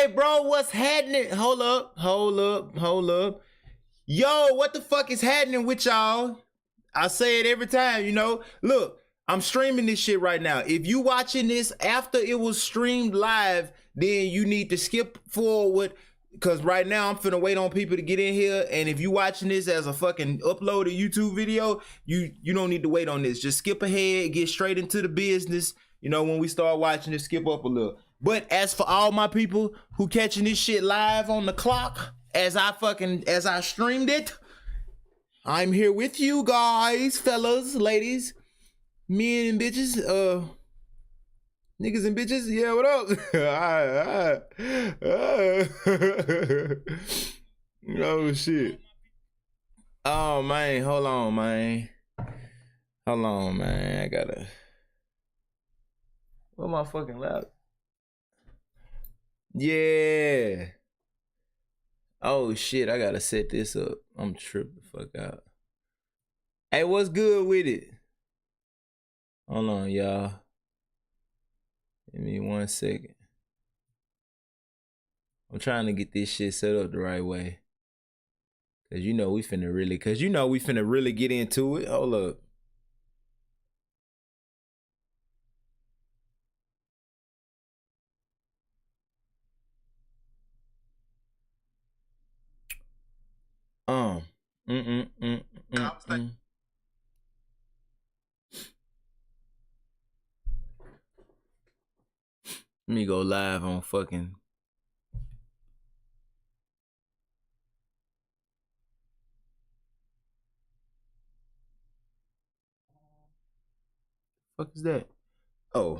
Hey, bro, what's happening? Hold up. Yo, what the fuck is happening with y'all? I say it every time, you know. Look, I'm streaming this shit right now. If you watching this after it was streamed live, then you need to skip forward, because right now I'm finna wait on people to get in here. And if you watching this as a fucking uploaded YouTube video, you don't need to wait on this. Just skip ahead, get straight into the business. You know, when we start watching it, skip up a little. But as for all my people who catching this shit live on the clock, as I streamed it, I'm here with you guys, fellas, ladies, men and bitches, niggas and bitches. Yeah, what up? Oh shit. Oh man, hold on, man. I gotta. What my fucking laptop? Yeah. Oh shit, I gotta set this up. I'm tripping the fuck out. Hey, what's good with it? Hold on, y'all. Give me 1 second. I'm trying to get this shit set up the right way. Cause you know we finna really get into it. Hold up. Let me go live on fucking. Fuck is that? Oh.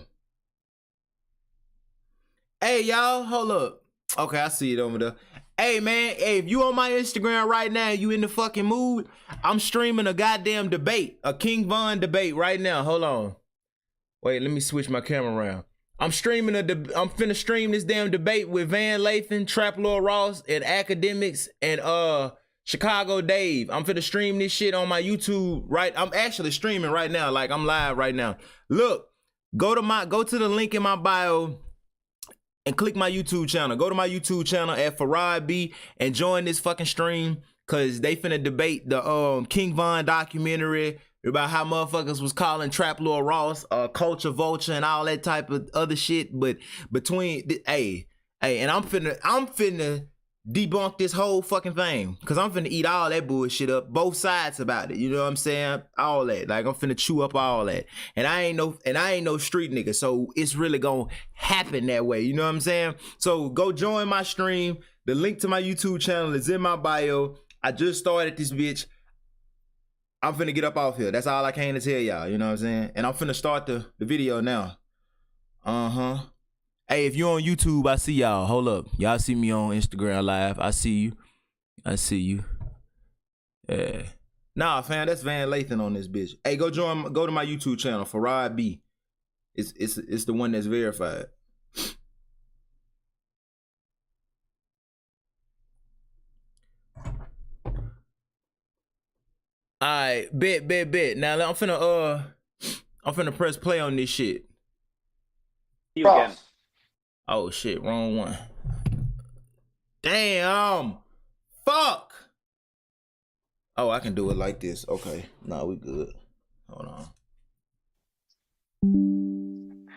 Hey y'all, hold up. Okay, I see it over there. Hey man, hey, if you on my Instagram right now, you in the fucking mood, I'm streaming a goddamn debate, a King Von debate right now. Hold on. Wait, let me switch my camera around. I'm finna stream this damn debate with Van Lathan, Trap Lord Ross, and Academics, and Chicago Dave. I'm finna stream this shit on my YouTube, right? I'm actually streaming right now, like I'm live right now. Look, go to the link in my bio and click my YouTube channel. Go to my YouTube channel at Farad B and join this fucking stream, cause they finna debate the King Von documentary about how motherfuckers was calling Trap Lord Ross culture vulture and all that type of other shit. But between and I'm finna debunk this whole fucking thing, cause I'm finna eat all that bullshit up, both sides about it. You know what I'm saying? All that, like I'm finna chew up all that. And I ain't no street nigga, so it's really gonna happen that way. You know what I'm saying? So go join my stream. The link to my YouTube channel is in my bio. I just started this bitch. I'm finna get up off here. That's all I came to tell y'all, you know what I'm saying? And I'm finna start the video now. Hey, if you're on YouTube, I see y'all. Hold up. Y'all see me on Instagram Live. I see you. Yeah. Nah, fam, that's Van Lathan on this bitch. Hey, go to my YouTube channel, Farad B. It's the one that's verified. Alright, bet. Now I'm finna press play on this shit. You again. Oh shit, wrong one. Damn. Fuck. Oh, I can do it like this. Okay. Nah, we good. Hold on.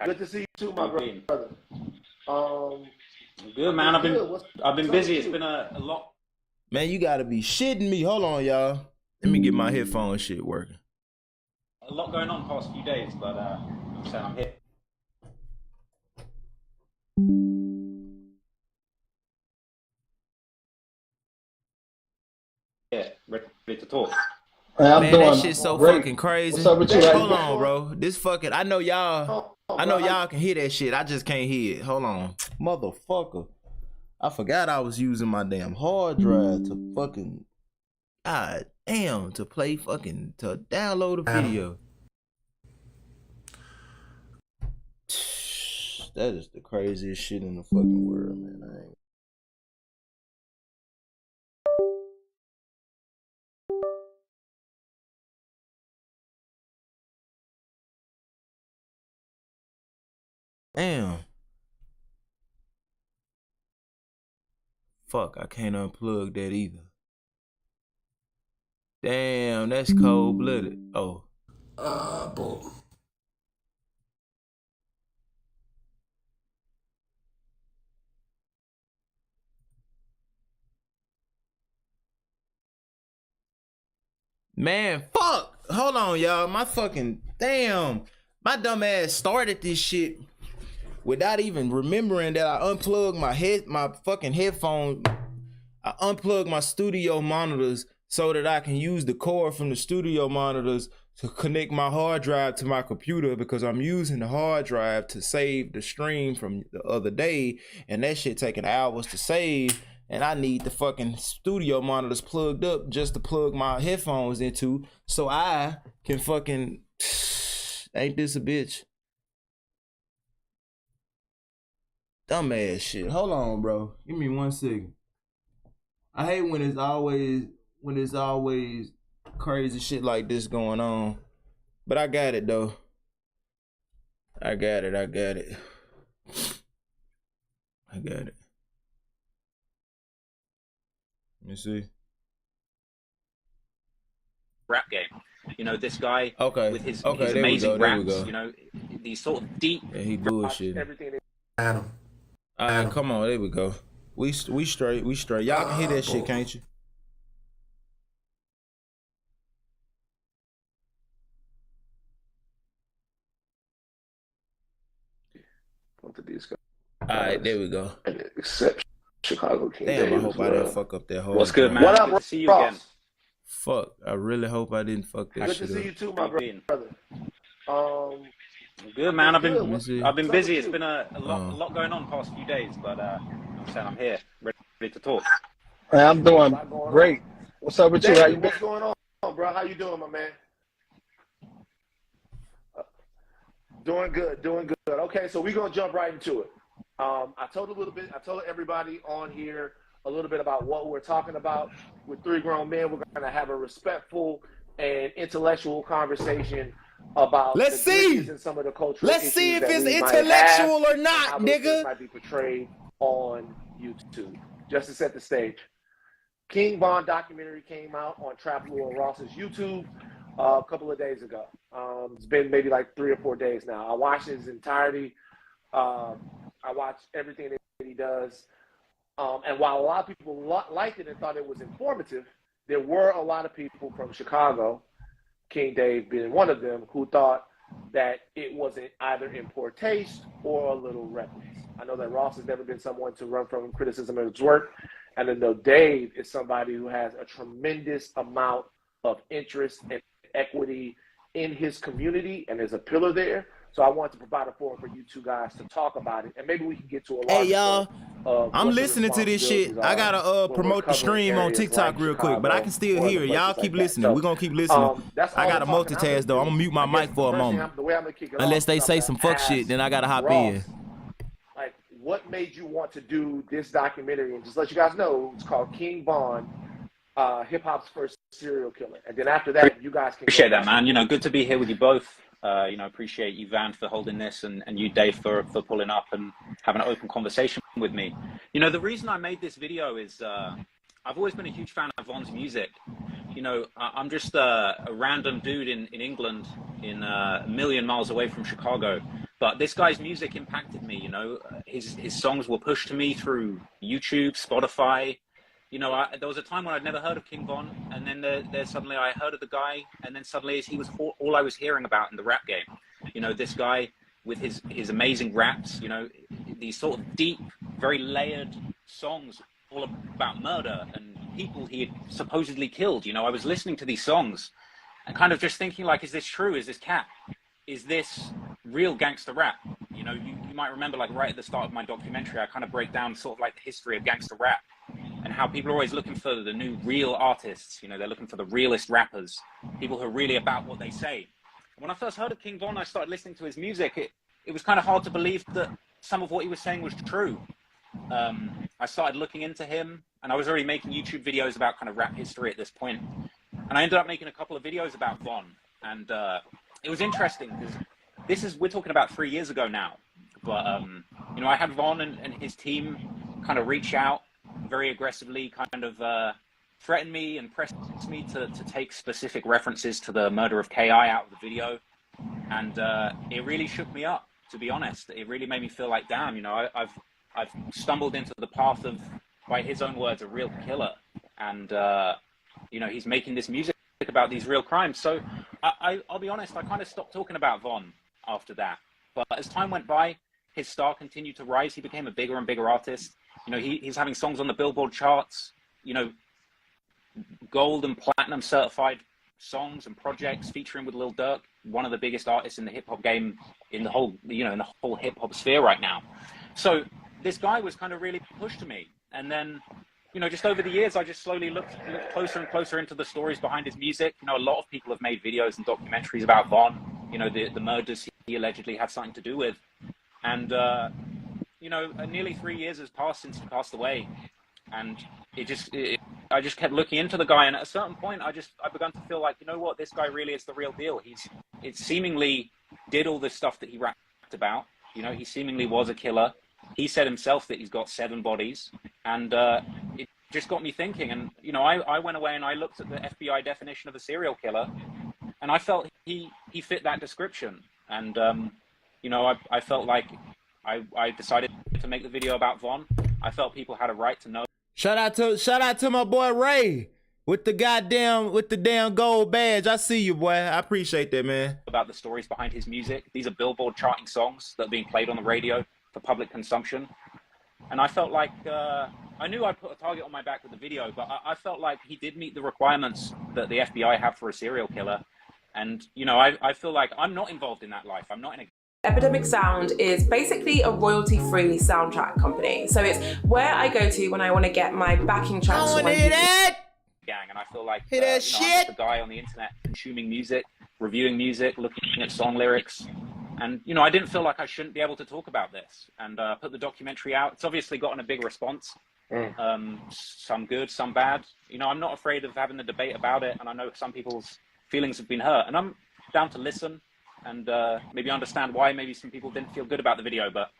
Good to see you too, my brother. Good, man. I've been busy. It's been a lot. Man, you gotta be shitting me. Hold on, y'all. Let me get my headphone shit working. A lot going on the past few days, but I'm saying I'm here. Yeah, ready to talk. Man, that shit's so fucking crazy. What's up with you? Hold on, bro. This fucking, I know y'all can hear that shit. I just can't hear it. Hold on. Motherfucker. I forgot I was using my damn hard drive to fucking, god damn, to download a video. That is the craziest shit in the fucking world, man. Damn. Fuck, I can't unplug that either. Damn, that's cold-blooded. Oh. Boom. Man, fuck. Hold on, y'all. My fucking damn. My dumb ass started this shit without even remembering that I unplugged my fucking headphone. I unplugged my studio monitors so that I can use the cord from the studio monitors to connect my hard drive to my computer, because I'm using the hard drive to save the stream from the other day, and that shit taking hours to save. And I need the fucking studio monitors plugged up just to plug my headphones into, so I can fucking, ain't this a bitch? Dumbass shit. Hold on, bro. Give me 1 second. I hate when it's always crazy shit like this going on. But I got it though. I got it. Let me see. Rap game. You know, this guy with his there amazing we raps, go. you know, these sort of deep. Yeah, he bullshit. Adam. Alright, come on, there we go. We straight. Y'all can hear that shit, can't you? Alright, there we go. Except Chicago King. Damn, I hope I didn't fuck up that whole. What's good, man? What up, Good to see you again. Fuck, I really hope I didn't fuck that Good shit to see up. you too, my brother. Good, man. I've been busy. It's been a lot going on the past few days, but I'm here, ready to talk. Hey, I'm doing great. What's up with you? How you been? What's going on, bro? How you doing, my man? Doing good. Okay, so we're gonna jump right into it. I told everybody on here a little bit about what we're talking about. With three grown men, we're gonna have a respectful and intellectual conversation about Let's see. And some of the cultural Let's see if it's we intellectual or and not, how those things nigga. might be portrayed on YouTube. Just to set the stage, King Von documentary came out on Trap Lord Ross's YouTube a couple of days ago. It's been maybe like 3 or 4 days now. I watched his entirety. I watched everything that he does. And while a lot of people liked it and thought it was informative, there were a lot of people from Chicago, King Dave being one of them, who thought that it wasn't either in poor taste or a little reckless. I know that Ross has never been someone to run from criticism of his work. And I know Dave is somebody who has a tremendous amount of interest and equity in his community and is a pillar there. So I want to provide a forum for you two guys to talk about it, and maybe we can get to a larger. Hey y'all, I'm listening to this shit. I gotta promote the stream on TikTok real quick, but I can still hear it. Y'all keep listening. We're gonna keep listening. I gotta multitask though. I'm gonna mute my mic for a moment. Unless they say some fuck shit, then I gotta hop in. Like, what made you want to do this documentary? And just let you guys know, it's called King Von, hip hop's first serial killer. And then after that, you guys can appreciate that, man. You know, good to be here with you both. You know, appreciate you, Van, for holding this, and you, Dave, for pulling up and having an open conversation with me. You know, the reason I made this video is I've always been a huge fan of Von's music. You know, I'm just a random dude in England, a million miles away from Chicago. But this guy's music impacted me. You know, his songs were pushed to me through YouTube, Spotify. You know, there was a time when I'd never heard of King Von, and then there suddenly I heard of the guy, and then suddenly he was all I was hearing about in the rap game. You know, this guy with his amazing raps, you know, these sort of deep, very layered songs all about murder and people he had supposedly killed. You know, I was listening to these songs and kind of just thinking, like, is this true? Is this cap? Is this real gangster rap? You know, you might remember, like, right at the start of my documentary, I kind of break down sort of like the history of gangster rap and how people are always looking for the new real artists. You know, they're looking for the realest rappers, people who are really about what they say. When I first heard of King Von, I started listening to his music. It was kind of hard to believe that some of what he was saying was true. I started looking into him, and I was already making YouTube videos about kind of rap history at this point. And I ended up making a couple of videos about Von. And it was interesting because we're talking about 3 years ago now. But, you know, I had Von and his team kind of reach out very aggressively kind of threatened me and pressed me to take specific references to the murder of KI out of the video. And it really shook me up, to be honest. It really made me feel like, damn, you know, I've stumbled into the path of, by his own words, a real killer. And, you know, he's making this music about these real crimes. So I'll be honest, I kind of stopped talking about Von after that. But as time went by, his star continued to rise. He became a bigger and bigger artist. You know, he's having songs on the Billboard charts, you know, gold and platinum certified songs and projects featuring with Lil Durk, one of the biggest artists in the hip hop game, in the whole, you know, in the whole hip hop sphere right now. So this guy was kind of really pushed to me. And then, you know, just over the years, I just slowly looked closer and closer into the stories behind his music. You know, a lot of people have made videos and documentaries about Von, you know, the murders he allegedly had something to do with. And, you know, nearly 3 years has passed since he passed away. And I just kept looking into the guy. And at a certain point, I began to feel like, you know what, this guy really is the real deal. It seemingly did all this stuff that he rapped about. You know, he seemingly was a killer. He said himself that he's got 7 bodies. And it just got me thinking. And, you know, I went away and I looked at the FBI definition of a serial killer. And I felt he fit that description. And, you know, I felt like I decided to make the video about Von. I felt people had a right to know. Shout out to my boy Ray with the damn gold badge. I see you, boy. I appreciate that, man. About the stories behind his music. These are Billboard charting songs that are being played on the radio for public consumption. And I felt like, I knew I'd put a target on my back with the video, but I felt like he did meet the requirements that the FBI have for a serial killer. And, you know, I feel like I'm not involved in that life. I'm not in a... Epidemic Sound is basically a royalty-free soundtrack company. So it's where I go to when I want to get my backing tracks for my hear that gang. And I feel like hear that you know, shit. I'm just a guy on the internet consuming music, reviewing music, looking at song lyrics. And, you know, I didn't feel like I shouldn't be able to talk about this and put the documentary out. It's obviously gotten a big response. Some good, some bad. You know, I'm not afraid of having a debate about it. And I know some people's feelings have been hurt. And I'm down to listen and maybe understand why maybe some people didn't feel good about the video. But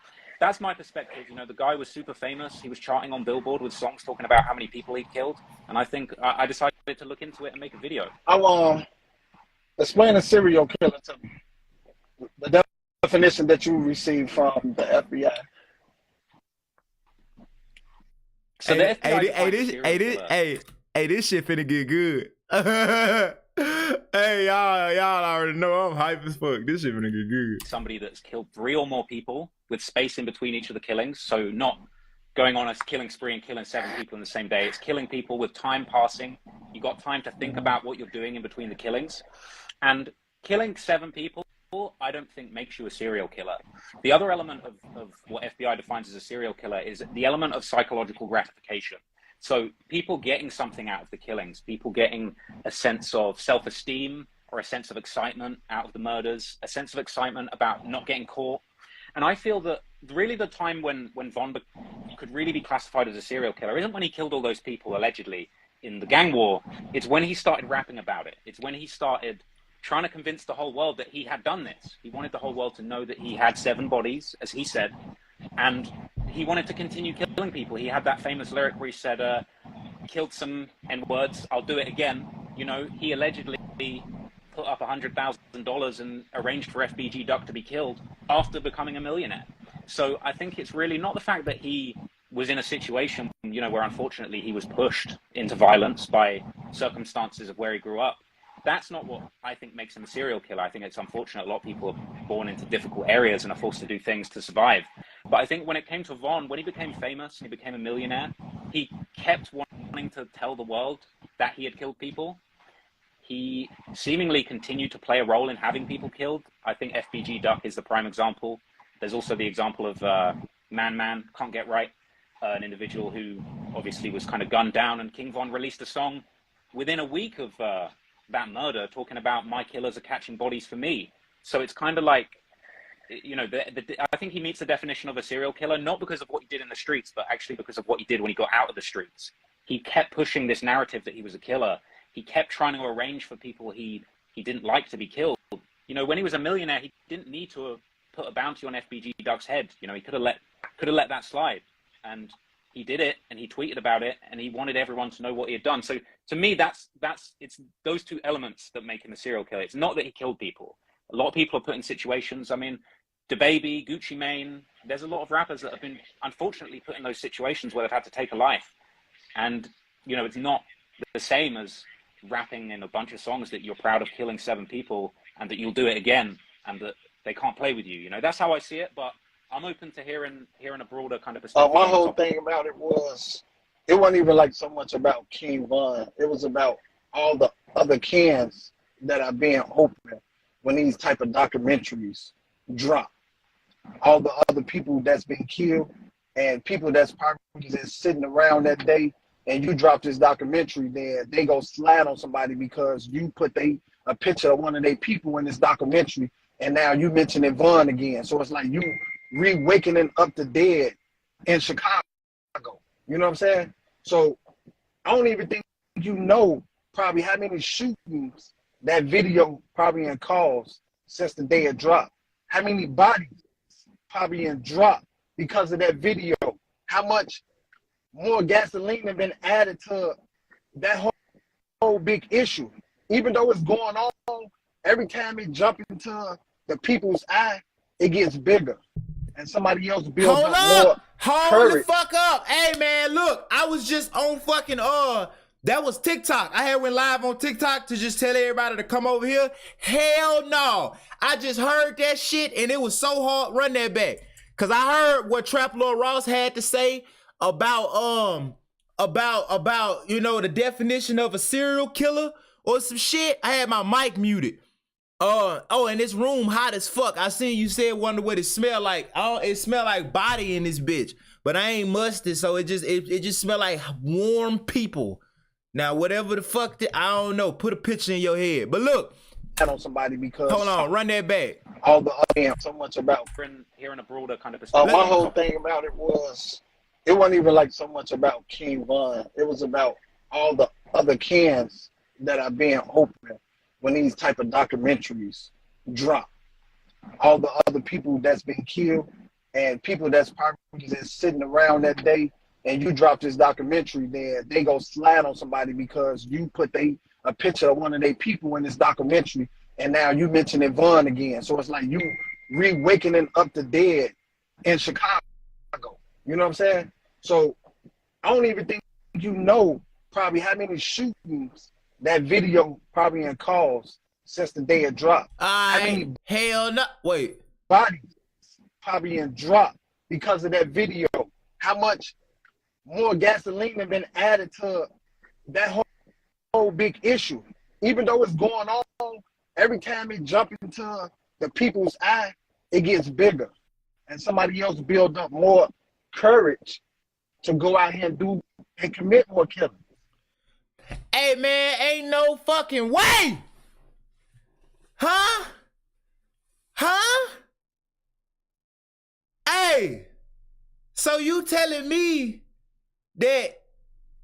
that's my perspective. You know, the guy was super famous. He was charting on Billboard with songs talking about how many people he'd killed. And I think I decided to look into it and make a video. I'll explain a serial killer to me. The definition that you received from the FBI. So the FBI this shit finna get good. Hey, y'all already know I'm hype as fuck. This shit finna get good. Somebody that's killed 3 or more people with space in between each of the killings. So not going on a killing spree and killing 7 people in the same day. It's killing people with time passing. You got time to think about what you're doing in between the killings. And killing 7 people, I don't think makes you a serial killer. The other element of what FBI defines as a serial killer is the element of psychological gratification. So people getting something out of the killings, people getting a sense of self-esteem or a sense of excitement out of the murders, a sense of excitement about not getting caught. And I feel that really the time when Von could really be classified as a serial killer isn't when he killed all those people allegedly in the gang war. It's when he started rapping about it. It's when he started trying to convince the whole world that he had done this. He wanted the whole world to know that he had 7 bodies, as he said, and he wanted to continue killing people. He had that famous lyric where he said, killed some N-words, I'll do it again. You know, he allegedly put up $100,000 and arranged for FBG Duck to be killed after becoming a millionaire. So I think it's really not the fact that he was in a situation, you know, where unfortunately he was pushed into violence by circumstances of where he grew up. That's not what I think makes him a serial killer. I think it's unfortunate a lot of people are born into difficult areas and are forced to do things to survive. But I think when it came to Von, when he became famous and he became a millionaire, he kept wanting to tell the world that he had killed people. He seemingly continued to play a role in having people killed. I think FBG Duck is the prime example. There's also the example of Man Can't Get Right, an individual who obviously was kind of gunned down, and King Von released a song within a week of that murder talking about my killers are catching bodies for me. So it's kind of like, you know, I think he meets the definition of a serial killer, not because of what he did in the streets, but actually because of what he did when he got out of the streets. He kept pushing this narrative that he was a killer. He kept trying to arrange for people he didn't like to be killed. You know, when he was a millionaire, he didn't need to put a bounty on FBG Duck's head. You know, he could have let that slide. And he did it and he tweeted about it and he wanted everyone to know what he had done. So to me, it's those two elements that make him a serial killer. It's not that he killed people. A lot of people are put in situations. I mean, DaBaby, Gucci Mane, there's a lot of rappers that have been unfortunately put in those situations where they've had to take a life. And, you know, it's not the same as rapping in a bunch of songs that you're proud of killing 7 people and that you'll do it again and that they can't play with you. You know, that's how I see it. But I'm open to hearing a broader kind of perspective. My whole thing about it wasn't even like so much about King Von. It was about all the other cans that are being opened when these type of documentaries drop. All the other people that's been killed and people that's probably just sitting around that day, and you drop this documentary, then they go slide on somebody because you put a picture of one of their people in this documentary, and now you mentioning Von again. So it's like you re-wakening up the dead in Chicago. You know what I'm saying? So I don't even think you know probably how many shootings that video probably in caused since the day it dropped. How many bodies probably in drop because of that video. How much more gasoline have been added to that whole big issue. Even though it's going on, every time it jumps into the people's eye, it gets bigger. And somebody else builds up more Hold courage. the fuck up. Hey, man, look, I was just on fucking, that was TikTok. I had went live on TikTok to just tell everybody to come over here. Hell no. I just heard that shit and it was so hard. Run that back. Cause I heard what Trap Lord Ross had to say about you know, the definition of a serial killer or some shit. I had my mic muted. And this room hot as fuck. I seen you said wonder what it smell like. Oh, it smell like body in this bitch. But I ain't musty, so it just smell like warm people. Now, whatever the fuck, I don't know. Put a picture in your head. But look. On somebody because hold on, run that back. All the other so much about hearing a broader kind of perspective. my whole thing about it wasn't even like so much about King Von. It was about all the other cans that are being opened when these type of documentaries drop. All the other people that's been killed and people that's probably just sitting around that day, and you drop this documentary, then they go slide on somebody because you put a picture of one of their people in this documentary, and now you mentioning Von again. So it's like you re-wakening up the dead in Chicago. You know what I'm saying? So I don't even think you know probably how many shootings that video probably in caused since the day it dropped. How many hell no. Wait. bodies probably in drop because of that video. How much more gasoline have been added to that whole big issue. Even though it's going on, every time it jumps into the people's eye, it gets bigger. And somebody else build up more courage to go out here and commit more killings. Hey, man, ain't no fucking way. Huh? Hey, so you telling me that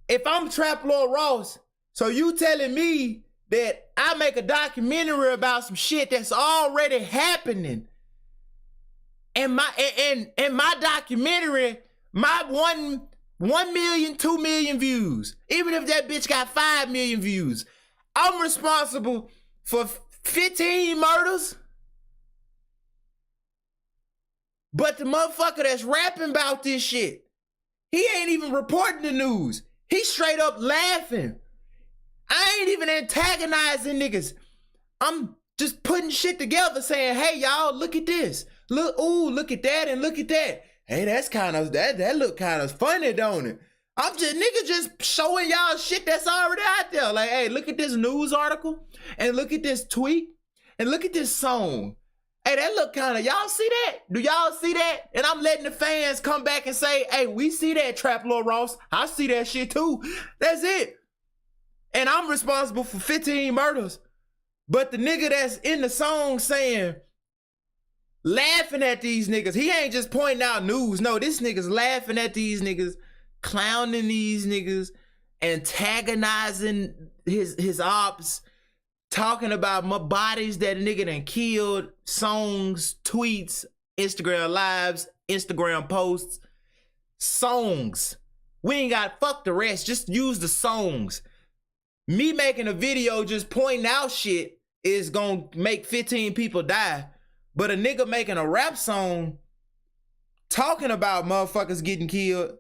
if I'm Trap Lord Ross, so you telling me that I make a documentary about some shit that's already happening, and my documentary, my 1 million, 2 million views, even if that bitch got 5 million views, I'm responsible for 15 murders? But the motherfucker that's rapping about this shit, he ain't even reporting the news. He straight up laughing. I ain't even antagonizing niggas. I'm just putting shit together saying, hey, y'all, look at this. Look at that and look at that. Hey, that look kind of funny, don't it? I'm just showing y'all shit that's already out there. Like, hey, look at this news article and look at this tweet and look at this song. Hey, that look kind of, y'all see that? Do y'all see that? And I'm letting the fans come back and say, hey, we see that, Trap Lord Ross. I see that shit too. That's it. And I'm responsible for 15 murders. But the nigga that's in the song saying, laughing at these niggas, he ain't just pointing out news. No, this nigga's laughing at these niggas, clowning these niggas, antagonizing his ops, talking about my bodies that nigga done killed, songs, tweets, Instagram lives, Instagram posts, songs. We ain't got fuck the rest. Just use the songs. Me making a video just pointing out shit is gonna make 15 people die. But a nigga making a rap song talking about motherfuckers getting killed,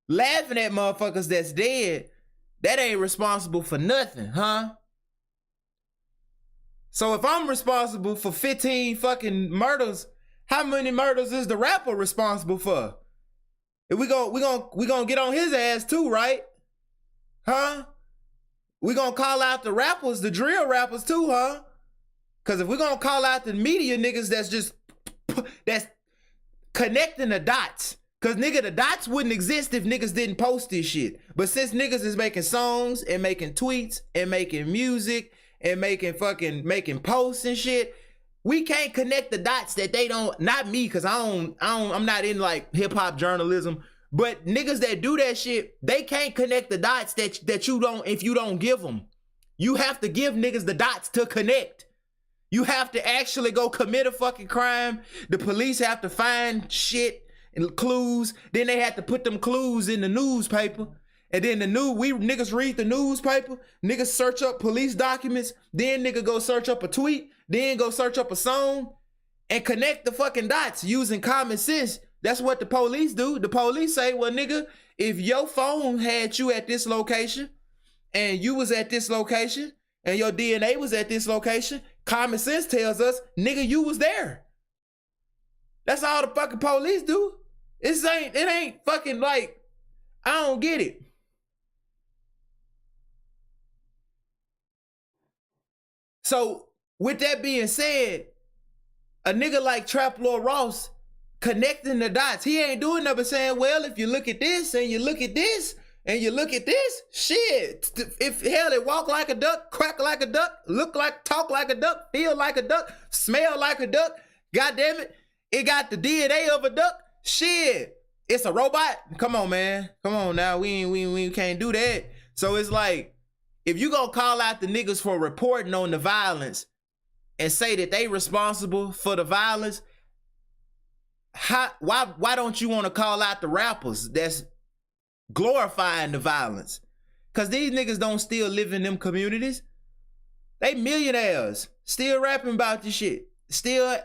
laughing at motherfuckers that's dead, that ain't responsible for nothing, huh? So if I'm responsible for 15 fucking murders, how many murders is the rapper responsible for? If we gonna get on his ass too, right? Huh? We gonna call out the rappers, the drill rappers too, huh? Cause if we gonna call out the media niggas that's connecting the dots. Cause nigga, the dots wouldn't exist if niggas didn't post this shit. But since niggas is making songs and making tweets and making music and making posts and shit, we can't connect the dots that they don't, not me, cause I'm not in like hip hop journalism, but niggas that do that shit, they can't connect the dots that you don't, if you don't give them. You have to give niggas the dots to connect. You have to actually go commit a fucking crime. The police have to find shit and clues. Then they have to put them clues in the newspaper. And then niggas read the newspaper. Niggas search up police documents. Then nigga go search up a tweet. Then go search up a song. And connect the fucking dots using common sense. That's what the police do. The police say, well, nigga, if your phone had you at this location, and you was at this location, and your DNA was at this location, common sense tells us, nigga, you was there. That's all the fucking police do. It ain't fucking like, I don't get it. So, with that being said, a nigga like Trap Lord Ross connecting the dots, he ain't doing nothing but saying, well, if you look at this, and you look at this, and you look at this, shit, if hell, it walk like a duck, quack like a duck, talk like a duck, feel like a duck, smell like a duck, goddamn it, it got the DNA of a duck, shit, it's a robot. Come on, man, come on now, we can't do that. So it's like, if you gonna call out the niggas for reporting on the violence and say that they responsible for the violence, why don't you want to call out the rappers that's glorifying the violence? Cause these niggas don't still live in them communities. They millionaires, still rapping about this shit, still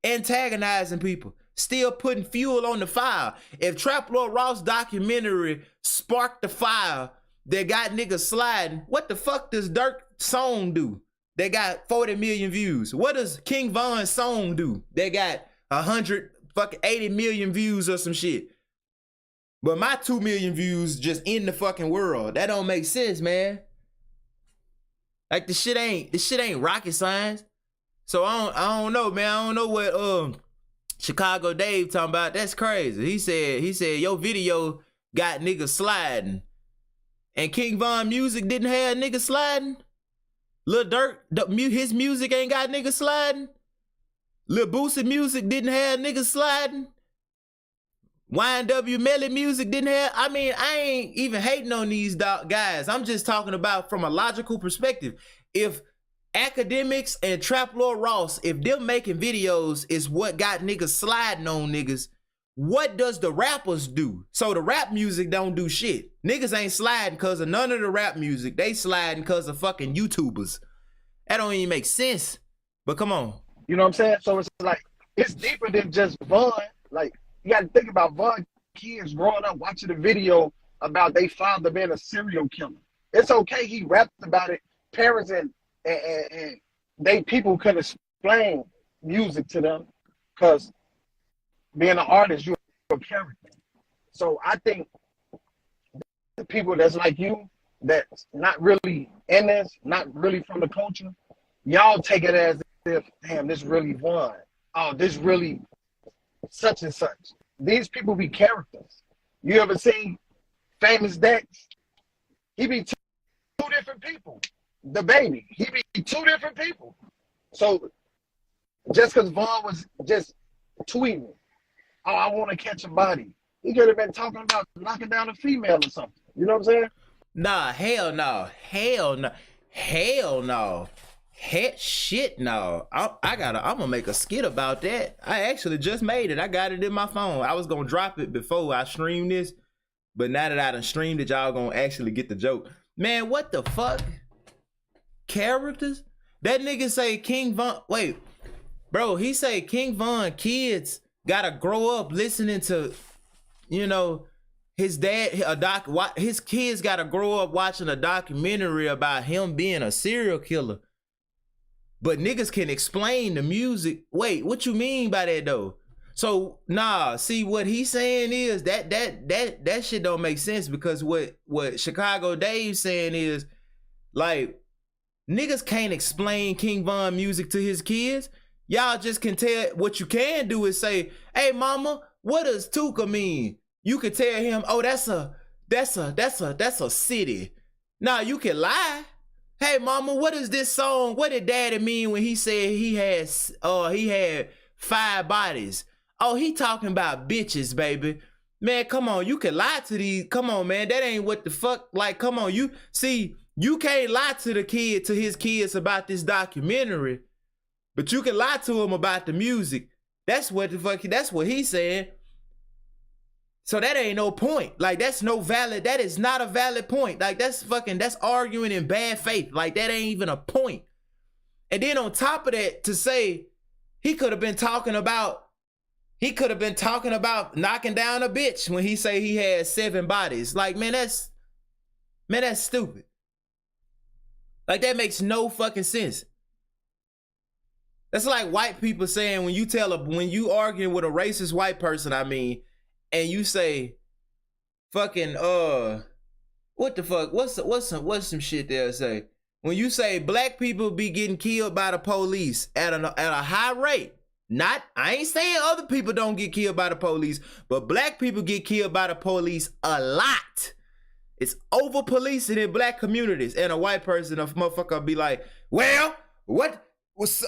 antagonizing people, still putting fuel on the fire. If Trap Lord Ross documentary sparked the fire that got niggas sliding, what the fuck does Dirk's song do? They got 40 million views. What does King Von's song do? They got 80 million views or some shit. But my 2 million views just in the fucking world. That don't make sense, man. Like this shit ain't rocket science. So I don't know, man. I don't know what Chicago Dave talking about. That's crazy. He said your video got niggas sliding. And King Von music didn't have niggas sliding. Lil Durk, his music ain't got niggas sliding. Lil Boosie music didn't have niggas sliding. YNW Melly music didn't have. I mean, I ain't even hating on these guys. I'm just talking about from a logical perspective. If Academics and Trap Lord Ross, if them making videos is what got niggas sliding on niggas, what does the rappers do? So the rap music don't do shit. Niggas ain't sliding because of none of the rap music. They sliding because of fucking YouTubers. That don't even make sense. But come on. You know what I'm saying? So it's like, it's deeper than just Von. Like, you got to think about Von kids growing up watching a video about they father being a serial killer. It's okay he rapped about it. Parents and they people couldn't explain music to them because being an artist, you're a character. So I think the people that's like you, that's not really in this, not really from the culture, y'all take it as if, damn, this really Von. Oh, this really such and such. These people be characters. You ever seen Famous Dex? He be two different people. The baby, he be two different people. So just because Von was just tweeting, oh, I want to catch a body, he could have been talking about knocking down a female or something. You know what I'm saying? Nah, hell no. Hell no. Hell no. Shit no. I'm gonna make a skit about that. I actually just made it. I got it in my phone. I was gonna drop it before I stream this, But now that I done streamed it, y'all gonna actually get the joke. Man, what the fuck? Characters? That nigga say King Von, wait, bro, he say King Von kids gotta grow up listening to, you know, his dad, his kids gotta grow up watching a documentary about him being a serial killer. But niggas can explain the music. Wait, what you mean by that though? So nah, see what he's saying is that shit don't make sense, because what Chicago Dave's saying is like niggas can't explain King Von music to his kids. Y'all just can tell. What you can do is say, "Hey mama, what does Tuka mean?" You could tell him, "Oh, that's a city." Now you can lie. "Hey mama, what is this song? What did daddy mean when he said he had 5 bodies?" "Oh, he talking about bitches, baby." Man, come on, you can lie to these. Come on, man, that ain't what the fuck. Like, come on, you see, you can't lie to his kids about this documentary, but you can lie to him about the music. That's what he's saying. So that ain't no point. Like, that is not a valid point. Like, that's arguing in bad faith. Like, that ain't even a point. And then on top of that, to say he could have been talking about knocking down a bitch when he say he had 7 bodies. Like, man, that's stupid. Like, that makes no fucking sense. That's like white people saying, when you arguing with a racist white person, I mean, and you say, fucking, what the fuck? What's some shit they'll say? When you say black people be getting killed by the police at a high rate. I ain't saying other people don't get killed by the police, but black people get killed by the police a lot. It's over policing in black communities. And a white person, a motherfucker, be like, well, what was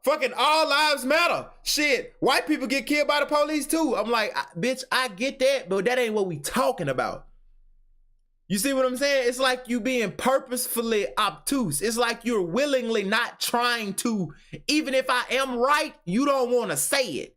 fucking all lives matter? Shit, white people get killed by the police too. I'm like, bitch, I get that, but that ain't what we talking about. You see what I'm saying? It's like you being purposefully obtuse. It's like you're willingly not trying to, even if I am right, you don't want to say it.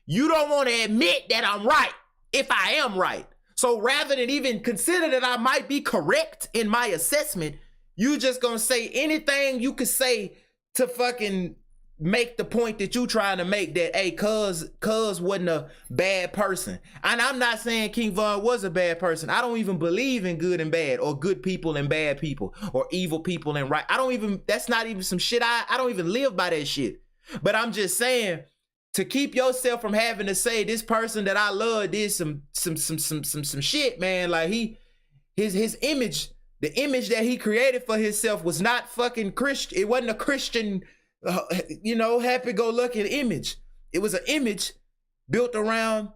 You don't want to admit that I'm right if I am right. So rather than even consider that I might be correct in my assessment, you just gonna say anything you could say to fucking make the point that you trying to make, that, hey, cuz wasn't a bad person. And I'm not saying King Von was a bad person. I don't even believe in good and bad, or good people and bad people, or evil people and right. That's not even some shit. I don't even live by that shit. But I'm just saying, to keep yourself from having to say this person that I love did some shit, man. Like, his image, the image that he created for himself was not fucking Christian. It wasn't a Christian, happy-go-lucky image. It was an image built around,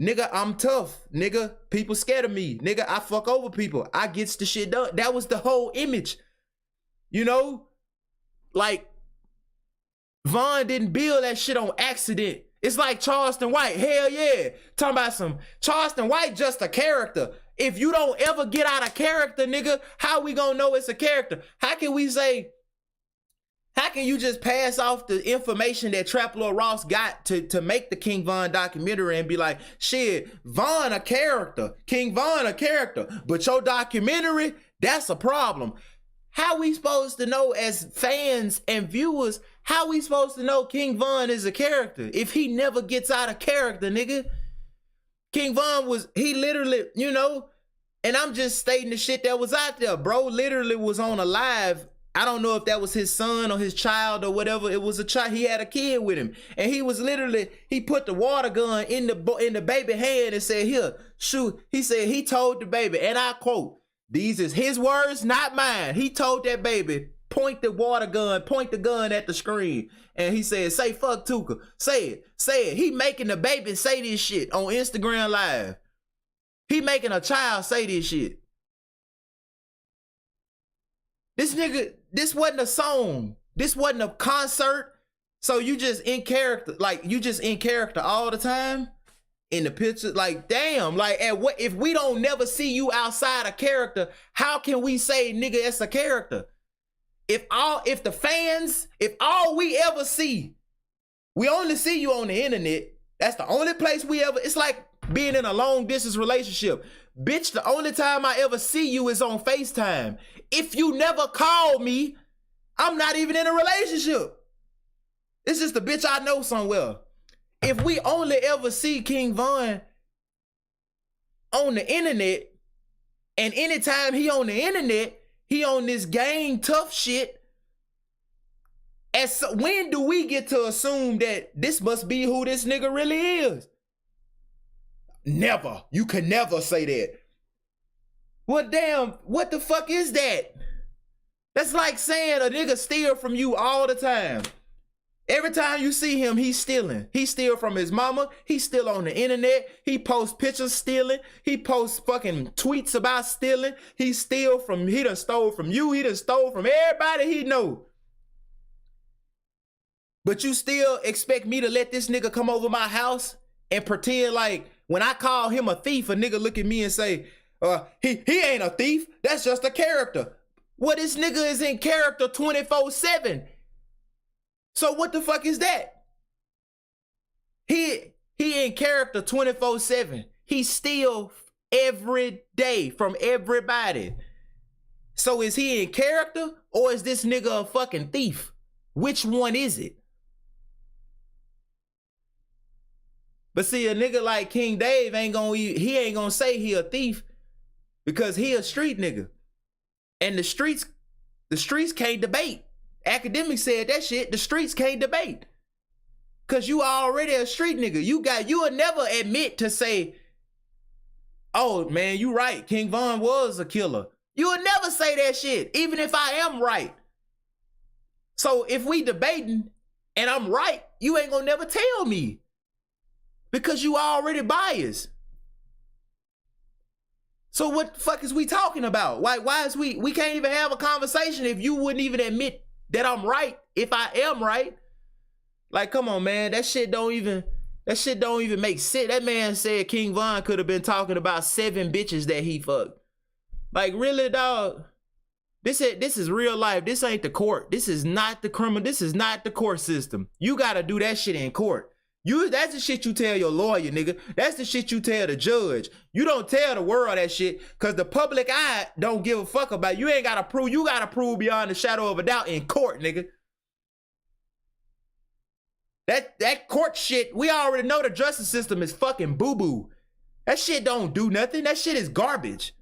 nigga, I'm tough. Nigga, people scared of me. Nigga, I fuck over people. I gets the shit done. That was the whole image. Like, Von didn't build that shit on accident. It's like Charleston White. Hell yeah. Talking about some Charleston White, just a character. If you don't ever get out of character, nigga, how we gonna know it's a character? How can you just pass off the information that Trap Lord Ross got to make the King Von documentary and be like, shit, Von a character, King Von a character, but your documentary, that's a problem. How we supposed to know, as fans and viewers, how we supposed to know King Von is a character if he never gets out of character, nigga? King Von he literally, and I'm just stating the shit that was out there. Bro literally was on a live. I don't know if that was his son or his child or whatever. It was a child. He had a kid with him. And he was literally, he put the water gun in the baby hand and said, here, shoot. He said, he told the baby, and I quote, these is his words, not mine. He told that baby, point the gun at the screen. And he said, say fuck Tuka. Say it. He making the baby say this shit on Instagram Live. He making a child say this shit. This nigga, this wasn't a song. This wasn't a concert. So you just in character, all the time in the picture. Like, damn, like, if we don't never see you outside of character, how can we say, nigga, it's a character? If all we ever see, we only see you on the internet. That's the only place we ever, it's like being in a long distance relationship. Bitch, the only time I ever see you is on FaceTime. If you never call me, I'm not even in a relationship. It's just a bitch I know somewhere. If we only ever see King Von on the internet, and anytime he on the internet, he on this gang tough shit, when do we get to assume that this must be who this nigga really is? Never. You can never say that. Well, damn, what the fuck is that? That's like saying a nigga steal from you all the time. Every time you see him, he's stealing. He steal from his mama. He's still on the internet. He posts pictures stealing. He posts fucking tweets about stealing. He done stole from you. He done stole from everybody he know. But you still expect me to let this nigga come over my house and pretend like when I call him a thief, a nigga look at me and say, he ain't a thief. That's just a character. Well, this nigga is in character 24/7. So what the fuck is that? He in character 24/7. He steal every day from everybody. So is he in character or is this nigga a fucking thief? Which one is it? But see, a nigga like King Dave ain't gonna say he a thief because he a street nigga. And the streets can't debate. Academics said that shit. The streets can't debate. Cause you already a street nigga. You will never admit to say, oh man, you right. King Von was a killer. You will never say that shit, even if I am right. So if we debating and I'm right, you ain't gonna never tell me. Because you already biased. So what the fuck is we talking about? Why is we can't even have a conversation if you wouldn't even admit that I'm right, if I am right. Like, come on, man. That shit don't even make sense. That man said King Von could have been talking about 7 bitches that he fucked. Like, really, dog? This is real life. This ain't the court. This is not the criminal. This is not the court system. You gotta do that shit in court. That's the shit you tell your lawyer, nigga. That's the shit you tell the judge. You don't tell the world that shit because the public eye don't give a fuck about it. You ain't gotta prove. You gotta prove beyond the shadow of a doubt in court, nigga. That court shit, we already know the justice system is fucking boo-boo. That shit don't do nothing. That shit is garbage.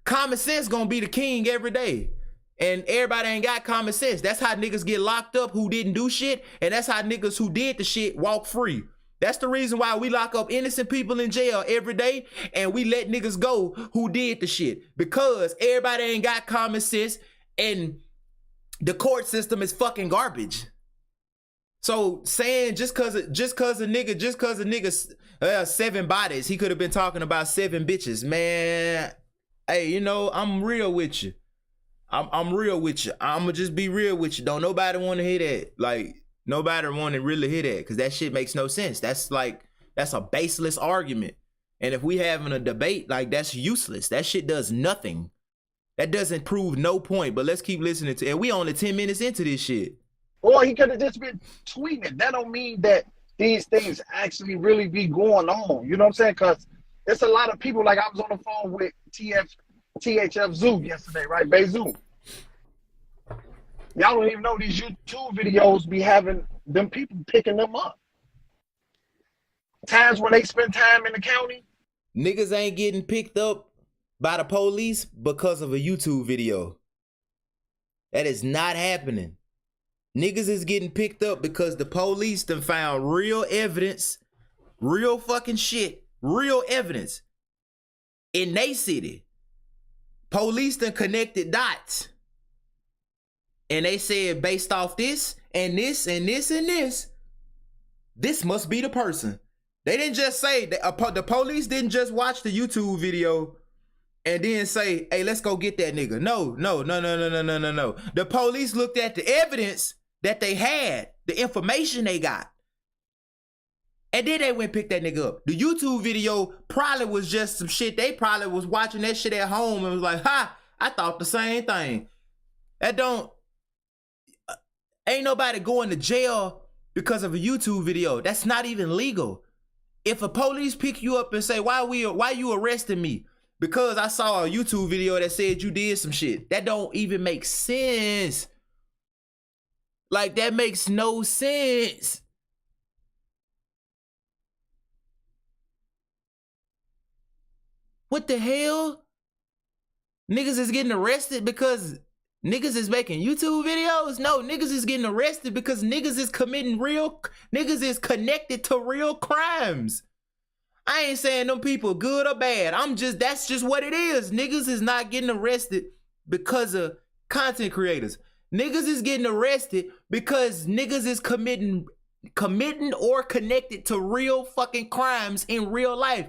Common sense gonna be the king every day. And everybody ain't got common sense. That's how niggas get locked up who didn't do shit. And that's how niggas who did the shit walk free. That's the reason why we lock up innocent people in jail every day and we let niggas go who did the shit. Because everybody ain't got common sense and the court system is fucking garbage. So saying just cause a nigga 7 bodies, he could have been talking about 7 bitches. Man, hey, you know, I'm real with you. I'm real with you. I'ma just be real with you. Don't nobody want to hear that. Like, nobody want to really hear that because that shit makes no sense. That's a baseless argument. And if we having a debate, like, that's useless. That shit does nothing. That doesn't prove no point. But let's keep listening to it. We only 10 minutes into this shit. Or he could have just been tweeting it. That don't mean that these things actually really be going on. You know what I'm saying? Because it's a lot of people. Like, I was on the phone with THF Zoo yesterday, right? Bezoo. Y'all don't even know these YouTube videos be having them people picking them up. Times when they spend time in the county. Niggas ain't getting picked up by the police because of a YouTube video. That is not happening. Niggas is getting picked up because the police done found real evidence, real fucking shit, real evidence in they city. Police done connected dots. And they said based off this and this and this and this must be the person. They didn't just say, the police didn't just watch the YouTube video and then say, hey, let's go get that nigga. No. The police looked at the evidence that they had, the information they got. And then they went and picked that nigga up. The YouTube video probably was just some shit. They probably was watching that shit at home and was like, ha, I thought the same thing. Ain't nobody going to jail because of a YouTube video. That's not even legal. if a police pick you up and say, why you arresting me? Because I saw a YouTube video that said you did some shit. That don't even make sense. Like, that makes no sense. What the hell? Niggas is getting arrested because niggas is making YouTube videos? No, niggas is getting arrested because niggas is niggas is connected to real crimes. I ain't saying them people good or bad. That's just what it is. Niggas is not getting arrested because of content creators. Niggas is getting arrested because niggas is committing or connected to real fucking crimes in real life.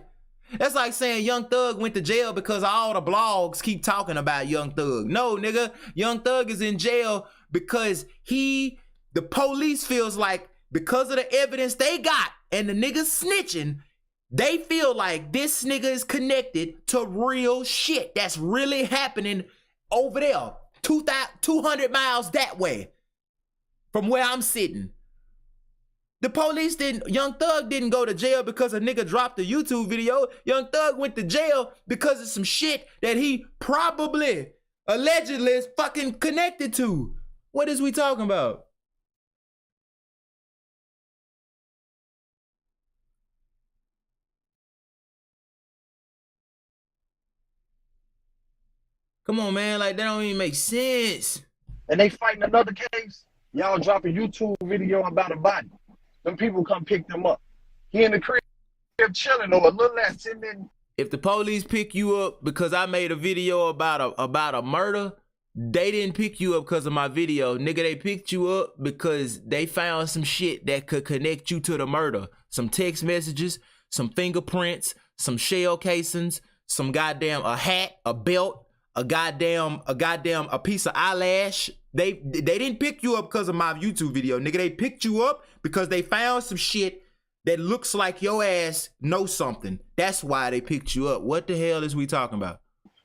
That's like saying Young Thug went to jail because all the blogs keep talking about Young Thug. No, nigga, Young Thug is in jail because the police feels like because of the evidence they got and the niggas snitching, they feel like this nigga is connected to real shit that's really happening over there, 200 miles that way from where I'm sitting. The police Young Thug didn't go to jail because a nigga dropped a YouTube video. Young Thug went to jail because of some shit that he probably, allegedly is fucking connected to. What is we talking about? Come on, man. Like, that don't even make sense. And they fighting another case. Y'all drop a YouTube video about a body. Them people come pick them up. He in the crib chilling or a little less sitting in. If the police pick you up because I made a video about a murder, they didn't pick you up because of my video. Nigga, they picked you up because they found some shit that could connect you to the murder. Some text messages, some fingerprints, some shell casings, some goddamn a hat, a belt, a piece of eyelash. They didn't pick you up because of my YouTube video, nigga. They picked you up because they found some shit that looks like your ass knows something. That's why they picked you up. What the hell is we talking about?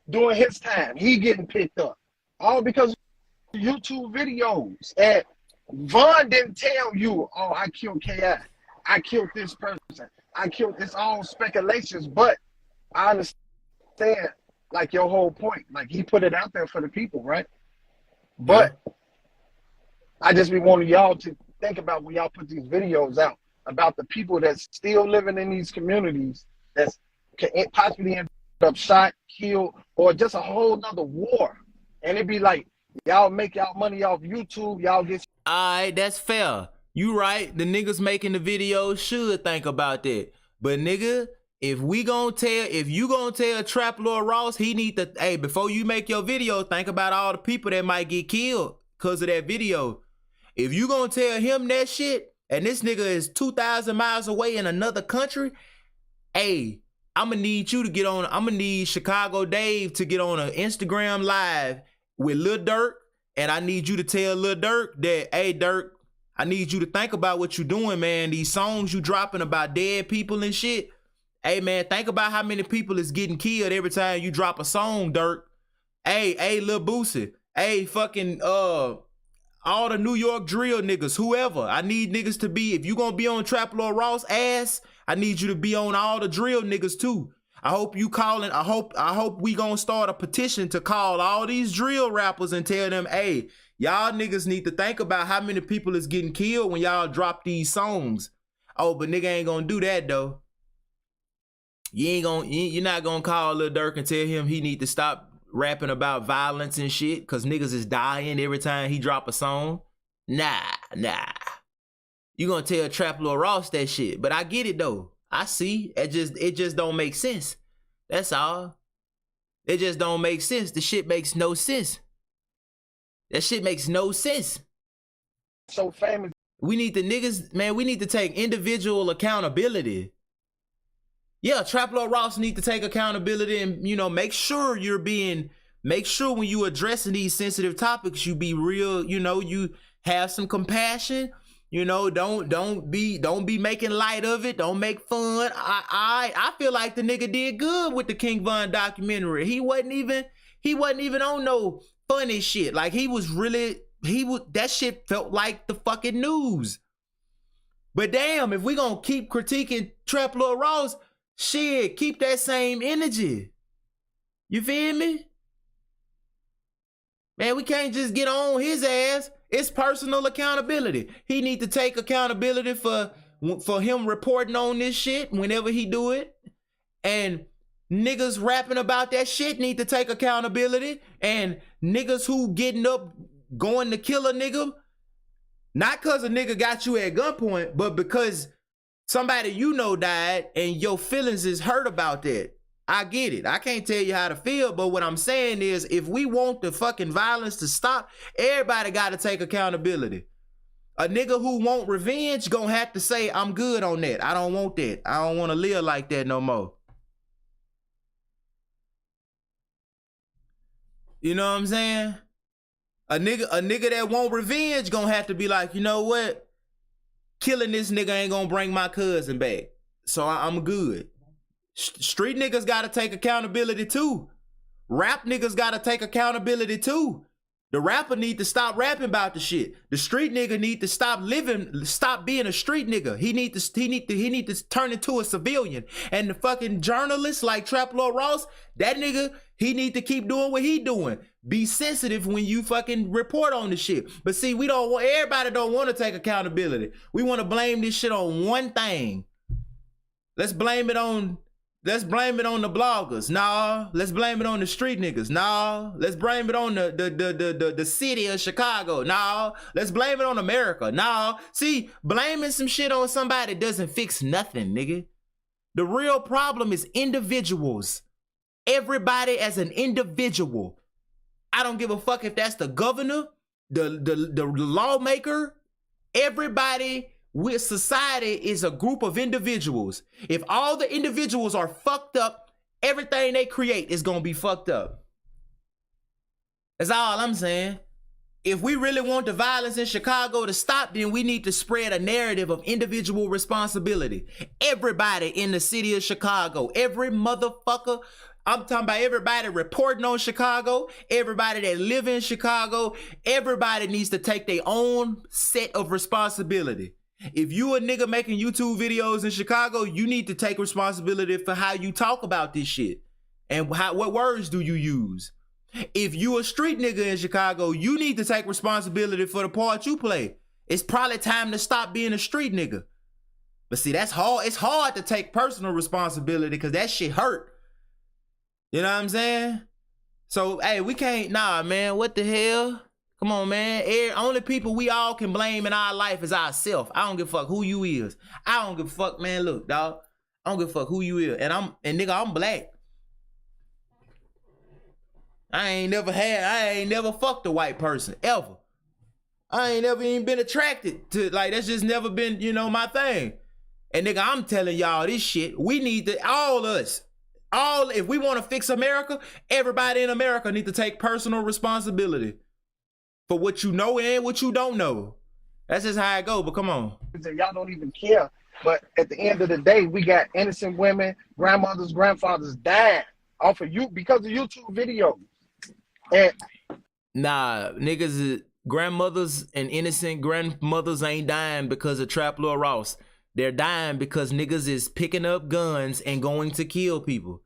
During his time, he getting picked up. All because of YouTube videos. And Von didn't tell you, oh, I killed K.I. I killed this person. I killed, it's all speculations, but I understand like your whole point. Like he put it out there for the people, right? But I just be wanting y'all to think about when y'all put these videos out about the people that's still living in these communities that's can possibly end up shot, killed, or just a whole nother war. And it'd be like, y'all make y'all money off YouTube, y'all get. All right, that's fair. You right. The niggas making the videos should think about that. But nigga, if you gonna tell Trap Lord Ross, he need to, hey, before you make your video, think about all the people that might get killed because of that video. If you gonna tell him that shit, and this nigga is 2,000 miles away in another country, hey, I'm gonna need Chicago Dave to get on an Instagram live with Lil Durk, and I need you to tell Lil Durk that, hey, Durk, I need you to think about what you doing, man. These songs you dropping about dead people and shit. Hey, man, think about how many people is getting killed every time you drop a song, Durk. Hey, Lil Boosie. Hey, fucking, all the New York drill niggas, whoever. I need niggas to be, if you gonna be on Trap Lord Ross ass, I need you to be on all the drill niggas too. I hope you calling, I hope we gonna start a petition to call all these drill rappers and tell them, hey, y'all niggas need to think about how many people is getting killed when y'all drop these songs. Oh, but nigga ain't gonna do that though. You're not gonna call Lil Durk and tell him he need to stop rapping about violence and shit cause niggas is dying every time he drop a song. Nah. You gonna tell Trap Lord Ross that shit. But I get it though. I see. It just don't make sense. That's all. It just don't make sense. The shit makes no sense. That shit makes no sense. So famous. We need the niggas, man, we need to take individual accountability. Yeah, Trap Lord Ross need to take accountability and, you know, make sure when you addressing these sensitive topics, you be real, you know, you have some compassion, you know, don't be making light of it. Don't make fun. I feel like the nigga did good with the King Von documentary. He wasn't even on no funny shit. Like that shit felt like the fucking news. But damn, if we gonna keep critiquing Trap Lil Ross, shit, keep that same energy. You feel me? Man, we can't just get on his ass. It's personal accountability. He need to take accountability for him reporting on this shit whenever he do it. And niggas rapping about that shit need to take accountability. And niggas who getting up going to kill a nigga, not because a nigga got you at gunpoint, but because somebody you know died and your feelings is hurt about that. I get it. I can't tell you how to feel, but what I'm saying is if we want the fucking violence to stop, everybody got to take accountability. A nigga who want revenge gonna have to say, I'm good on that. I don't want that. I don't want to live like that no more. You know what I'm saying? A nigga that want revenge gonna have to be like, you know what? Killing this nigga ain't gonna bring my cousin back. So I'm good. Street niggas gotta take accountability too. Rap niggas gotta take accountability too. The rapper need to stop rapping about the shit. The street nigga need to stop being a street nigga. He need to turn into a civilian. And the fucking journalist like Trap Lil Ross, that nigga, he need to keep doing what he doing. Be sensitive when you fucking report on the shit. But see, everybody don't want to take accountability. We want to blame this shit on one thing. Let's blame it on the bloggers. Nah. Let's blame it on the street niggas. Nah. Let's blame it on the city of Chicago. Nah. Let's blame it on America. Nah. See, blaming some shit on somebody doesn't fix nothing, nigga. The real problem is individuals. Everybody as an individual. I don't give a fuck if that's the governor, the lawmaker. Everybody with society is a group of individuals. If all the individuals are fucked up, everything they create is gonna be fucked up. That's all I'm saying. If we really want the violence in Chicago to stop, then we need to spread a narrative of individual responsibility. Everybody in the city of Chicago, every motherfucker, I'm talking about everybody reporting on Chicago, everybody that live in Chicago, everybody needs to take their own set of responsibility. If you a nigga making YouTube videos in Chicago, you need to take responsibility for how you talk about this shit. And what words do you use? If you a street nigga in Chicago, you need to take responsibility for the part you play. It's probably time to stop being a street nigga. But see, that's hard. It's hard to take personal responsibility because that shit hurt. You know what I'm saying? So, hey, we can't, nah, man, what the hell? Come on, man. Only people we all can blame in our life is ourselves. I don't give a fuck who you is. I don't give a fuck, man. Look, dog. I don't give a fuck who you is. And nigga, I'm black. I ain't never fucked a white person, ever. I ain't never even been attracted to, like, that's just never been, you know, my thing. And nigga, I'm telling y'all this shit. We need to, if we want to fix America, everybody in America need to take personal responsibility for what you know and what you don't know. That's just how it go, but come on. Y'all don't even care. But at the end of the day, we got innocent women, grandmothers, grandfathers dying off of you because of YouTube videos. And nah, niggas, grandmothers and innocent grandmothers ain't dying because of Trap Lil Ross. They're dying because niggas is picking up guns and going to kill people.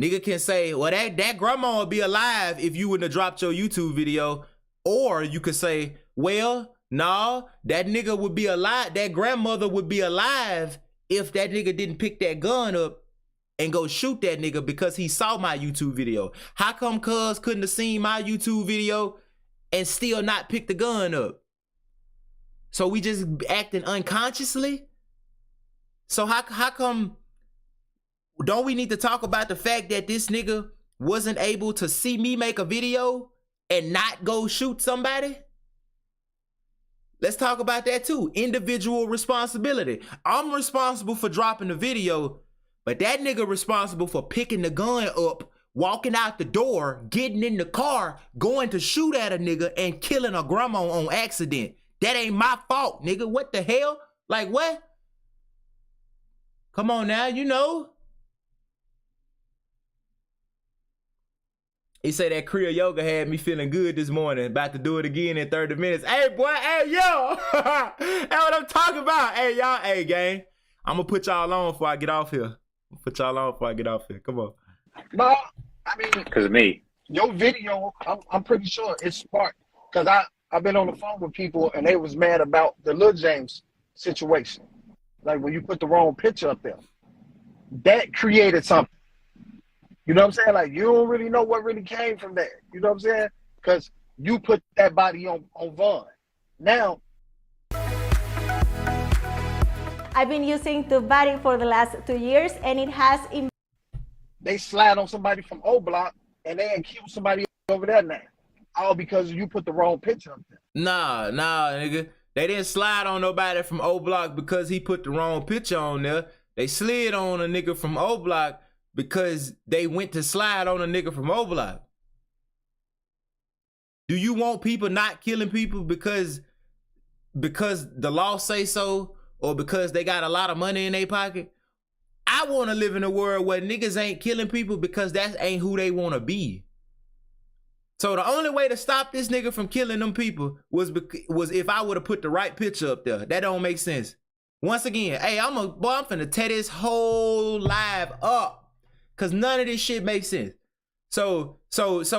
Nigga can say, well, that grandma would be alive if you wouldn't have dropped your YouTube video. Or you could say, well, nah, that nigga would be alive. That grandmother would be alive if that nigga didn't pick that gun up and go shoot that nigga because he saw my YouTube video. How come cuz couldn't have seen my YouTube video and still not pick the gun up? So we just acting unconsciously? So how come, don't we need to talk about the fact that this nigga wasn't able to see me make a video and not go shoot somebody? Let's talk about that too. Individual responsibility. I'm responsible for dropping the video, but that nigga responsible for picking the gun up, walking out the door, getting in the car, going to shoot at a nigga and killing a grandma on accident. That ain't my fault, nigga. What the hell? Like what? Come on now, you know. He said that Kriya yoga had me feeling good this morning. About to do it again in 30 minutes. Hey, boy, hey, yo. That's what I'm talking about. Hey, y'all, hey, gang. I'm going to put y'all on before I get off here. Come on. No, I mean, Because of me. your video, I'm pretty sure it's smart. Because I've been on the phone with people and they was mad about the Lil James situation. Like when you put the wrong picture up there. That created something. You know what I'm saying? Like, you don't really know what really came from that. You know what I'm saying? Because you put that body on Vaughn. Now, I've been using Tubebuddy for the last 2 years, and it has they slide on somebody from O Block and they accuse somebody over there now. All because you put the wrong picture up there. Nah, nigga. They didn't slide on nobody from O Block because he put the wrong picture on there. They slid on a nigga from O Block because they went to slide on a nigga from O Block. Do you want people not killing people because the law say so, or because they got a lot of money in their pocket? I want to live in a world where niggas ain't killing people because that ain't who they want to be. So the only way to stop this nigga from killing them people was if I would have put the right picture up there. That don't make sense. Once again, hey, I'm finna tear this whole live up because none of this shit makes sense. So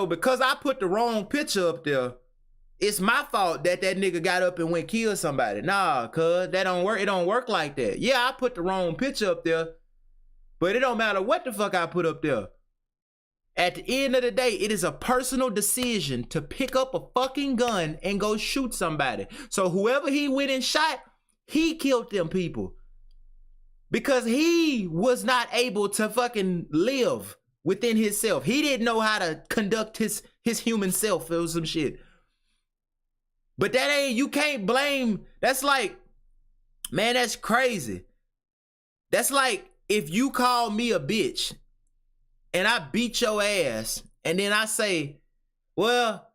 because I put the wrong picture up there, it's my fault that nigga got up and went kill somebody. Nah, cuz that don't work. It don't work like that. Yeah, I put the wrong picture up there, but it don't matter what the fuck I put up there. At the end of the day, it is a personal decision to pick up a fucking gun and go shoot somebody. So whoever he went and shot, he killed them people. Because he was not able to fucking live within himself. He didn't know how to conduct his human self or some shit. But that ain't, you can't blame, that's like, man, that's crazy. That's like if you call me a bitch and I beat your ass, and then I say, well,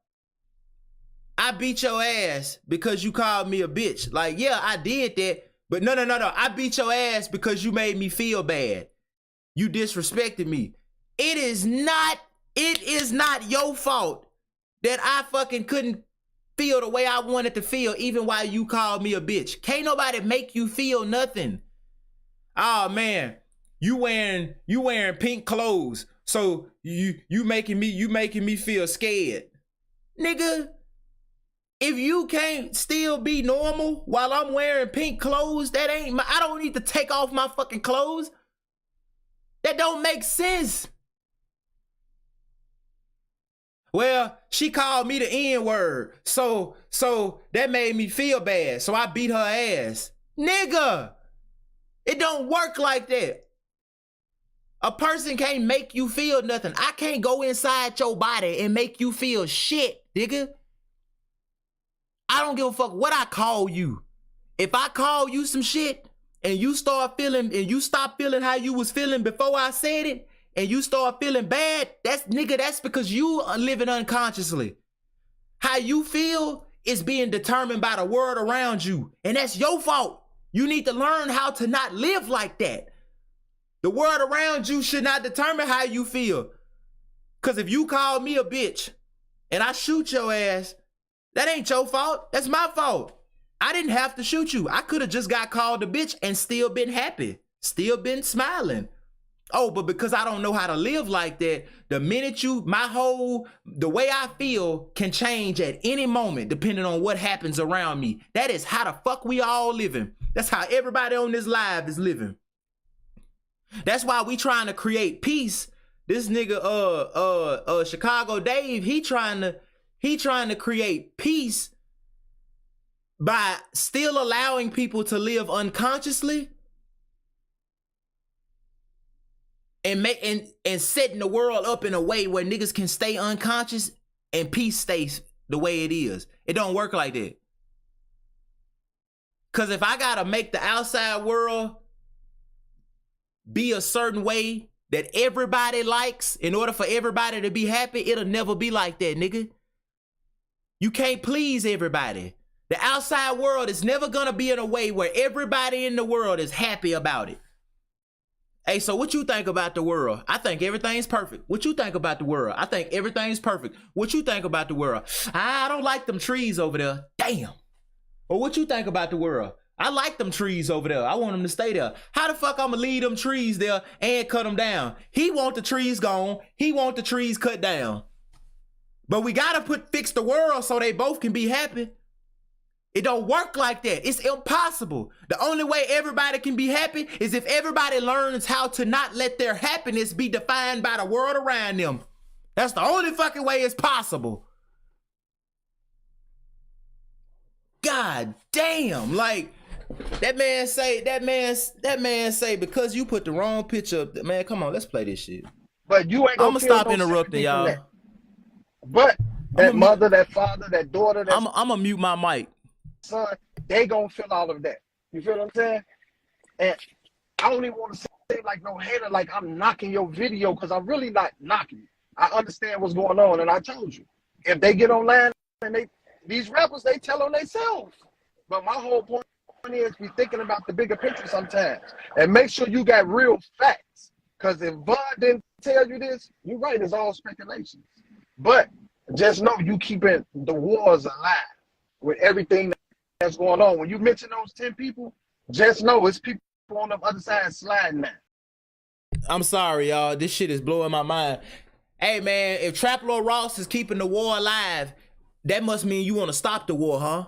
I beat your ass because you called me a bitch. Like, yeah, I did that, but no. I beat your ass because you made me feel bad. You disrespected me. It is not your fault that I fucking couldn't feel the way I wanted to feel even while you called me a bitch. Can't nobody make you feel nothing. Oh man, you wearing pink clothes, so you making me feel scared. Nigga, if you can't still be normal while I'm wearing pink clothes, I don't need to take off my fucking clothes. That don't make sense. Well, she called me the N-word, so that made me feel bad, so I beat her ass. Nigga, it don't work like that. A person can't make you feel nothing. I can't go inside your body and make you feel shit, nigga. I don't give a fuck what I call you. If I call you some shit and you start feeling and you stop feeling how you was feeling before I said it, and you start feeling bad, that's because you are living unconsciously. How you feel is being determined by the world around you, and that's your fault. You need to learn how to not live like that. The world around you should not determine how you feel. Because if you call me a bitch and I shoot your ass, that ain't your fault. That's my fault. I didn't have to shoot you. I could have just got called a bitch and still been happy, still been smiling. Oh, but because I don't know how to live like that, the minute the way I feel can change at any moment depending on what happens around me. That is how the fuck we all living. That's how everybody on this live is living. That's why we trying to create peace. This nigga, Chicago Dave, he trying to create peace by still allowing people to live unconsciously and setting the world up in a way where niggas can stay unconscious and peace stays the way it is. It don't work like that. Cause if I gotta make the outside world be a certain way that everybody likes in order for everybody to be happy, it'll never be like that, nigga. You can't please everybody. The outside world is never gonna be in a way where everybody in the world is happy about it. Hey, so what you think about the world? I think everything's perfect. What you think about the world? I think everything's perfect. What you think about the world? I don't like them trees over there. Damn. Or what you think about the world? I like them trees over there. I want them to stay there. How the fuck I'ma leave them trees there and cut them down? He want the trees gone. He want the trees cut down. But we gotta fix the world so they both can be happy. It don't work like that. It's impossible. The only way everybody can be happy is if everybody learns how to not let their happiness be defined by the world around them. That's the only fucking way it's possible. God damn, like that man say because you put the wrong picture up, man, come on, let's play this shit. But you ain't gonna I'ma stop interrupting y'all. But that mother, that father, that daughter, that I'ma mute my mic. son, they gonna feel all of that. You feel what I'm saying? And I don't even want to say like no hater, like I'm knocking your video, because I'm really not knocking you. I understand what's going on, and I told you, if they get online and these rappers, they tell on themselves. But my whole point is be thinking about the bigger picture sometimes, and make sure you got real facts. Because if Bud didn't tell you this, you're right, it's all speculations. But just know you keeping the wars alive with everything that's going on. When you mention those 10 people, just know it's people on the other side sliding now. I'm sorry, y'all. This shit is blowing my mind. Hey, man, if Trap Lord Ross is keeping the war alive, that must mean you want to stop the war, huh?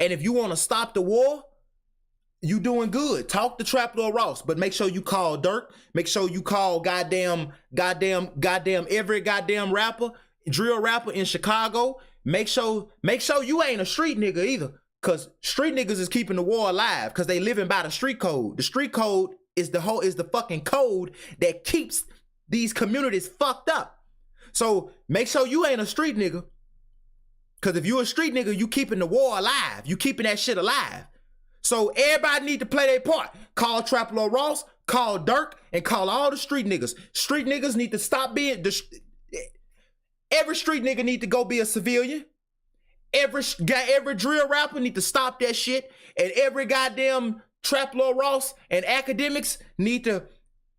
And if you want to stop the war, you doing good. Talk to Trap Lord Ross, but make sure you call Dirk. Make sure you call goddamn every goddamn rapper, drill rapper in Chicago. Make sure you ain't a street nigga either. Cause street niggas is keeping the war alive because they living by the street code. The street code is the fucking code that keeps these communities fucked up. So make sure you ain't a street nigga. Cause if you a street nigga, you keeping the war alive. You keeping that shit alive. So everybody need to play their part. Call Trap Lord Ross, call Dirk, and call all the street niggas. Street niggas need to stop being every street nigga need to go be a civilian. Every drill rapper need to stop that shit, and every goddamn Trap Lord Ross and academics need to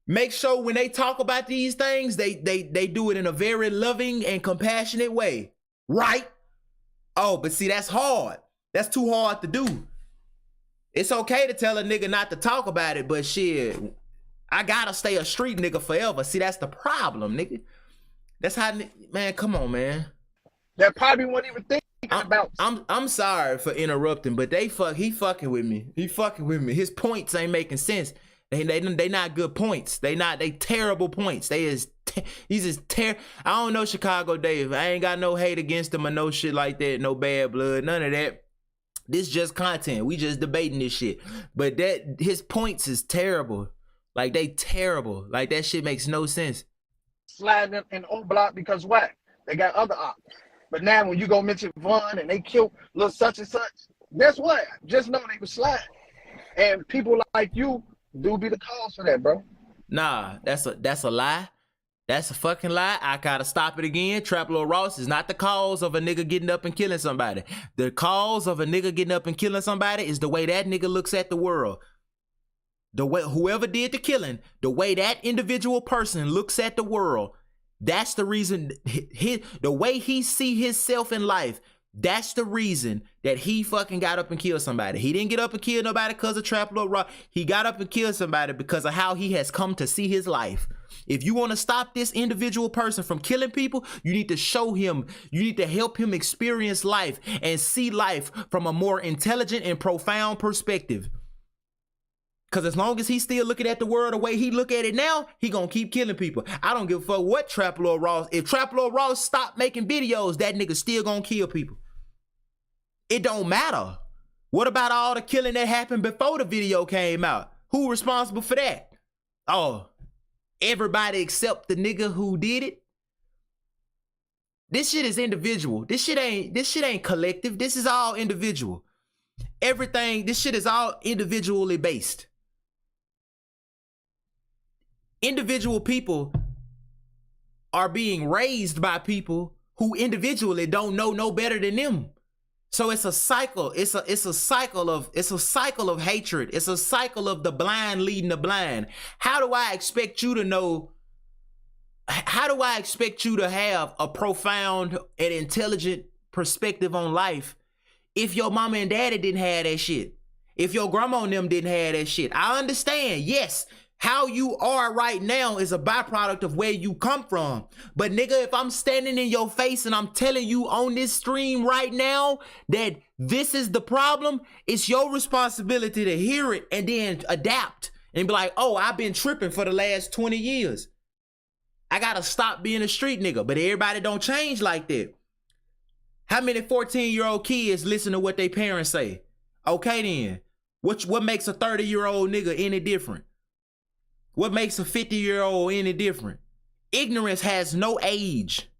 make sure when they talk about these things, they do it in a very loving and compassionate way, right? Oh, but see, that's hard. That's too hard to do. It's okay to tell a nigga not to talk about it, but shit, I gotta stay a street nigga forever. See, that's the problem, nigga. That's how, man. Come on, man. That probably won't even think. I'm sorry for interrupting, but he fucking with me. He fucking with me. His points ain't making sense. They not good points. They terrible points. He's just I don't know Chicago Dave. I ain't got no hate against him or no shit like that. No bad blood. None of that. This just content. We just debating this shit. But his points is terrible. Like they terrible. Like that shit makes no sense. Sliding in O Block because what? They got other options. But now when you go mention Vaughn and they kill little such and such, guess what? Just know they was sliding. And people like you do be the cause for that, bro. Nah, that's a lie. That's a fucking lie. I gotta stop it again. Trap Lord Ross is not the cause of a nigga getting up and killing somebody. The cause of a nigga getting up and killing somebody is the way that nigga looks at the world. The way whoever did the killing, the way that individual person looks at the world. That's the reason, the way he see himself in life, that's the reason that he fucking got up and killed somebody. He didn't get up and kill nobody because of Trap Lord Ross. He got up and killed somebody because of how he has come to see his life. If you want to stop this individual person from killing people, you need to show him, you need to help him experience life and see life from a more intelligent and profound perspective. Because as long as he's still looking at the world the way he look at it now, he gonna keep killing people. I don't give a fuck what Trap Lord Ross. If Trap Lord Ross stop making videos, that nigga still gonna kill people. It don't matter. What about all the killing that happened before the video came out? Who responsible for that? Oh, everybody except the nigga who did it. This shit is individual. This shit ain't collective. This is all individual. Everything, this shit is all individually based. Individual people are being raised by people who individually don't know no better than them. So it's a cycle. It's a cycle of hatred. It's a cycle of the blind leading the blind. How do I expect you to know? How do I expect you to have a profound and intelligent perspective on life if your mama and daddy didn't have that shit? If your grandma and them didn't have that shit? I understand, yes, how you are right now is a byproduct of where you come from. But nigga, if I'm standing in your face and I'm telling you on this stream right now that this is the problem, it's your responsibility to hear it and then adapt and be like, oh, I've been tripping for the last 20 years. I gotta stop being a street nigga. But everybody don't change like that. How many 14-year-old kids listen to what their parents say? Okay then. What makes a 30-year-old nigga any different? What makes a 50-year-old any different? Ignorance has no age.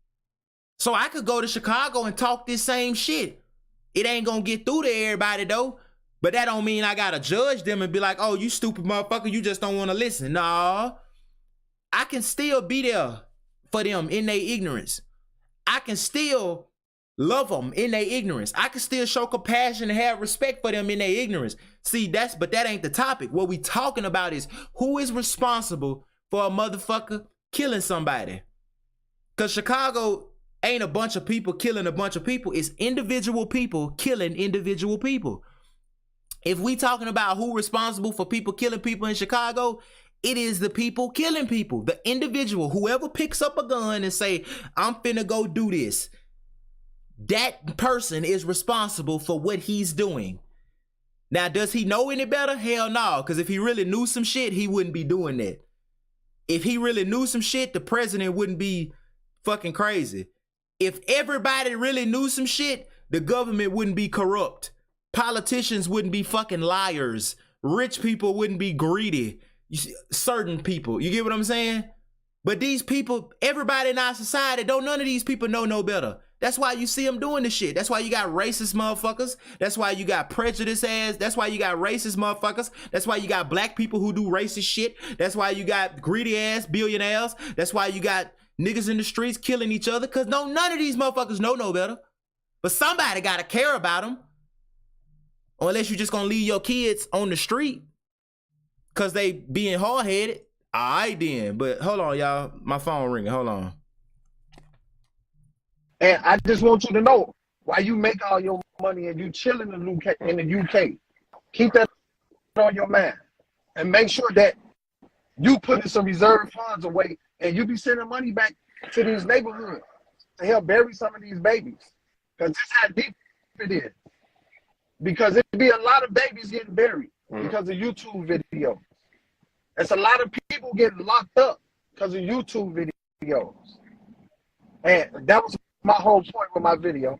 So I could go to Chicago and talk this same shit. It ain't gonna get through to everybody though. But that don't mean I gotta judge them and be like, oh, you stupid motherfucker, you just don't wanna listen. Nah. I can still be there for them in their ignorance. I can still love them in their ignorance. I can still show compassion and have respect for them in their ignorance. See, but that ain't the topic. What we talking about is who is responsible for a motherfucker killing somebody. Because Chicago ain't a bunch of people killing a bunch of people. It's individual people killing individual people. If we talking about who responsible for people killing people in Chicago, it is the people killing people, the individual, whoever picks up a gun and say, I'm finna go do this. That person is responsible for what he's doing. Now, does he know any better? Hell no, because if he really knew some shit, he wouldn't be doing that. If he really knew some shit, the president wouldn't be fucking crazy. If everybody really knew some shit, the government wouldn't be corrupt. Politicians wouldn't be fucking liars. Rich people wouldn't be greedy. Certain people, you get what I'm saying? But these people, everybody in our society, none of these people know no better. That's why you see them doing this shit. That's why you got racist motherfuckers. That's why you got prejudice ass. That's why you got racist motherfuckers. That's why you got black people who do racist shit. That's why you got greedy ass billionaires. That's why you got niggas in the streets killing each other, because none of these motherfuckers know no better. But somebody gotta care about them. Or unless you just gonna leave your kids on the street because they being hard-headed. All right then. But hold on, y'all. My phone ringing. Hold on. And I just want you to know, why you make all your money and you chilling in the UK, keep that on your mind. And make sure that you putting some reserve funds away and you be sending money back to these neighborhoods to help bury some of these babies. Because this is how deep it is. Because it be a lot of babies getting buried because of YouTube videos. It's a lot of people getting locked up because of YouTube videos. And that was my whole point with my video.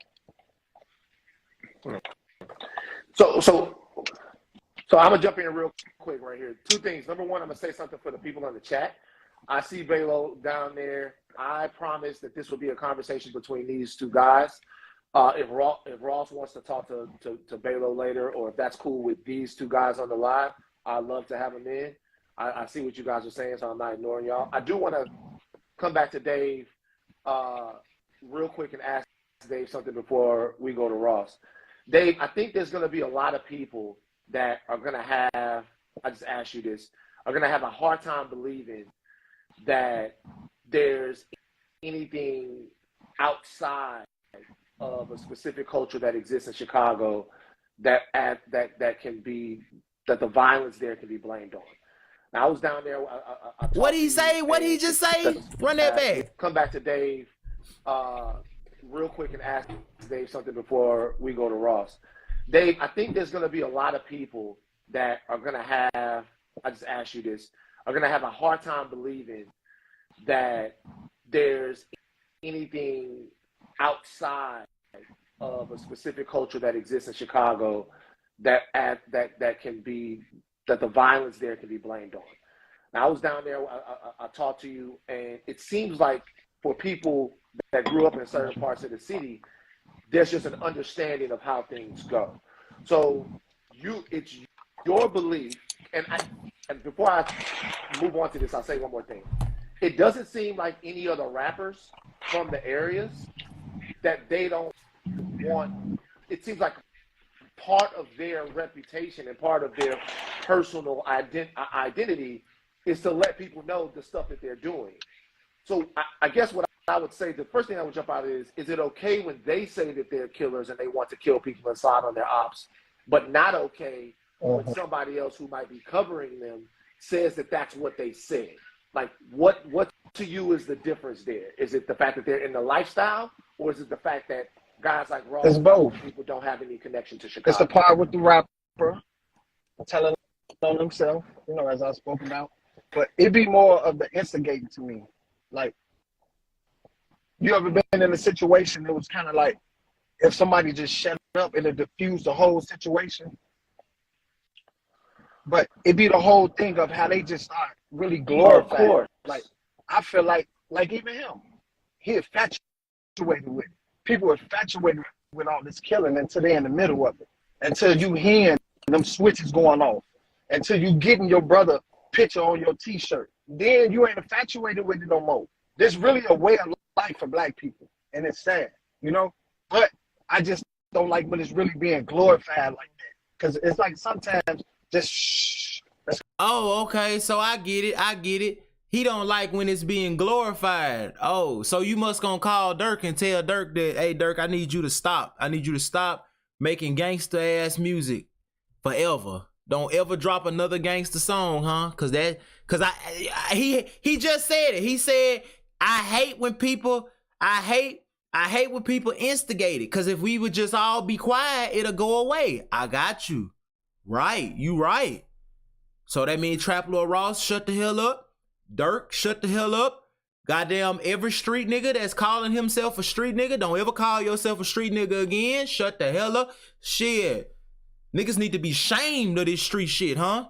So I'm gonna jump in real quick right here. Two things. Number one, I'm gonna say something for the people on the chat. I see Balo down there. I promise that this will be a conversation between these two guys. If Ross wants to talk to Balo later, or if that's cool with these two guys on the live, I'd love to have them in. I see what you guys are saying, so I'm not ignoring y'all. I do want to come back to Dave real quick and ask Dave something before we go to Ross. Dave, I think there's going to be a lot of people that are going to have, I just asked you this, are going to have a hard time believing that there's anything outside of a specific culture that exists in Chicago that can be, that the violence there can be blamed on. Now, I was down there. What he say? What he just say? Run that back. Come back to Dave real quick and ask Dave something before we go to Ross. Dave, I think there's going to be a lot of people that are going to have, I just asked you this, are going to have a hard time believing that there's anything outside of a specific culture that exists in Chicago that can be, that the violence there can be blamed on. Now, I was down there, I talked to you, and it seems like for people that grew up in certain parts of the city, there's just an understanding of how things go. So it's your belief, and before I move on to this, I'll say one more thing. It doesn't seem like any other rappers from the areas that they don't want it seems like part of their reputation and part of their personal identity is to let people know the stuff that they're doing. So I guess what I would say, the first thing I would jump out is it okay when they say that they're killers and they want to kill people inside on their ops, but not okay when somebody else who might be covering them says that that's what they said? Like, what to you is the difference there? Is it the fact that they're in the lifestyle, or is it the fact that guys like Ross It's both. People don't have any connection to Chicago? It's the part with the rapper telling on himself, you know, as I spoke about. But it'd be more of the instigating to me. Like, you ever been in a situation that was kind of like, if somebody just shut up and it diffused the whole situation? But it'd be the whole thing of how they just start really glorifying. Of course. Like, I feel like even him, he infatuated with it. People are infatuated with all this killing until they're in the middle of it. Until you hearing them switches going off. Until you getting your brother picture on your t-shirt. Then you ain't infatuated with it no more. There's really a way of life for black people. And it's sad, you know? But I just don't like when it's really being glorified like that. Because it's like sometimes just shh. Oh, okay. So I get it. He don't like when it's being glorified. Oh, so you must gonna call Dirk and tell Dirk that, hey, Dirk, I need you to stop. I need you to stop making gangster ass music forever. Don't ever drop another gangster song, huh? He just said it. He said, I hate when people instigate it. Cause if we would just all be quiet, it'll go away. I got you. Right. You right. So that means Trap Lord Ross, shut the hell up. Dirk, shut the hell up. Goddamn, every street nigga that's calling himself a street nigga, don't ever call yourself a street nigga again. Shut the hell up. Shit. Niggas need to be shamed of this street shit, huh?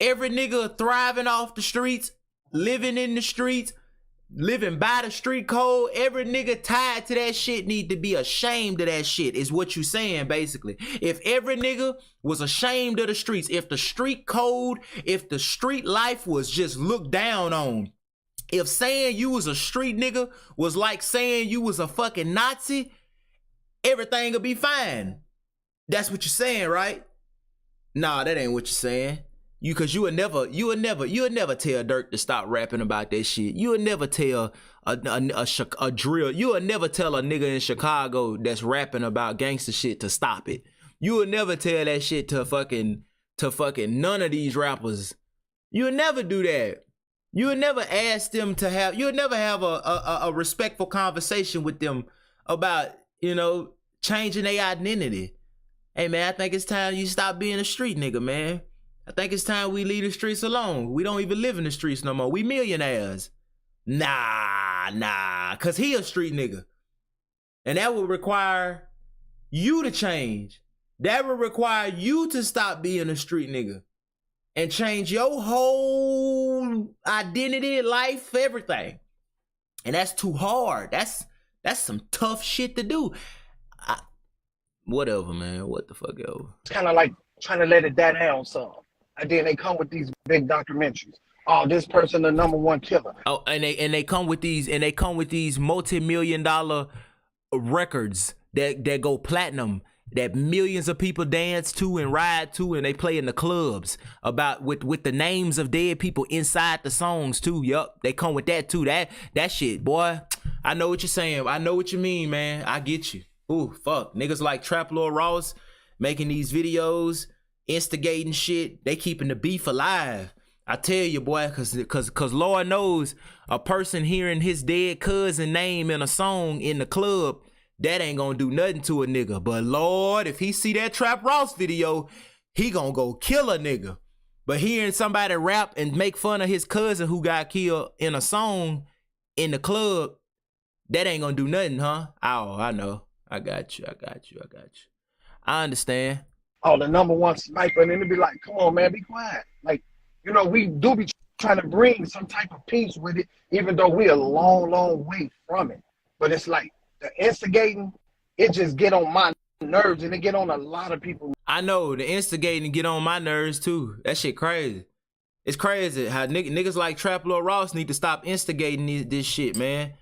Every nigga thriving off the streets, living in the streets, living by the street code, every nigga tied to that shit need to be ashamed of that shit, is what you saying, basically. If every nigga was ashamed of the streets, if the street code, if the street life was just looked down on, if saying you was a street nigga was like saying you was a fucking Nazi, everything would be fine. That's what you're saying, right? Nah, that ain't what you're saying. You would never tell Dirk to stop rapping about that shit. You would never tell a drill. You would never tell a nigga in Chicago that's rapping about gangster shit to stop it. You would never tell that shit to fucking none of these rappers. You would never do that. You would never ask them to have. You would never have a respectful conversation with them about, you know, changing their identity. Hey man, I think it's time you stop being a street nigga, man. I think it's time we leave the streets alone. We don't even live in the streets no more. We millionaires. Nah, cause he a street nigga. And that would require you to change. That would require you to stop being a street nigga and change your whole identity, life, everything. And that's too hard. That's some tough shit to do. Whatever, man. What the fuck ever. It's kind of like trying to let it die down some. And then they come with these big documentaries. Oh, this person the #1 killer. Oh, and they come with these multi-million-dollar records that go platinum, that millions of people dance to and ride to, and they play in the clubs about with the names of dead people inside the songs too. Yup, they come with that too. That shit, boy. I know what you're saying. I know what you mean, man. I get you. Ooh, fuck. Niggas like Trap Lord Ross making these videos, instigating shit. They keeping the beef alive. I tell you, boy, cause Lord knows a person hearing his dead cousin name in a song in the club, that ain't gonna do nothing to a nigga. But Lord, if he see that Trap Ross video, he gonna go kill a nigga. But hearing somebody rap and make fun of his cousin who got killed in a song in the club, that ain't gonna do nothing, huh? Oh, I know. I got you. I understand. Oh, the #1 sniper, and then it'd be like, come on, man, be quiet. Like, you know, we do be trying to bring some type of peace with it, even though we're a long, long way from it. But it's like the instigating, it just get on my nerves, and it get on a lot of people. I know, the instigating get on my nerves too. That shit crazy. It's crazy how niggas like Trap Lord Ross need to stop instigating this shit, man.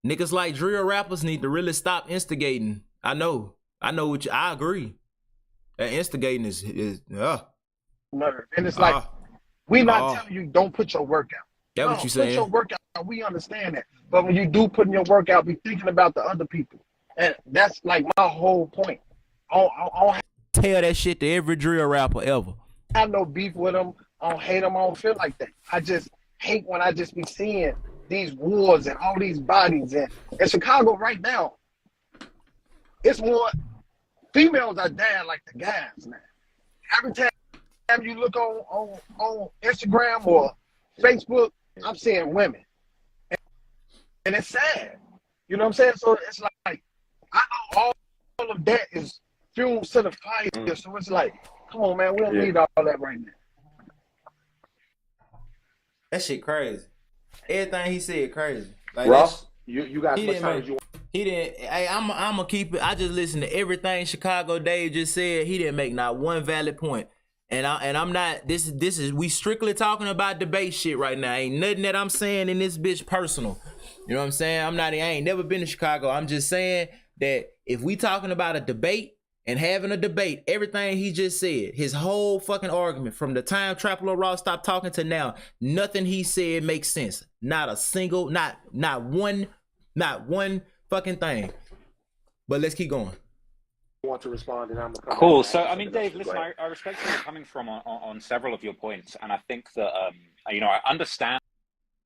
Niggas like drill rappers need to really stop instigating. I know. I know what I agree. That instigating is nerve. And it's like, we not telling you don't put your work out. That what you saying? Put your work out. We understand that. But when you do put in your work out, be thinking about the other people. And that's like my whole point. I don't tell that shit to every drill rapper ever. I have no beef with them. I don't hate them. I don't feel like that. I just hate when I just be seeing these wars and all these bodies. And in Chicago right now, it's more females are dying like the guys now. Every time you look on Instagram or Facebook, I'm seeing women. And it's sad. You know what I'm saying? So it's like, I know all of that is fuel to the fire. So it's like, come on, man, we don't need all that right now. That shit crazy. Everything he said crazy. Like Ross, you got he didn't. Hey, I'm gonna keep it. I just listened to everything Chicago Dave just said. He didn't make not one valid point. And I'm not. This is we strictly talking about debate shit right now. Ain't nothing that I'm saying in this bitch personal. You know what I'm saying? I ain't never been to Chicago. I'm just saying that if we talking about a debate and having a debate, everything he just said, his whole fucking argument from the time Trapper Ross stopped talking to now, nothing he said makes sense. Not a single, not one fucking thing. But let's keep going. Want to respond, and I'm gonna come cool. back. So I mean, Dave, listen, I respect where you're coming from on several of your points, and I think that I understand.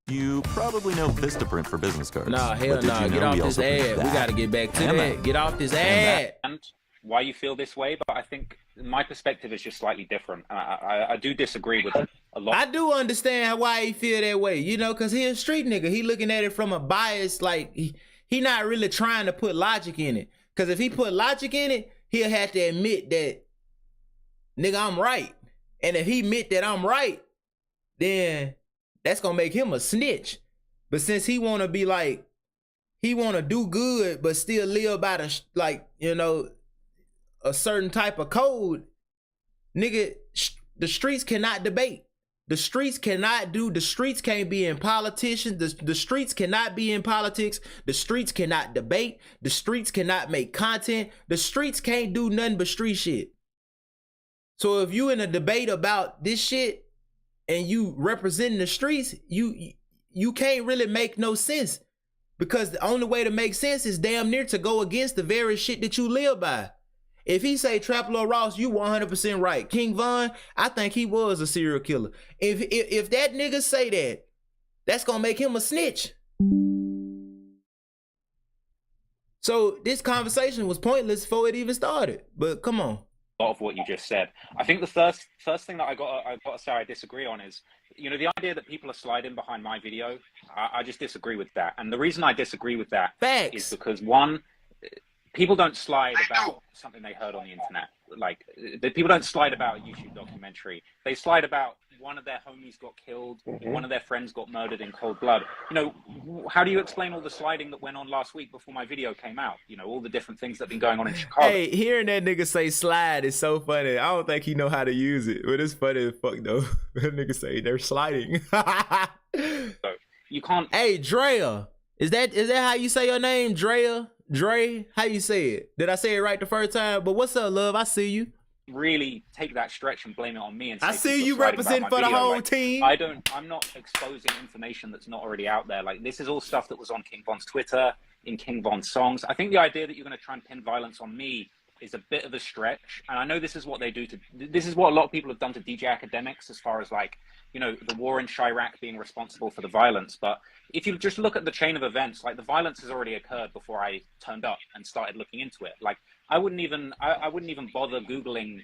You probably know Vistaprint for business cards. Nah, hell nah. Get off this ad. We gotta get back to that. Get off this ad. And why you feel this way, but I think my perspective is just slightly different. I do disagree with a lot. I do understand why he feel that way, you know, because he a street nigga. He looking at it from a bias, like he not really trying to put logic in it. Because if he put logic in it, he'll have to admit that, nigga, I'm right. And if he admit that I'm right, then that's going to make him a snitch. But since he want to be like, he want to do good, but still live by the, like, you know, a certain type of code, nigga, the streets cannot debate. The streets cannot do, the streets can't be in politicians. The streets cannot be in politics. The streets cannot debate. The streets cannot make content. The streets can't do nothing but street shit. So if you in a debate about this shit and you representing the streets, you can't really make no sense, because the only way to make sense is damn near to go against the very shit that you live by. If he say Trapper Ross, you 100% right. King Von, I think he was a serial killer. If that nigga say that, that's gonna make him a snitch. So this conversation was pointless before it even started. But come on. A lot of what you just said. I think the first thing that I got to say I disagree on is, you know, the idea that people are sliding behind my video. I just disagree with that. And the reason I disagree with that is because, one, people don't slide about something they heard on the internet. Like, people don't slide about a YouTube documentary. They slide about one of their homies got killed, one of their friends got murdered in cold blood. You know, how do you explain all the sliding that went on last week before my video came out? You know, all the different things that have been going on in Chicago. Hey, hearing that nigga say slide is so funny. I don't think he know how to use it, but it's funny as fuck though. That nigga say they're sliding. So you can't. Hey, Drea, is that how you say your name, Drea? Dre, how you say it? Did I say it right the first time? But what's up, love? I see you. Really take that stretch and blame it on me and say I see you representing for the whole team. I'm not exposing information that's not already out there. Like, this is all stuff that was on King Von's Twitter, in King Von's songs. I think the idea that you're going to try and pin violence on me is a bit of a stretch. And I know this is what they do this is what a lot of people have done to DJ Academics, as far as, like, you know, the war in Chirac being responsible for the violence. But if you just look at the chain of events, like, the violence has already occurred before I turned up and started looking into it. Like, I wouldn't even bother Googling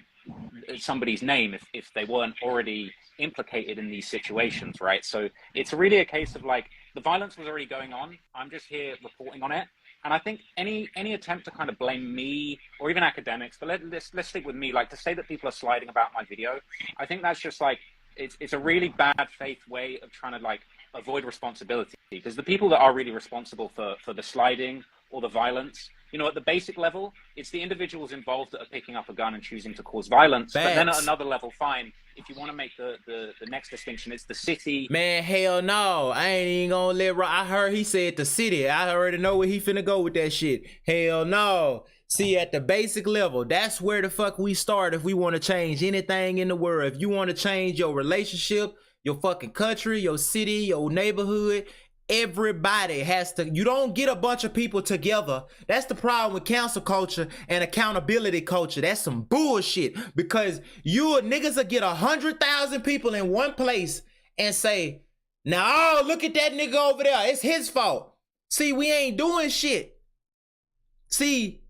somebody's name if they weren't already implicated in these situations, right? So it's really a case of, like, the violence was already going on. I'm just here reporting on it. And I think any attempt to kind of blame me or even Academics, but let's stick with me, like, to say that people are sliding about my video, I think that's just, like, it's a really bad faith way of trying to, like, avoid responsibility, because the people that are really responsible for the sliding or the violence, You know, at the basic level, it's the individuals involved that are picking up a gun and choosing to cause violence. Facts. But then at another level, fine, if you want to make the next distinction, it's the city. Man, hell no. I ain't even gonna let I heard he said the city. I already know where he finna go with that shit. Hell no. See, at the basic level, that's where the fuck we start if we want to change anything in the world. If you want to change your relationship, your fucking country, your city, your neighborhood, everybody has to. You don't get a bunch of people together. That's the problem with cancel culture and accountability culture. That's some bullshit, because you niggas will get 100,000 people in one place and say, now, oh, look at that nigga over there. It's his fault. See, we ain't doing shit. See,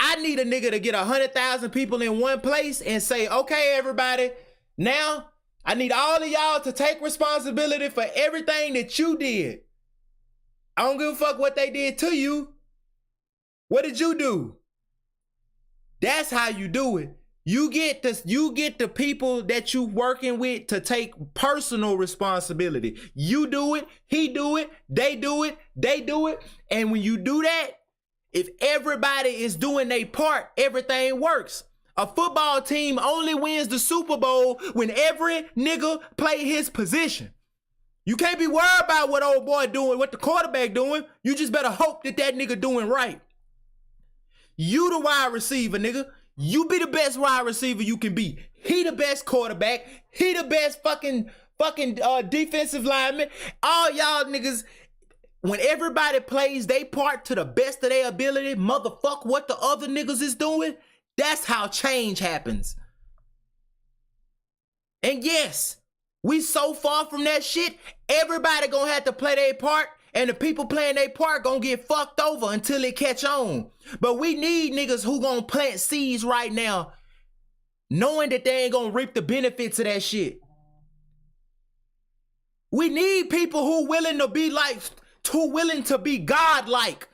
I need a nigga to get 100,000 people in one place and say, okay, everybody, now I need all of y'all to take responsibility for everything that you did. I don't give a fuck what they did to you. What did you do? That's how you do it. You get the people that you working with to take personal responsibility. You do it, he do it, they do it, they do it. And when you do that, if everybody is doing their part, everything works. A football team only wins the Super Bowl when every nigga play his position. You can't be worried about what old boy doing, what the quarterback doing. You just better hope that that nigga doing right. You the wide receiver, nigga. You be the best wide receiver you can be. He the best quarterback. He the best fucking defensive lineman. All y'all niggas, when everybody plays they part to the best of their ability, motherfuck what the other niggas is doing, that's how change happens. And yes, we so far from that shit, everybody gonna have to play their part, and the people playing their part gonna get fucked over until it catch on. But we need niggas who gonna plant seeds right now, knowing that they ain't gonna reap the benefits of that shit. We need people who willing to be like, too willing to be God-like,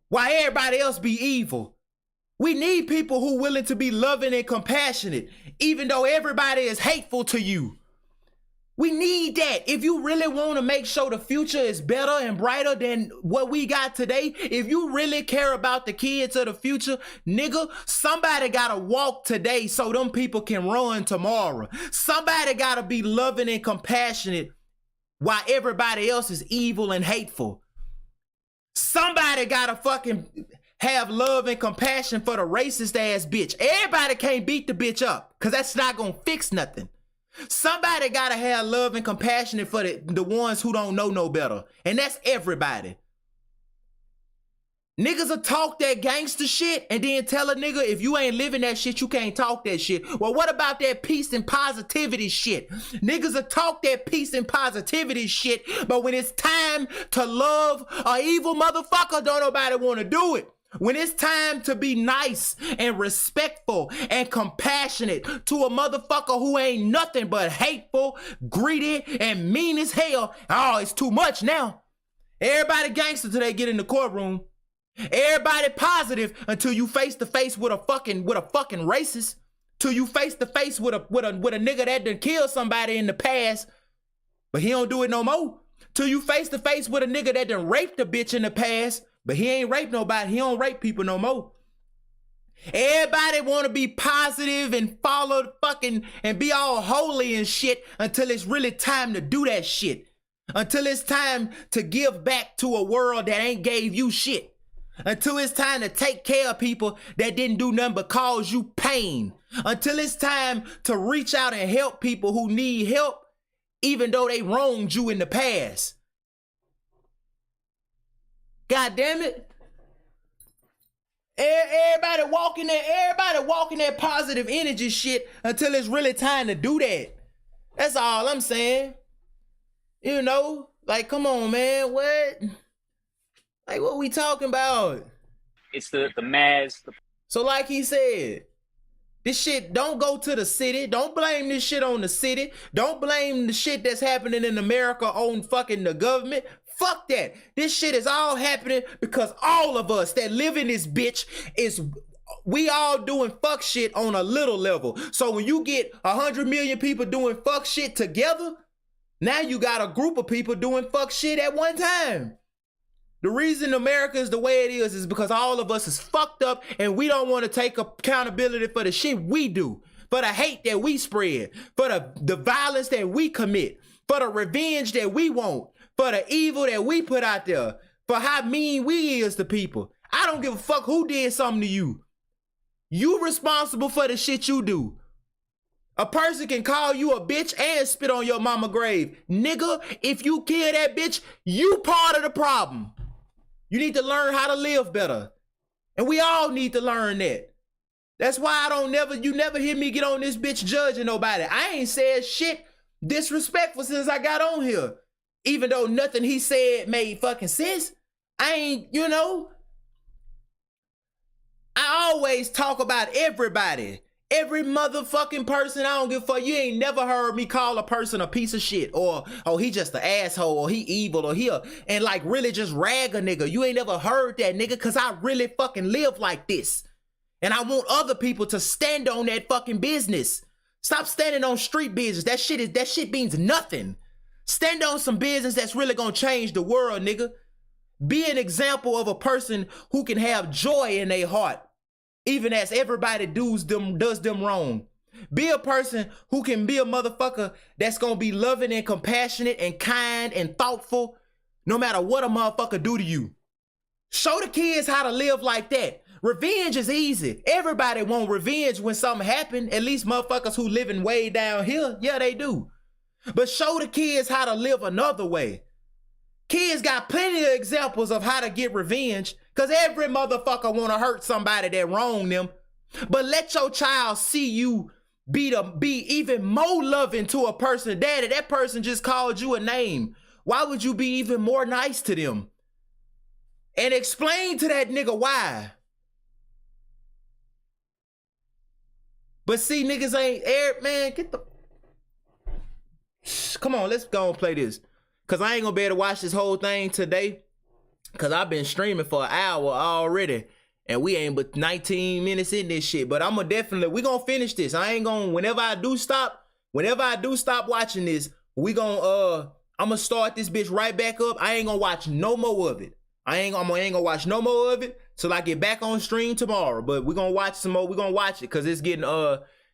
while everybody else be evil. We need people who willing to be loving and compassionate, even though everybody is hateful to you. We need that. If you really want to make sure the future is better and brighter than what we got today, if you really care about the kids of the future, nigga, somebody gotta walk today so them people can run tomorrow. Somebody gotta be loving and compassionate while everybody else is evil and hateful. Somebody gotta fucking have love and compassion for the racist ass bitch. Everybody can't beat the bitch up, because that's not gonna fix nothing. Somebody gotta have love and compassion for the ones who don't know no better. And that's everybody. Niggas will talk that gangster shit and then tell a nigga, if you ain't living that shit, you can't talk that shit. Well, what about that peace and positivity shit? Niggas will talk that peace and positivity shit, but when it's time to love a evil motherfucker, don't nobody want to do it. When it's time to be nice and respectful and compassionate to a motherfucker who ain't nothing but hateful, greedy, and mean as hell, oh, it's too much now. Everybody gangster till they get in the courtroom. Everybody positive until you face to face with a fucking racist. Till you face to face with a nigga that done killed somebody in the past, but he don't do it no more. Till you face to face with a nigga that done raped a bitch in the past, but he ain't raped nobody. He don't rape people no more. Everybody want to be positive and follow fucking and be all holy and shit until it's really time to do that shit. Until it's time to give back to a world that ain't gave you shit. Until it's time to take care of people that didn't do nothing but cause you pain. Until it's time to reach out and help people who need help, even though they wronged you in the past. God damn it. Everybody walking that positive energy shit until it's really time to do that. That's all I'm saying. You know, like, come on, man. What? Like, what we talking about? It's the mayors. So like he said, this shit don't go to the city. Don't blame this shit on the city. Don't blame the shit that's happening in America on fucking the government. Fuck that. This shit is all happening because all of us that live in this bitch we all doing fuck shit on a little level. So when you get 100 million people doing fuck shit together, now you got a group of people doing fuck shit at one time. The reason America is the way it is because all of us is fucked up and we don't want to take accountability for the shit we do, for the hate that we spread, for the violence that we commit, for the revenge that we want, for the evil that we put out there, for how mean we is to people. I don't give a fuck who did something to you. You responsible for the shit you do. A person can call you a bitch and spit on your mama grave. Nigga, if you kill that bitch, you part of the problem. You need to learn how to live better. And we all need to learn that. That's why you never hear me get on this bitch judging nobody. I ain't said shit disrespectful since I got on here. Even though nothing he said made fucking sense. I ain't, you know. I always talk about everybody. Every motherfucking person. I don't give a fuck. You ain't never heard me call a person a piece of shit or, oh, he just an asshole or he evil or and like really just rag a nigga. You ain't never heard that, nigga, because I really fucking live like this. And I want other people to stand on that fucking business. Stop standing on street business. That shit means nothing. Stand on some business that's really gonna change the world, nigga. Be an example of a person who can have joy in their heart, even as everybody does them wrong. Be a person who can be a motherfucker that's gonna be loving and compassionate and kind and thoughtful, no matter what a motherfucker do to you. Show the kids how to live like that. Revenge is easy. Everybody want revenge when something happen. At least motherfuckers who living way down here, yeah, they do. But show the kids how to live another way. Kids got plenty of examples of how to get revenge, because every motherfucker want to hurt somebody that wronged them. But let your child see you be even more loving to a person. Daddy, that person just called you a name. Why would you be even more nice to them? And explain to that nigga why. But see, niggas ain't, man, get the... Come on, let's go and play this. Because I ain't going to be able to watch this whole thing today. Because I've been streaming for an hour already. And we ain't but 19 minutes in this shit. But I'm going to definitely, we going to finish this. I ain't going to, whenever I do stop watching this, I'm going to start this bitch right back up. I ain't going to watch no more of it. I ain't gonna watch no more of it till I get back on stream tomorrow. But we're gonna watch some more. We're gonna watch it because it's getting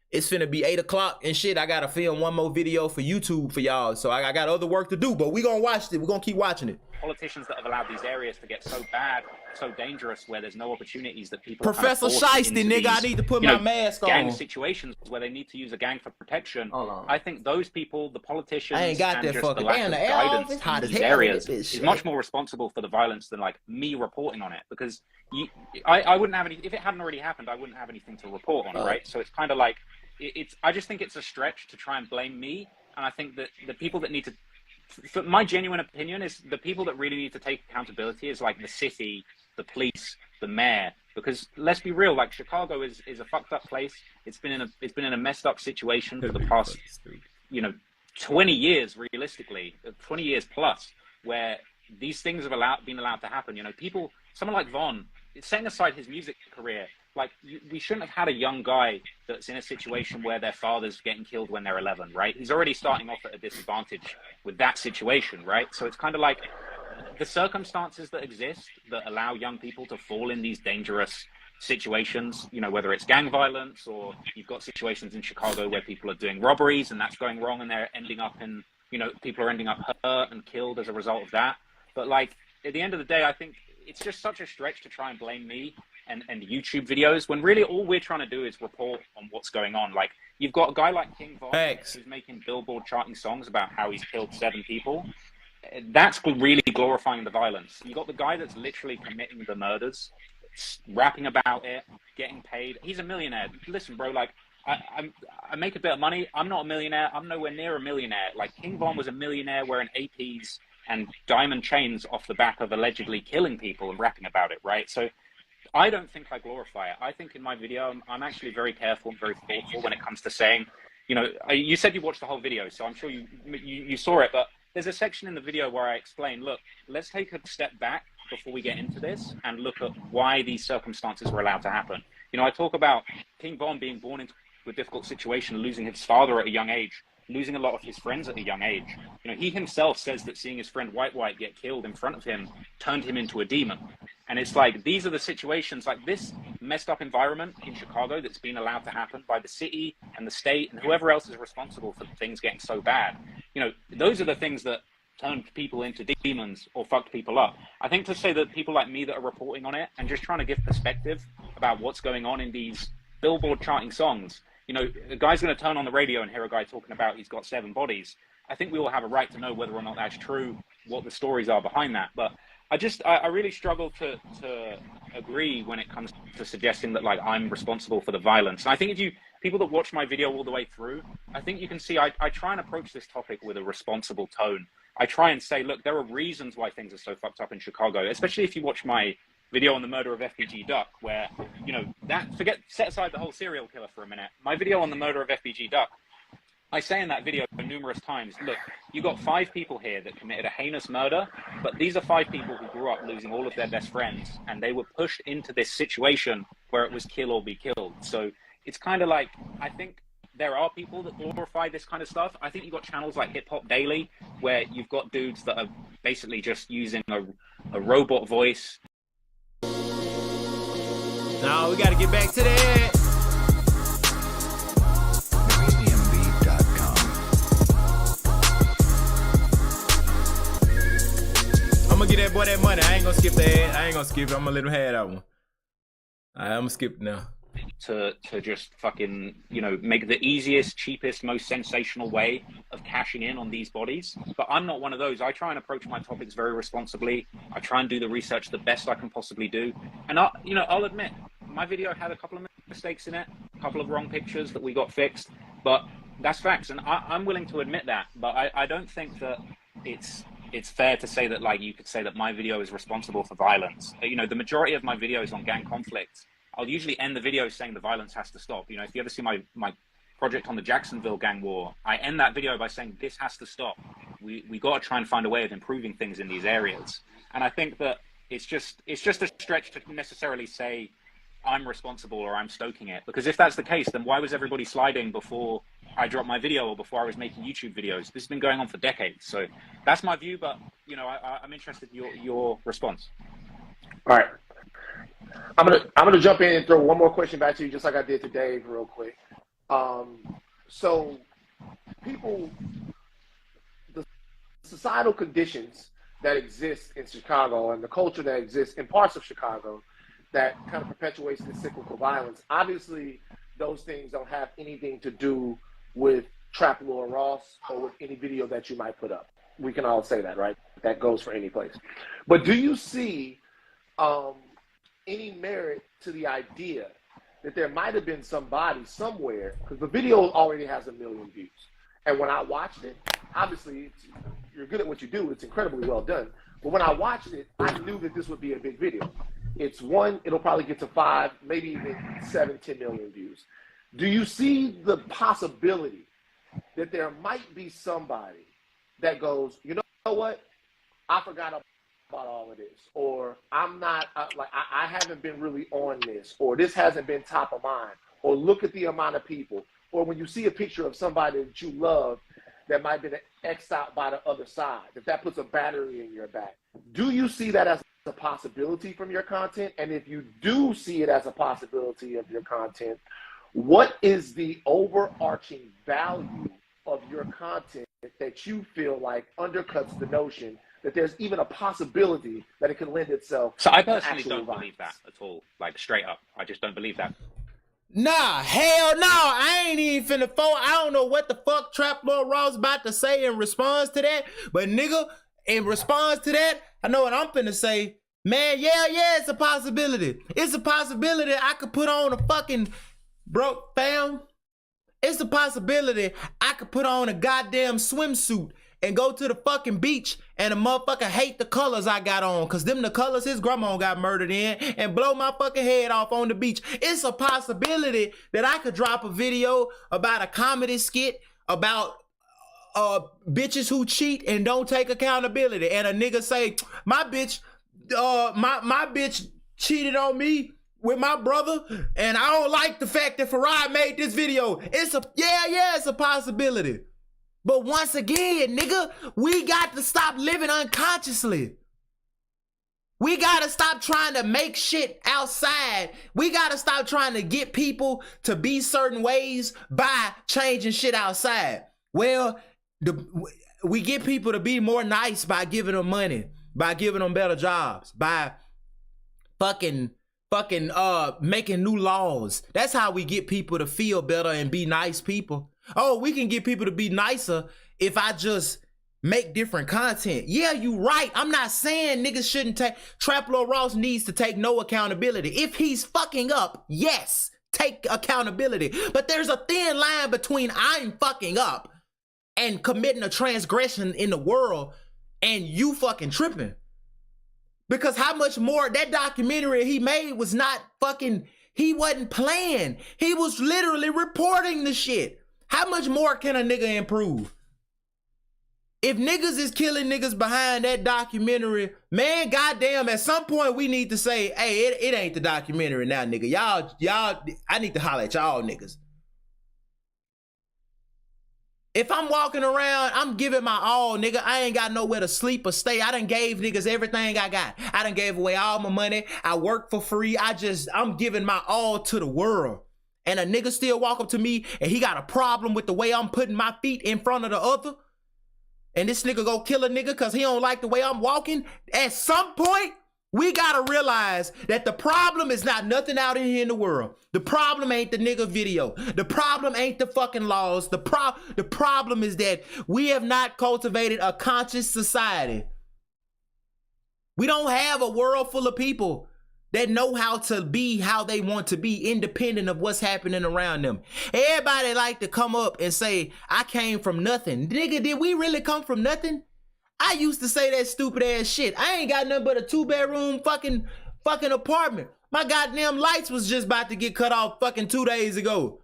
it's finna be 8 o'clock and shit. I gotta film one more video for YouTube for y'all. So I got other work to do, but we gonna watch it. We're gonna keep watching it. Politicians that have allowed these areas to get so bad, so dangerous, where there's no opportunities that people Professor Shiesty, nigga, I need to put my mask on. Gang situations where they need to use a gang for protection. I think those people, the politicians, I ain't got and that just fucking the lack of guidance hot in as these hell areas this is shit. much more responsible for the violence than like me reporting on it. Because I wouldn't have any, if it hadn't already happened, I wouldn't have anything to report on, right? So it's kind of like I just think it's a stretch to try and blame me, and I think that the people that need to. For my genuine opinion is the people that really need to take accountability is like the city, the police, the mayor, because let's be real, like Chicago is a fucked up place. It's been in a messed up situation for the past 20 years, realistically, 20 years plus, where these things have been allowed to happen. People, someone like Von, setting aside his music career, like we shouldn't have had a young guy that's in a situation where their father's getting killed when they're 11, right? He's already starting off at a disadvantage with that situation, right? So it's kind of like the circumstances that exist that allow young people to fall in these dangerous situations, whether it's gang violence or you've got situations in Chicago where people are doing robberies and that's going wrong and they're ending up in, people are ending up hurt and killed as a result of that. But like at the end of the day, I think it's just such a stretch to try and blame me and YouTube videos when really all we're trying to do is report on what's going on. Like you've got a guy like King Von who's making Billboard charting songs about how he's killed 7 people. That's really glorifying the violence. You got the guy that's literally committing the murders, rapping about it, getting paid. He's a millionaire. Listen, bro, like I make a bit of money. I'm not a millionaire. I'm nowhere near a millionaire. Like King Von was a millionaire wearing APs and diamond chains off the back of allegedly killing people and rapping about it, right? So I don't think I glorify it. I think in my video, I'm actually very careful and very thoughtful when it comes to saying, you said you watched the whole video, so I'm sure you saw it, but there's a section in the video where I explain, look, let's take a step back before we get into this and look at why these circumstances were allowed to happen. I talk about King Von being born into a difficult situation, losing his father at a young age, losing a lot of his friends at a young age. You know, he himself says that seeing his friend White get killed in front of him turned him into a demon. And it's like, these are the situations, like this messed up environment in Chicago that's been allowed to happen by the city and the state and whoever else is responsible for things getting so bad. You know, those are the things that turned people into demons or fucked people up. I think to say that people like me that are reporting on it and just trying to give perspective about what's going on in these Billboard charting songs, you know, a guy's going to turn on the radio and hear a guy talking about he's got 7 bodies. I think we all have a right to know whether or not that's true, what the stories are behind that. But I really struggle to agree when it comes to suggesting that like I'm responsible for the violence. And I think if you people that watch my video all the way through, I think you can see I try and approach this topic with a responsible tone. I try and say, look, there are reasons why things are so fucked up in Chicago, especially if you watch my video on the murder of FBG Duck, where, you know, set aside the whole serial killer for a minute. My video on the murder of FBG Duck, I say in that video numerous times, look, you got 5 people here that committed a heinous murder, but these are 5 people who grew up losing all of their best friends, and they were pushed into this situation where it was kill or be killed. So it's kind of like, I think there are people that glorify this kind of stuff. I think you've got channels like Hip Hop Daily, where you've got dudes that are basically just using a robot voice. No, we got to get back to that. I'm gonna get that boy that money. I ain't gonna skip the ad. I ain't gonna skip it. I'm gonna let him have that one. All right, I'm gonna skip it now. To just fucking, you know, make the easiest, cheapest, most sensational way of cashing in on these bodies. But I'm not one of those. I try and approach my topics very responsibly. I try and do the research the best I can possibly do. And I'll admit, my video had a couple of mistakes in it, a couple of wrong pictures that we got fixed, but that's facts. And I'm willing to admit that, but I don't think that it's fair to say that, like, you could say that my video is responsible for violence. You know, the majority of my videos on gang conflict, I'll usually end the video saying the violence has to stop. You know, if you ever see my project on the Jacksonville gang war, I end that video by saying this has to stop. We got to try and find a way of improving things in these areas. And I think that it's just a stretch to necessarily say I'm responsible or I'm stoking it. Because if that's the case, then why was everybody sliding before I dropped my video or before I was making YouTube videos? This has been going on for decades. So that's my view, but, you know, I'm interested in your response. All right. I'm gonna jump in and throw one more question back to you, just like I did to Dave, real quick. So the societal conditions that exist in Chicago and the culture that exists in parts of Chicago that kind of perpetuates this cyclical violence, obviously those things don't have anything to do with Trap Lord Ross or with any video that you might put up. We can all say that, right? That goes for any place. But do you see any merit to the idea that there might have been somebody somewhere, because the video already has 1 million views. And when I watched it, obviously you're good at what you do. It's incredibly well done. But when I watched it, I knew that this would be a big video. It'll probably get to 5, maybe even 7, 10 million views. Do you see the possibility that there might be somebody that goes, you know what? I forgot about all of this, or I'm not I haven't been really on this, or this hasn't been top of mind, or look at the amount of people, or when you see a picture of somebody that you love that might have been X'd out by the other side, that puts a battery in your back. Do you see that as a possibility from your content? And if you do see it as a possibility of your content, what is the overarching value of your content that you feel like undercuts the notion that there's even a possibility that it can lend itself So I to personally actual don't violence? believe that at all. Like, straight up, I just don't believe that. Nah, hell no. I ain't even finna phone. I don't know what the fuck Trap Lord Ross about to say in response to that. But nigga, in response to that, I know what I'm finna say. Man, yeah, it's a possibility. It's a possibility I could put on a fucking broke fam. It's a possibility I could put on a goddamn swimsuit and go to the fucking beach and a motherfucker hate the colors I got on, cause them the colors his grandma got murdered in, and blow my fucking head off on the beach. It's a possibility that I could drop a video about a comedy skit about bitches who cheat and don't take accountability, and a nigga say, my bitch cheated on me with my brother, and I don't like the fact that Farad made this video. It's a possibility. But once again, nigga, we got to stop living unconsciously. We gotta stop trying to make shit outside. We gotta stop trying to get people to be certain ways by changing shit outside. Well, we get people to be more nice by giving them money, by giving them better jobs, by fucking making new laws. That's how we get people to feel better and be nice people. Oh, we can get people to be nicer if I just make different content. Yeah, you right. I'm not saying niggas shouldn't take, Trap Lord Ross needs to take no accountability. If he's fucking up, yes, take accountability. But there's a thin line between I'm fucking up and committing a transgression in the world and you fucking tripping. Because how much more, that documentary he made was not fucking, he wasn't playing. He was literally reporting the shit. How much more can a nigga improve? If niggas is killing niggas behind that documentary, man, goddamn, at some point we need to say, hey, it ain't the documentary now, nigga. Y'all, I need to holler at y'all niggas. If I'm walking around, I'm giving my all, nigga. I ain't got nowhere to sleep or stay. I done gave niggas everything I got. I done gave away all my money. I work for free. I'm giving my all to the world. And a nigga still walk up to me and he got a problem with the way I'm putting my feet in front of the other. And this nigga go kill a nigga because he don't like the way I'm walking. At some point, we gotta realize that the problem is not nothing out in here in the world. The problem ain't the nigga video. The problem ain't the fucking laws. The problem is that we have not cultivated a conscious society. We don't have a world full of people that know how to be how they want to be, independent of what's happening around them. Everybody like to come up and say, I came from nothing. Nigga, did we really come from nothing? I used to say that stupid ass shit. I ain't got nothing but a 2-bedroom fucking apartment. My goddamn lights was just about to get cut off fucking 2 days ago.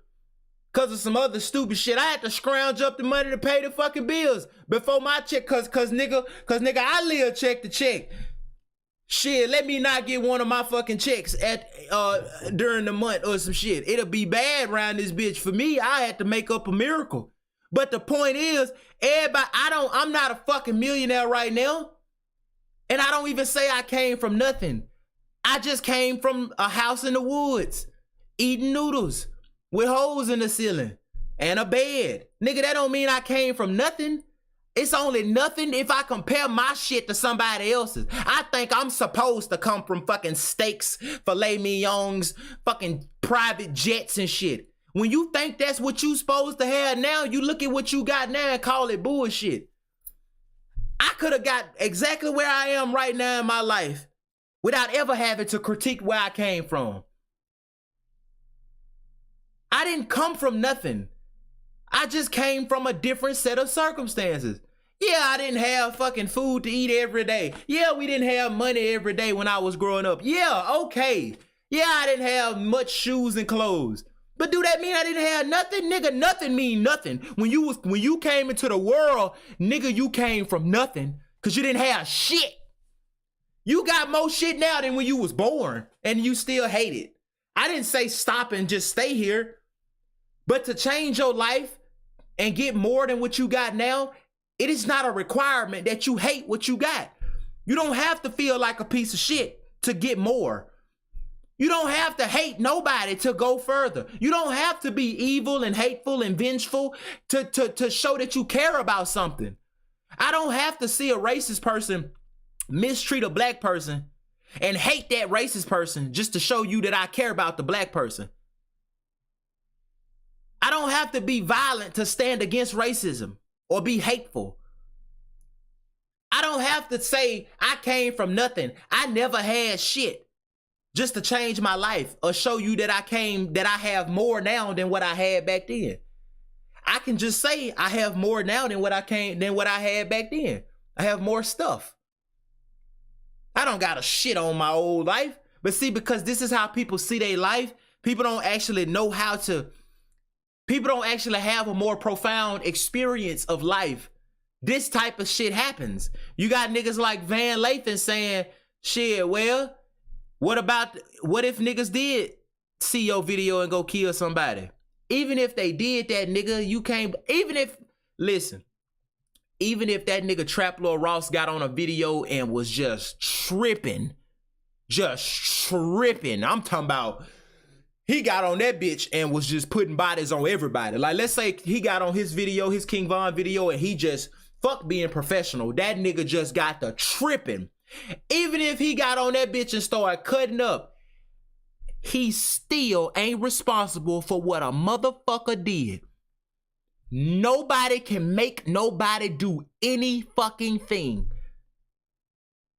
Cause of some other stupid shit. I had to scrounge up the money to pay the fucking bills before my check, cause nigga, I live check to check. Shit, let me not get one of my fucking checks at during the month or some shit. It'll be bad around this bitch. For me, I had to make up a miracle. But the point is, everybody, I'm not a fucking millionaire right now. And I don't even say I came from nothing. I just came from a house in the woods, eating noodles with holes in the ceiling and a bed. Nigga, that don't mean I came from nothing. It's only nothing if I compare my shit to somebody else's. I think I'm supposed to come from fucking steaks, filet mignons, fucking private jets and shit. When you think that's what you supposed to have now, you look at what you got now and call it bullshit. I could have got exactly where I am right now in my life without ever having to critique where I came from. I didn't come from nothing. I just came from a different set of circumstances. Yeah, I didn't have fucking food to eat every day. Yeah, we didn't have money every day when I was growing up. Yeah, okay. Yeah, I didn't have much shoes and clothes. But do that mean I didn't have nothing? Nigga, nothing mean nothing. When you came into the world, nigga, you came from nothing because you didn't have shit. You got more shit now than when you was born and you still hate it. I didn't say stop and just stay here. But to change your life and get more than what you got now, it is not a requirement that you hate what you got. You don't have to feel like a piece of shit to get more. You don't have to hate nobody to go further. You don't have to be evil and hateful and vengeful to show that you care about something. I don't have to see a racist person mistreat a black person and hate that racist person just to show you that I care about the black person. I don't have to be violent to stand against racism or be hateful. I don't have to say I came from nothing. I never had shit just to change my life or show you that I have more now than what I had back then. I can just say I have more now than what I had back then. I have more stuff. I don't got a shit on my old life. But see, because this is how people see their life, people don't actually know how to, people don't actually have a more profound experience of life. This type of shit happens. You got niggas like Van Lathan saying, shit, well, what if niggas did see your video and go kill somebody? Even if they did that, nigga, you can't, even if, listen, even if that nigga Trap Lord Ross got on a video and was just tripping, I'm talking about he got on that bitch and was just putting bodies on everybody. Like, let's say he got on his video, his King Von video, and he just, fuck being professional, that nigga just got the tripping. Even if he got on that bitch and started cutting up, he still ain't responsible for what a motherfucker did. Nobody can make nobody do any fucking thing.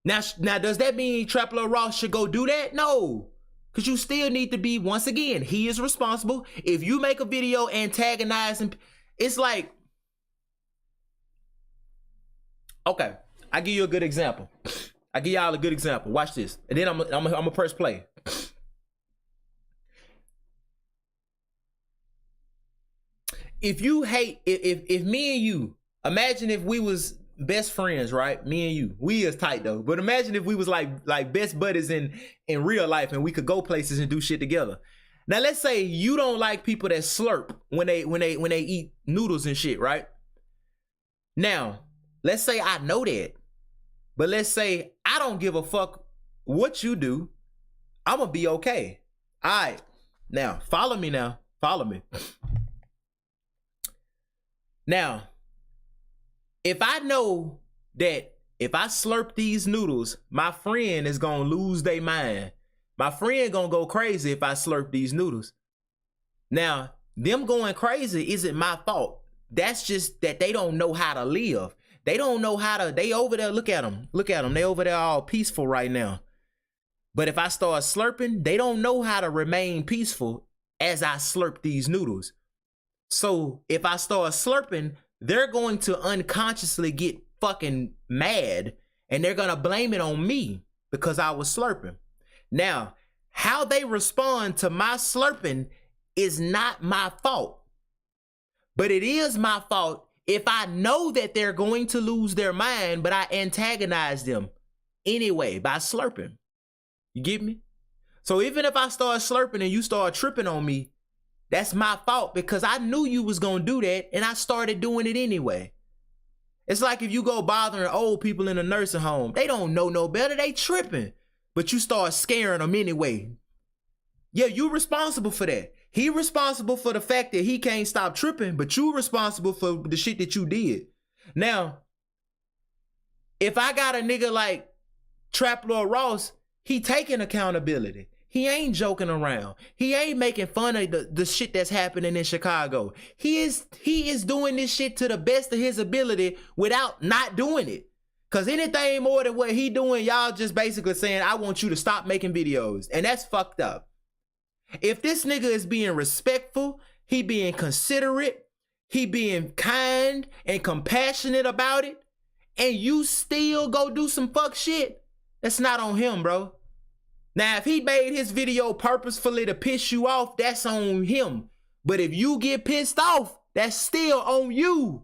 Now does that mean Trap Lord Ross should go do that? No. Because you still need to be, once again, he is responsible. If you make a video antagonizing, it's like, okay, I give you a good example. I give y'all a good example. Watch this. And then I'm gonna press play. If you hate, if me and you, imagine if we was best friends, right? Me and you, we is tight though. But imagine if we was like best buddies in real life, and we could go places and do shit together. Now let's say you don't like people that slurp when they eat noodles and shit, right? Now let's say I know that, but let's say I don't give a fuck what you do. I'm gonna be okay. All right, now follow me. Follow me. Now, if I know that if I slurp these noodles, my friend is gonna lose their mind. My friend gonna go crazy if I slurp these noodles. Now, them going crazy isn't my fault. That's just that they don't know how to live. They don't know how to, they over there, look at them. They over there all peaceful right now. But if I start slurping, they don't know how to remain peaceful as I slurp these noodles. So if I start slurping, they're going to unconsciously get fucking mad, and they're gonna blame it on me because I was slurping. Now, how they respond to my slurping is not my fault, but it is my fault if I know that they're going to lose their mind, but I antagonize them anyway by slurping. You get me? So even if I start slurping and you start tripping on me, that's my fault because I knew you was gonna do that and I started doing it anyway. It's like if you go bothering old people in a nursing home, they don't know no better, they tripping, but you start scaring them anyway. Yeah, you responsible for that. He responsible for the fact that he can't stop tripping, but you responsible for the shit that you did. Now, if I got a nigga like Trap Lord Ross, he taking accountability. He ain't joking around. He ain't making fun of the shit that's happening in Chicago. He is doing this shit to the best of his ability without not doing it. Cause anything more than what he doing, y'all just basically saying, I want you to stop making videos. And that's fucked up. If this nigga is being respectful, he being considerate, he being kind and compassionate about it, and you still go do some fuck shit, that's not on him, bro. Now, if he made his video purposefully to piss you off, that's on him. But if you get pissed off, that's still on you.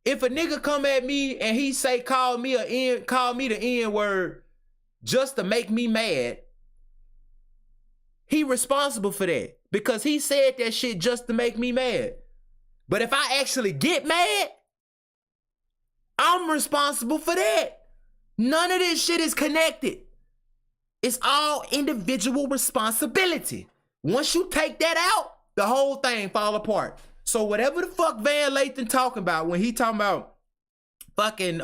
If a nigga come at me and he say, call me the N-word just to make me mad, he responsible for that because he said that shit just to make me mad. But if I actually get mad, I'm responsible for that. None of this shit is connected. It's all individual responsibility. Once you take that out, the whole thing fall apart. So whatever the fuck Van Lathan talking about when he talking about fucking,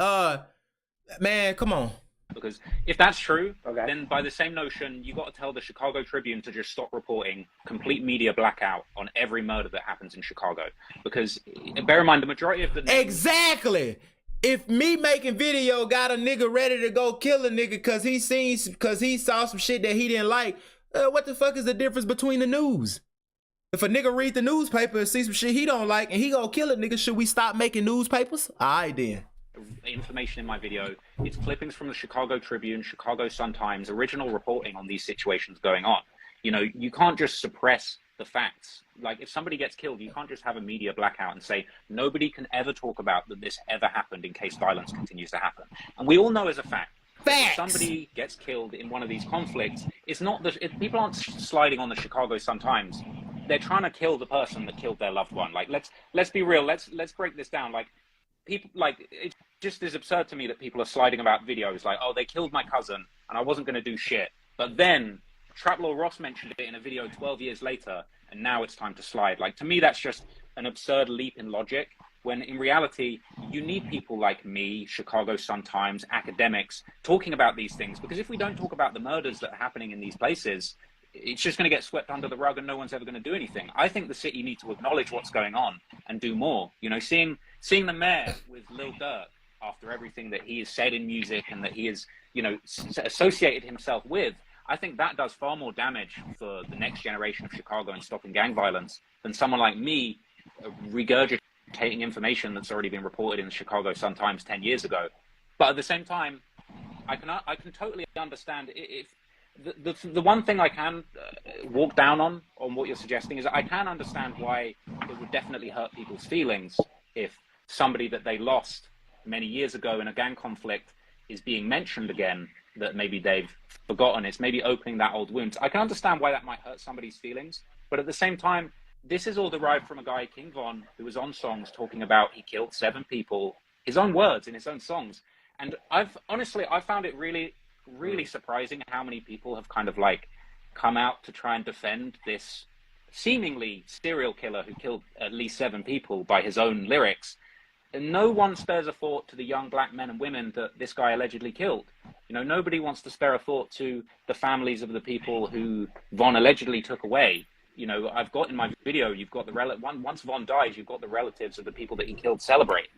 man, come on. Because if that's true, then by the same notion, you got to tell the Chicago Tribune to just stop reporting complete media blackout on every murder that happens in Chicago. Because bear in mind, the majority of the exactly. If me making video got a nigga ready to go kill a nigga cause he saw some shit that he didn't like, what the fuck is the difference between the news? If a nigga read the newspaper and see some shit he don't like and he gonna kill a nigga, should we stop making newspapers? All right then. Information in my video, it's clippings from the Chicago Tribune, Chicago Sun-Times, original reporting on these situations going on. You know, you can't just suppress the facts. Like, if somebody gets killed, you can't just have a media blackout and say nobody can ever talk about that this ever happened in case violence continues to happen. And we all know as a fact, if somebody gets killed in one of these conflicts, it's not people aren't sliding on the Chicago Sun-Times. They're trying to kill the person that killed their loved one. Like, let's be real. Let's break this down. Like, people like it just is absurd to me that people are sliding about videos like, oh, they killed my cousin and I wasn't going to do shit. But then Traplaw Ross mentioned it in a video 12 years later, and now it's time to slide. Like, to me, that's just an absurd leap in logic, when in reality, you need people like me, Chicago Sun-Times, academics, talking about these things. Because if we don't talk about the murders that are happening in these places, it's just going to get swept under the rug and no one's ever going to do anything. I think the city needs to acknowledge what's going on and do more. You know, seeing the mayor with Lil Durk after everything that he has said in music and that he has, you know, associated himself with, I think that does far more damage for the next generation of Chicago and stopping gang violence than someone like me regurgitating information that's already been reported in the Chicago Sun-Times 10 years ago. But at the same time, I can totally understand if the one thing I can walk down on what you're suggesting is I can understand why it would definitely hurt people's feelings if somebody that they lost many years ago in a gang conflict is being mentioned again, that maybe they've forgotten. It's maybe opening that old wound. I can understand why that might hurt somebody's feelings, but at the same time, this is all derived from a guy, King Von, who was on songs talking about he killed 7 people, his own words in his own songs. And I found it really, really surprising how many people have kind of like come out to try and defend this seemingly serial killer who killed at least 7 people by his own lyrics. And no one spares a thought to the young black men and women that this guy allegedly killed. You know, nobody wants to spare a thought to the families of the people who Von allegedly took away. You know, I've got in my video, you've got once Von dies, you've got the relatives of the people that he killed celebrate.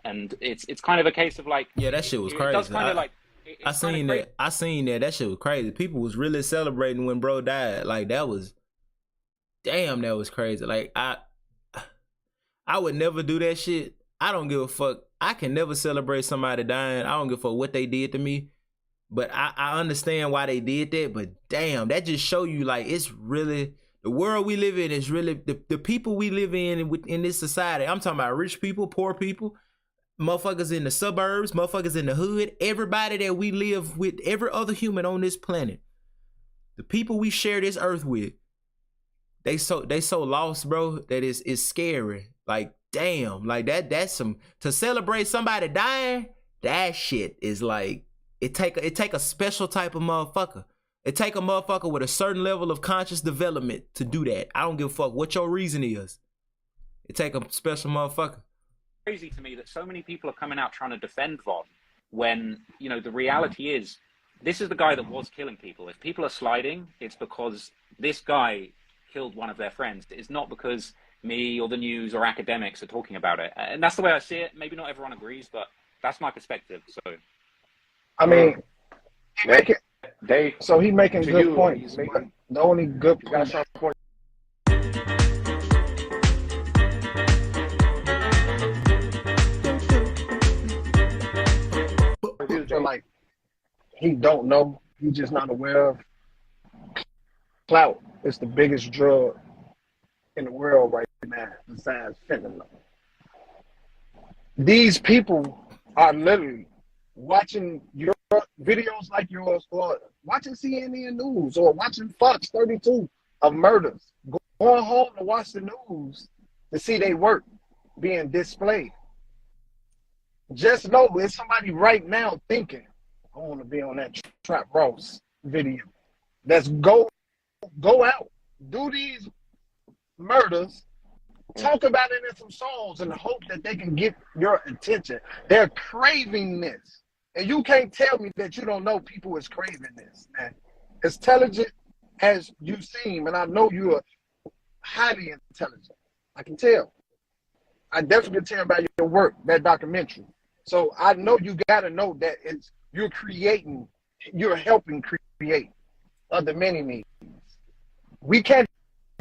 And it's kind of a case of like, yeah, that shit was crazy. It does kind of like, I seen that. That shit was crazy. People was really celebrating when bro died. Like, that was, damn, that was crazy. Like, I would never do that shit. I don't give a fuck. I can never celebrate somebody dying. I don't give a fuck what they did to me. But I understand why they did that. But damn, that just show you, like, it's really, the world we live in is really, the people we live in this society. I'm talking about rich people, poor people, motherfuckers in the suburbs, motherfuckers in the hood, everybody that we live with, every other human on this planet. The people we share this earth with, they so lost, bro, that it's scary. Like, damn, like that's some, to celebrate somebody dying, that shit is like, it take a special type of motherfucker. It take a motherfucker with a certain level of conscious development to do that. I don't give a fuck what your reason is. It take a special motherfucker. Crazy to me that so many people are coming out trying to defend Von when, you know, the reality is this is the guy that was killing people. If people are sliding, it's because this guy killed one of their friends. It's not because me or the news or academics are talking about it. And that's the way I see it. Maybe not everyone agrees, but that's my perspective. So, I mean, he making to good you, points. making- The only good You got point, some point. I feel like he don't know. He's just not aware of. Clout is the biggest drug in the world right now, besides fentanyl. These people are literally watching your videos like yours, or watching CNN News, or watching Fox 32 of murders, going home to watch the news to see their work being displayed. Just know there's somebody right now thinking, I want to be on that Trap Ross video. Let's go out, do these murders, talk about it in some songs, and hope that they can get your attention. They're craving this. And you can't tell me that you don't know people is craving this, man. As intelligent as you seem, and I know you are highly intelligent. I can tell. I definitely can tell by your work, that documentary. So I know you got to know that you're helping create other many means. We can't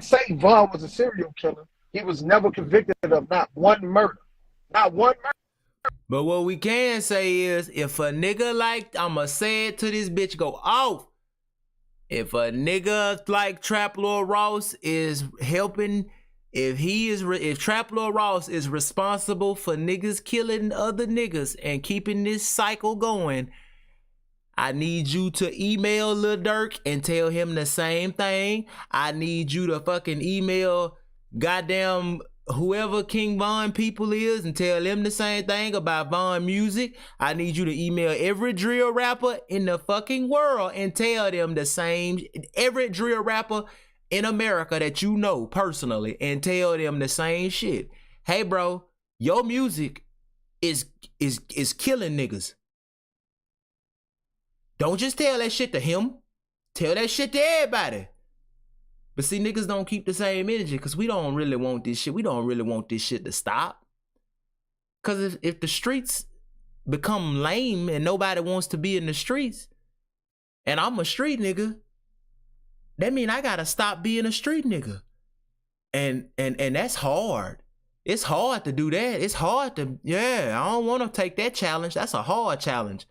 say Von was a serial killer. He was never convicted of not one murder. Not one murder. But what we can say is, if a nigga like, I'ma say it to this bitch go off. If a nigga like Traplaw Ross is helping, if Traplaw Ross is responsible for niggas killing other niggas and keeping this cycle going, I need you to email Lil Durk and tell him the same thing. I need you to fucking email goddamn whoever King Von people is and tell them the same thing about Von music. I need you to email every drill rapper in the fucking world and tell them the same, every drill rapper in America that you know personally, and tell them the same shit. Hey bro, your music is killing niggas. Don't just tell that shit to him. Tell that shit to everybody. But see, niggas don't keep the same energy because we don't really want this shit. We don't really want this shit to stop. Because if the streets become lame and nobody wants to be in the streets, and I'm a street nigga, that mean I gotta stop being a street nigga. And that's hard. It's hard to do that. It's hard to, yeah, I don't want to take that challenge. That's a hard challenge.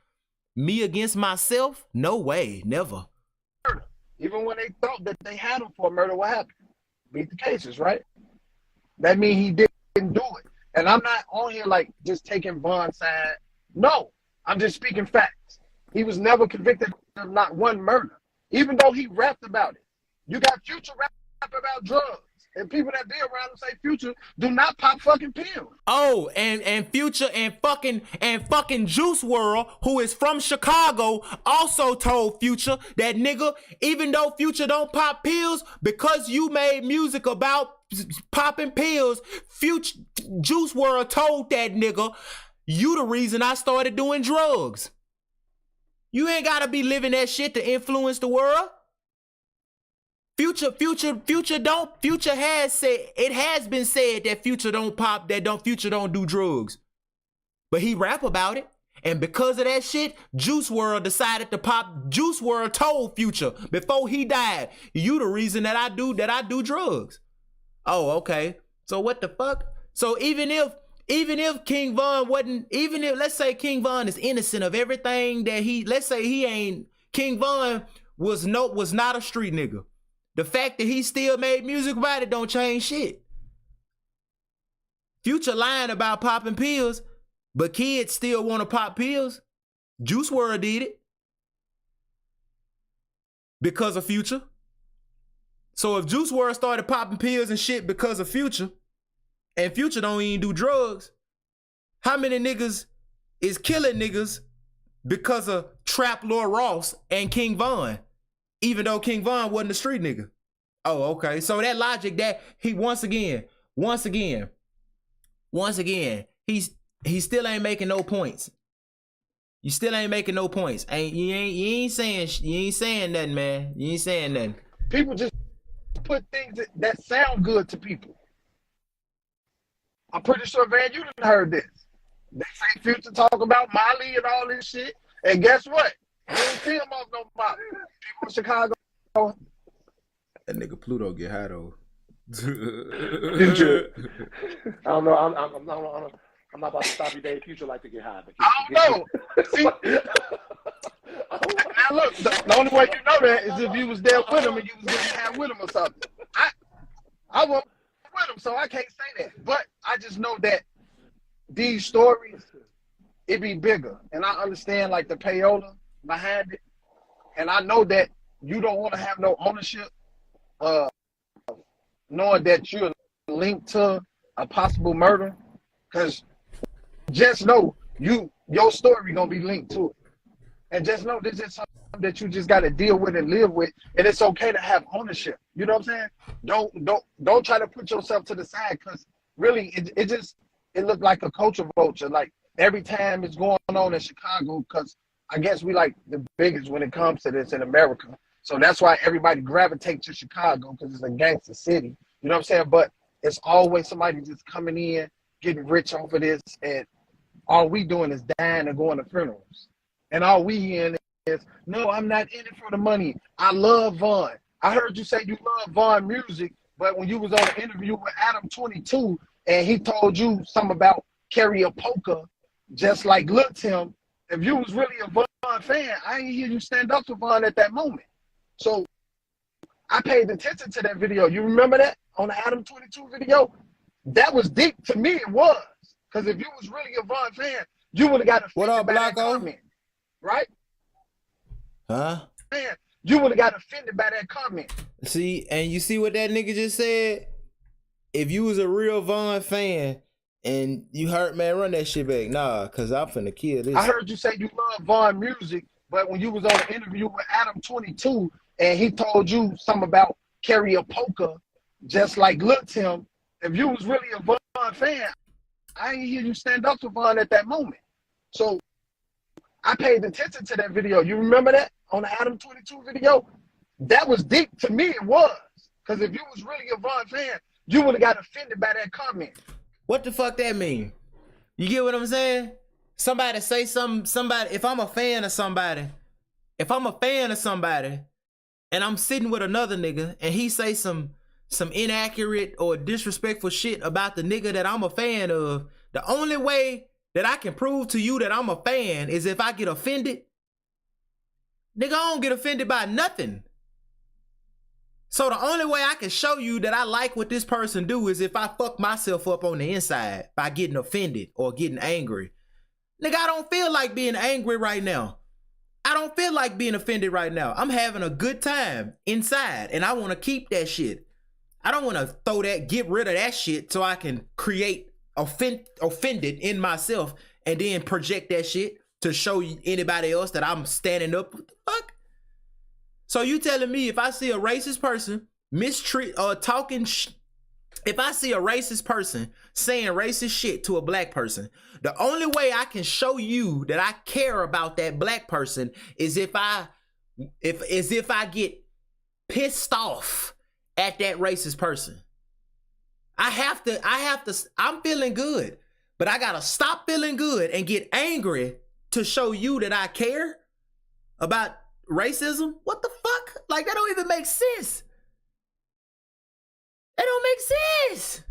Me against myself? No way, never. Even when they thought that they had him for a murder, what happened? Beat the cases, right? That means he didn't do it. And I'm not on here like just taking Von's side. No, I'm just speaking facts. He was never convicted of not one murder, even though he rapped about it. You got Future rap about drugs. And people that be around and say Future do not pop fucking pills. Oh, and Future and fucking Juice WRLD, who is from Chicago, also told Future that nigga, even though Future don't pop pills, because you made music about popping pills, Future Juice WRLD told that nigga, you the reason I started doing drugs. You ain't gotta be living that shit to influence the world. Future has said, it has been said that Future don't pop, Future don't do drugs. But he rap about it. And because of that shit, Juice WRLD decided to pop. Juice WRLD told Future before he died, you the reason that I do drugs. Oh, okay. So what the fuck? So even if King Von wasn't, even if, let's say King Von is innocent of everything that let's say he ain't, King Von was not a street nigga. The fact that he still made music about it don't change shit. Future lying about popping pills, but kids still want to pop pills. Juice WRLD did it because of Future. So if Juice WRLD started popping pills and shit because of Future, and Future don't even do drugs, how many niggas is killing niggas because of Trap Lord Ross and King Von? Even though King Von wasn't a street nigga. Oh, okay. So that logic that he once again, he still ain't making no points. You still ain't making no points. You ain't saying nothing, man. You ain't saying nothing. People just put things that sound good to people. I'm pretty sure, Van, you done heard this. They say Future talk about Molly and all this shit. And guess what? You don't see him off no Molly. People in Chicago. That nigga Pluto get high though. Future. I don't know. I'm not about to stop you, Dave. Future like to get high. But I don't know. See? Now look, the only way you know that is if you was there with him and you was getting high with him or something. I wasn't with him, so I can't say that. But I just know that these stories, it be bigger. And I understand like the payola behind it. And I know that you don't want to have no ownership, knowing that you're linked to a possible murder. Because just know your story gonna be linked to it. And just know this is something that you just gotta deal with and live with. And it's okay to have ownership. You know what I'm saying? Don't try to put yourself to the side, because really it looked like a culture vulture. Like every time it's going on in Chicago, because I guess we like the biggest when it comes to this in America. So that's why everybody gravitates to Chicago, because it's a gangster city. You know what I'm saying? But it's always somebody just coming in, getting rich off of this, and all we doing is dying and going to funerals. And all we hearing is, no, I'm not in it for the money. I love Von. I heard you say you love Von music, but when you was on an interview with Adam 22 and he told you something about karaoke, just like Lil Tim, if you was really a Von fan, I didn't hear you stand up to Von at that moment. So I paid attention to that video. You remember that on the Adam 22 video? That was deep to me. It was, because if you was really a Von fan, you would have got offended What up, by that Blacko? comment, right? Huh? Man, you would have got offended by that comment. See, and you see what that nigga just said? if you was a real Von fan and you heard, man, run that shit back. Nah, cause I'm finna kill this. I heard you say you love Von music, but when you was on an interview with Adam 22 and he told you something about carry a poker just like Lil Tim, if you was really a Von fan, I ain't hear you stand up to Von at that moment. So I paid attention to that video. You remember that on the Adam 22 video? That was deep to me. It was, because if you was really a Von fan, you would have got offended by that comment. What the fuck that mean? You get what I'm saying? Somebody say somebody, if I'm a fan of somebody, and I'm sitting with another nigga and he say some inaccurate or disrespectful shit about the nigga that I'm a fan of, the only way that I can prove to you that I'm a fan is if I get offended. Nigga, I don't get offended by nothing. So the only way I can show you that I like what this person do is if I fuck myself up on the inside by getting offended or getting angry. Nigga, I don't feel like being angry right now. I don't feel like being offended right now. I'm having a good time inside and I want to keep that shit. I don't want to get rid of that shit so I can create offended in myself and then project that shit to show anybody else that I'm standing up. What the fuck? So you telling me if I see a racist person if I see a racist person saying racist shit to a black person, the only way I can show you that I care about that black person is if I get pissed off at that racist person. I'm feeling good, but I gotta stop feeling good and get angry to show you that I care about racism. What the fuck? Like, that don't even make sense. That don't make sense.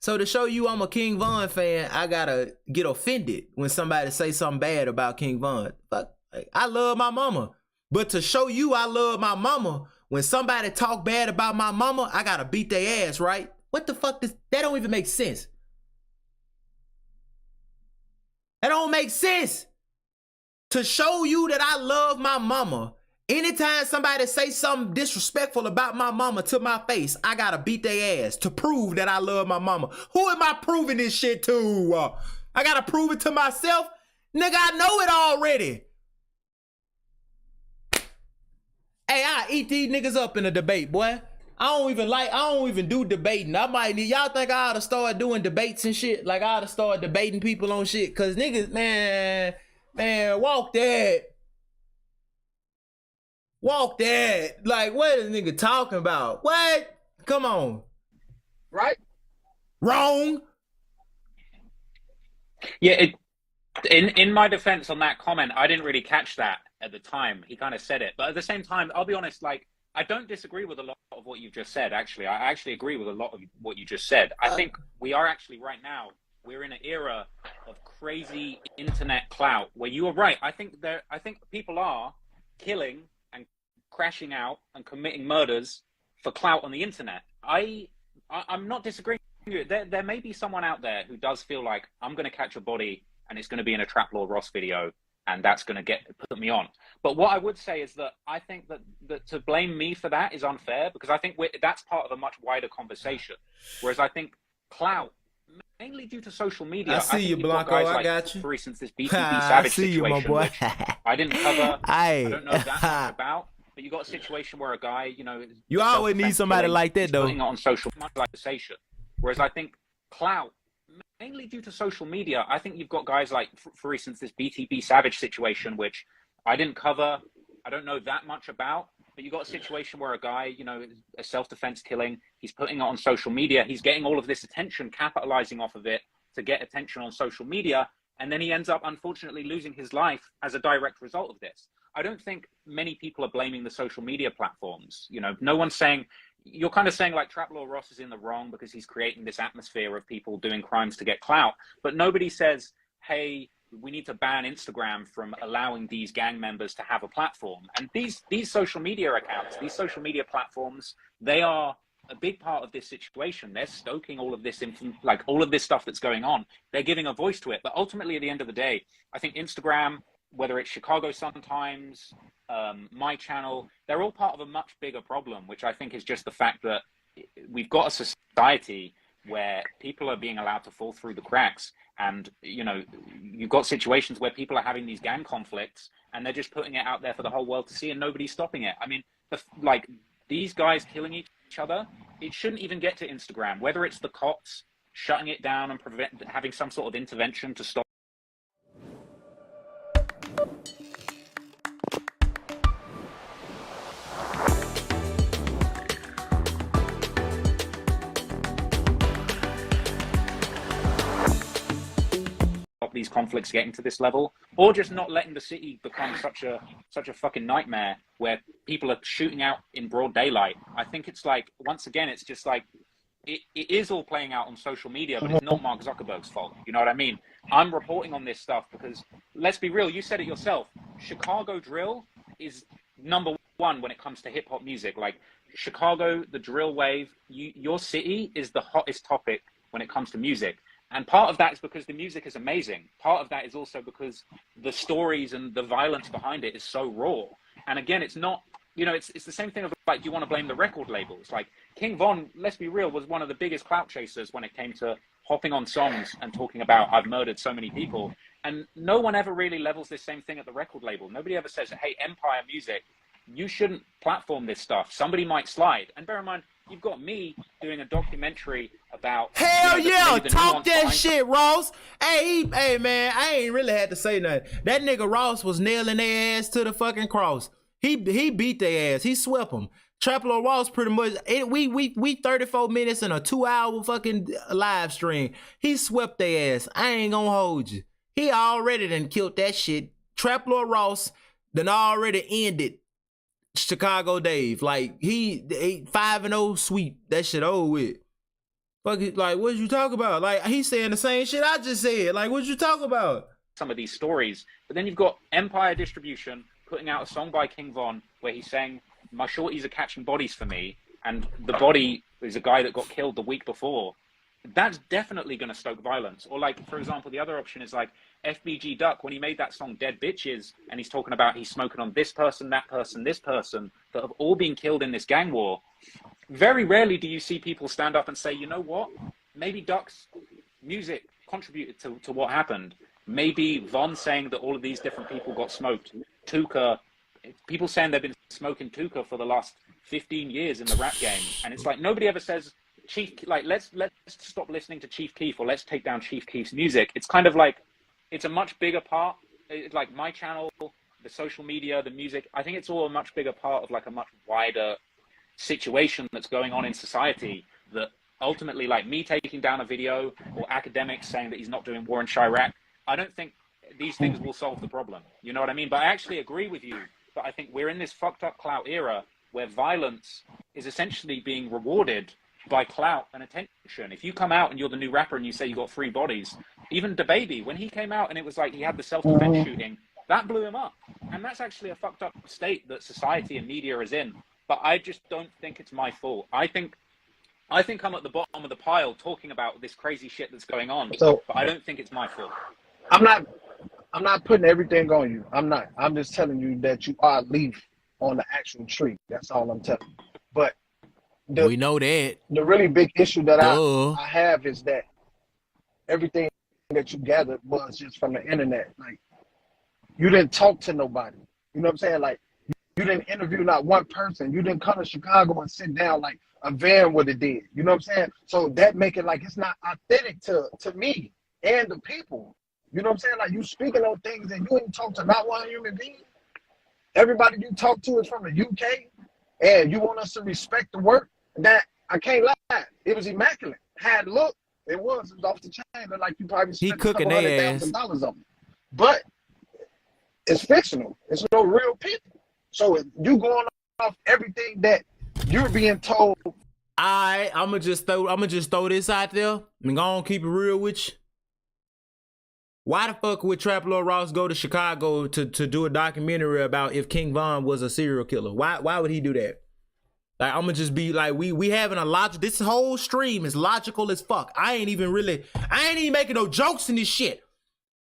So to show you I'm a King Von fan, I gotta get offended when somebody say something bad about King Von. Fuck, like, I love my mama. But to show you I love my mama, when somebody talk bad about my mama, I gotta beat their ass, right? What the fuck? That don't even make sense. That don't make sense. To show you that I love my mama, anytime somebody say something disrespectful about my mama to my face, I gotta beat their ass to prove that I love my mama. Who am I proving this shit to? I gotta prove it to myself? Nigga, I know it already. Hey, I eat these niggas up in a debate, boy. I don't even do debating. I might need, y'all think I ought to start doing debates and shit? Like I ought to start debating people on shit? Cause niggas, man, walk that. Walk that. Like, what is nigga talking about? What? Come on. Right? Wrong. Yeah, in my defense on that comment, I didn't really catch that at the time. He kind of said it. But at the same time, I'll be honest, like, I don't disagree with a lot of what you've just said, actually. I actually agree with a lot of what you just said. I think we are actually right now, we're in an era of crazy internet clout where you are right. I think people are killing and crashing out and committing murders for clout on the internet. I'm not disagreeing with you. There may be someone out there who does feel like I'm going to catch a body and it's going to be in a Trap Lord Ross video and that's going to put me on. But what I would say is that I think that to blame me for that is unfair, because I think that's part of a much wider conversation. Whereas I think clout, mainly due to social media. I see you, Blanco. I got you. For instance, this BTB Savage situation, you, my boy. I didn't cover. I don't know that much about. But you got a situation where a guy, you always need somebody like that, though. Putting it on social conversation. Whereas I think clout, mainly due to social media, I think you've got guys like, for instance, this BTB Savage situation, which I didn't cover. I don't know that much about. But you got a situation where a guy, a self-defense killing, he's putting it on social media. He's getting all of this attention, capitalizing off of it to get attention on social media. And then he ends up, unfortunately, losing his life as a direct result of this. I don't think many people are blaming the social media platforms. No one's saying, you're kind of saying like Trap Lord Ross is in the wrong because he's creating this atmosphere of people doing crimes to get clout. But nobody says, hey, we need to ban Instagram from allowing these gang members to have a platform. And these social media accounts, these social media platforms, they are a big part of this situation. They're stoking all of this, all of this stuff that's going on. They're giving a voice to it. But ultimately, at the end of the day, I think Instagram, whether it's Chicago Sun-Times, my channel, they're all part of a much bigger problem, which I think is just the fact that we've got a society where people are being allowed to fall through the cracks. And, you know, you've got situations where people are having these gang conflicts and they're just putting it out there for the whole world to see and nobody's stopping it. I mean, like these guys killing each other, it shouldn't even get to Instagram, whether it's the cops shutting it down and having some sort of intervention to stop these conflicts getting to this level, or just not letting the city become such a fucking nightmare where people are shooting out in broad daylight. I think it's like, once again, it's just like it is all playing out on social media, but it's not Mark Zuckerberg's fault. You know what I mean? I'm reporting on this stuff because, let's be real, you said it yourself, Chicago drill is number one when it comes to hip hop music. Like Chicago, the drill wave, your city is the hottest topic when it comes to music. And part of that is because the music is amazing. Part of that is also because the stories and the violence behind it is so raw. And again, it's not, you know, it's the same thing of like, do you want to blame the record labels? Like King Von, let's be real, was one of the biggest clout chasers when it came to hopping on songs and talking about, I've murdered so many people. And no one ever really levels this same thing at the record label. Nobody ever says, hey, Empire Music, you shouldn't platform this stuff. Somebody might slide. And bear in mind, you've got me doing a documentary about... Hell yeah, the talk that shit, Ross. Hey, man, I ain't really had to say nothing. That nigga Ross was nailing their ass to the fucking cross. He beat their ass. He swept them. Traplo Ross pretty much, we 34 minutes in a 2-hour fucking live stream. He swept their ass. I ain't gonna hold you. He already done killed that shit. Traplo Ross done already ended Chicago Dave. Like he 5-0 sweep. That shit over with. Fuck it, like what you talk about? Like he's saying the same shit I just said. Like what you talk about? Some of these stories, but then you've got Empire Distribution putting out a song by King Von where he's saying, my shorties are catching bodies for me, and the body is a guy that got killed the week before. That's definitely going to stoke violence. Or like, for example, the other option is like FBG Duck, when he made that song Dead Bitches, and he's talking about he's smoking on this person, that person, this person, that have all been killed in this gang war. Very rarely do you see people stand up and say, you know what, maybe Duck's music contributed to what happened. Maybe Von saying that all of these different people got smoked. Tuka, people saying they've been smoking Tuka for the last 15 years in the rap game. And it's like, nobody ever says, Chief, like, let's stop listening to Chief Keef, or let's take down Chief Keef's music. It's kind of like, it's a much bigger part. It's like my channel, the social media, the music. I think it's all a much bigger part of like a much wider situation that's going on in society, that ultimately, like me taking down a video or academics saying that he's not doing war in Chirac, I don't think these things will solve the problem. You know what I mean? But I actually agree with you. But I think we're in this fucked up clout era where violence is essentially being rewarded by clout and attention. If you come out and you're the new rapper and you say you got 3 bodies, even DaBaby, when he came out and it was like he had the self-defense shooting, that blew him up. And that's actually a fucked up state that society and media is in. But I just don't think it's my fault. I think I'm at the bottom of the pile talking about this crazy shit that's going on, but I don't think it's my fault. I'm not putting everything on you. I'm not. I'm just telling you that you are a leaf on the actual tree. That's all I'm telling you. But we know that. The really big issue that I have is that everything that you gathered was just from the internet. Like, you didn't talk to nobody. You know what I'm saying? Like, you didn't interview not one person. You didn't come to Chicago and sit down like a van would have did. You know what I'm saying? So that make it like it's not authentic to me and the people. You know what I'm saying? Like, you speaking on things and you didn't talk to not one human being. Everybody you talk to is from the UK, and you want us to respect the work. That I can't lie, it was immaculate. Had look, it was off the chain, but like you probably spent $100,000 on it. But it's fictional. It's no real people. So you going off everything that you're being told. I'ma just throw this out there. I'm gonna keep it real with you. Why the fuck would Trap Lord Ross go to Chicago to do a documentary about if King Von was a serial killer? Why would he do that? Like, I'm gonna just be like, we having a logic. This whole stream is logical as fuck. I ain't even making no jokes in this shit.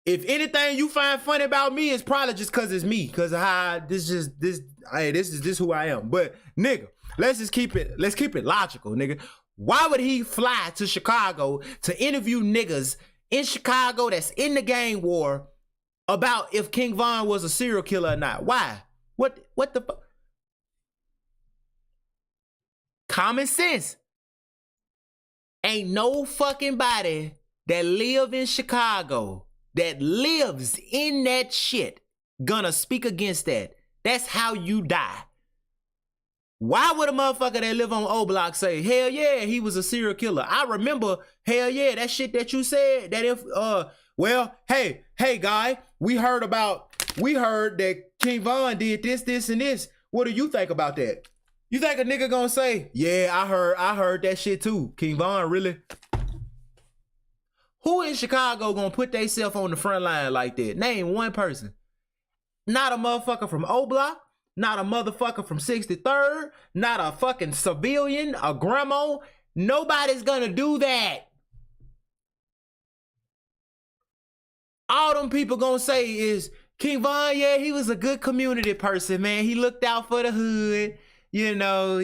If anything you find funny about me, it's probably just cause it's me. Cause of how this is who I am. But nigga, let's keep it logical, nigga. Why would he fly to Chicago to interview niggas in Chicago that's in the gang war about if King Von was a serial killer or not? Why? What the fuck? Common sense. Ain't no fucking body that live in Chicago, that lives in that shit, gonna speak against that. That's how you die. Why would a motherfucker that live on O Block say, hell yeah, he was a serial killer? I remember, hell yeah, that shit that you said, that if, well, hey guy, we heard that King Von did this, and this. What do you think about that? You think a nigga gonna say, yeah, I heard that shit too. King Von, really? Who in Chicago gonna put theyself on the front line like that? Name one person. Not a motherfucker from O Block, not a motherfucker from 63rd, not a fucking civilian, a grandma. Nobody's gonna do that. All them people gonna say is, King Von, yeah, he was a good community person, man. He looked out for the hood. You know,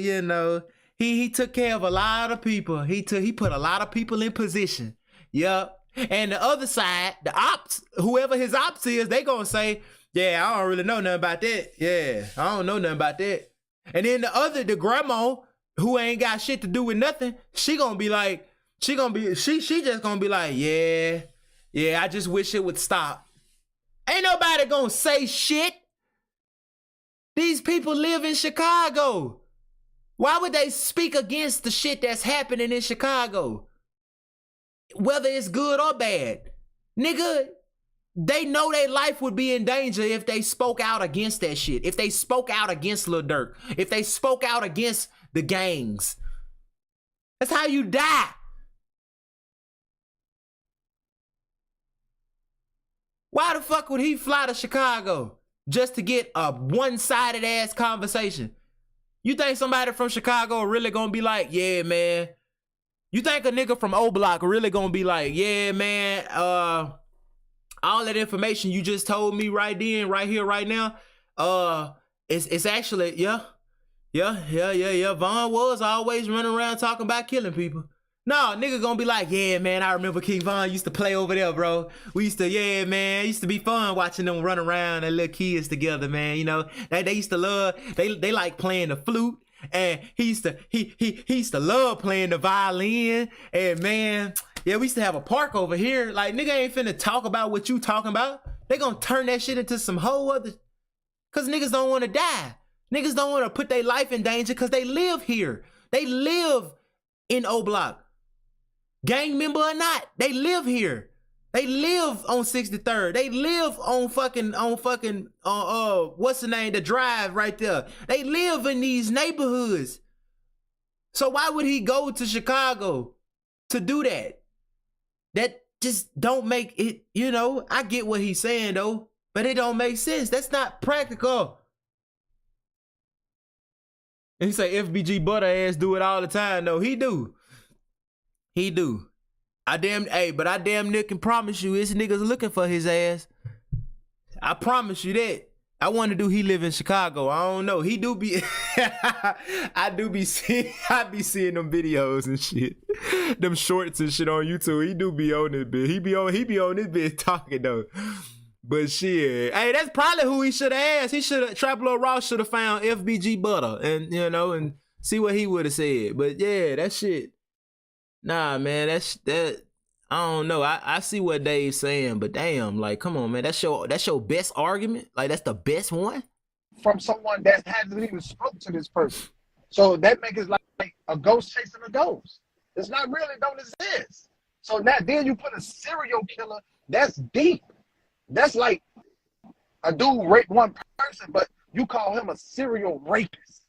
he took care of a lot of people. He put a lot of people in position. Yep. And the other side, the ops, whoever his ops is, they gonna say, yeah, I don't really know nothing about that. Yeah, I don't know nothing about that. And then the grandma, who ain't got shit to do with nothing, she just gonna be like, yeah, I just wish it would stop. Ain't nobody gonna say shit. These people live in Chicago. Why would they speak against the shit that's happening in Chicago? Whether it's good or bad. Nigga, they know their life would be in danger if they spoke out against that shit. If they spoke out against Lil Durk. If they spoke out against the gangs. That's how you die. Why the fuck would he fly to Chicago just to get a one-sided ass conversation? You think somebody from Chicago really gonna be like, yeah, man? You think a nigga from O Block really gonna be like, yeah, man, all that information you just told me right then, right here, right now, it's actually, yeah. Von was always running around talking about killing people. No, nigga gonna be like, yeah, man, I remember King Von used to play over there, bro. We used to, yeah, man, it used to be fun watching them run around and little kids together, man. You know, they used to love, they like playing the flute, and he used to love playing the violin, and man, yeah, we used to have a park over here. Like, nigga ain't finna talk about what you talking about. They gonna turn that shit into some whole other, cause niggas don't wanna die. Niggas don't wanna put their life in danger cause they live here. They live in O Block. Gang member or not, they live here. They live on 63rd. They live on fucking, what's the name? The drive right there. They live in these neighborhoods. So why would he go to Chicago to do that? That just don't make it, you know, I get what he's saying though, but it don't make sense. That's not practical. And he say FBG butter ass do it all the time though. He do. I damn near can promise you this nigga's looking for his ass. I promise you that. I wonder, do he live in Chicago? I don't know. He do be I be seeing them videos and shit. Them shorts and shit on YouTube. He do be on this bit. He be on this bit talking though. But shit. Hey, that's probably who he should have asked. Trap Lil Ross should have found FBG butter and and see what he would have said. But yeah, that shit. Nah, man, that I don't know. I see what Dave's saying, but damn, like, come on, man. That's your best argument? Like, that's the best one? From someone that hasn't even spoke to this person. So that makes it like a ghost chasing a ghost. It's not really, don't exist. So now then you put a serial killer, that's deep. That's like a dude raped one person, but you call him a serial rapist.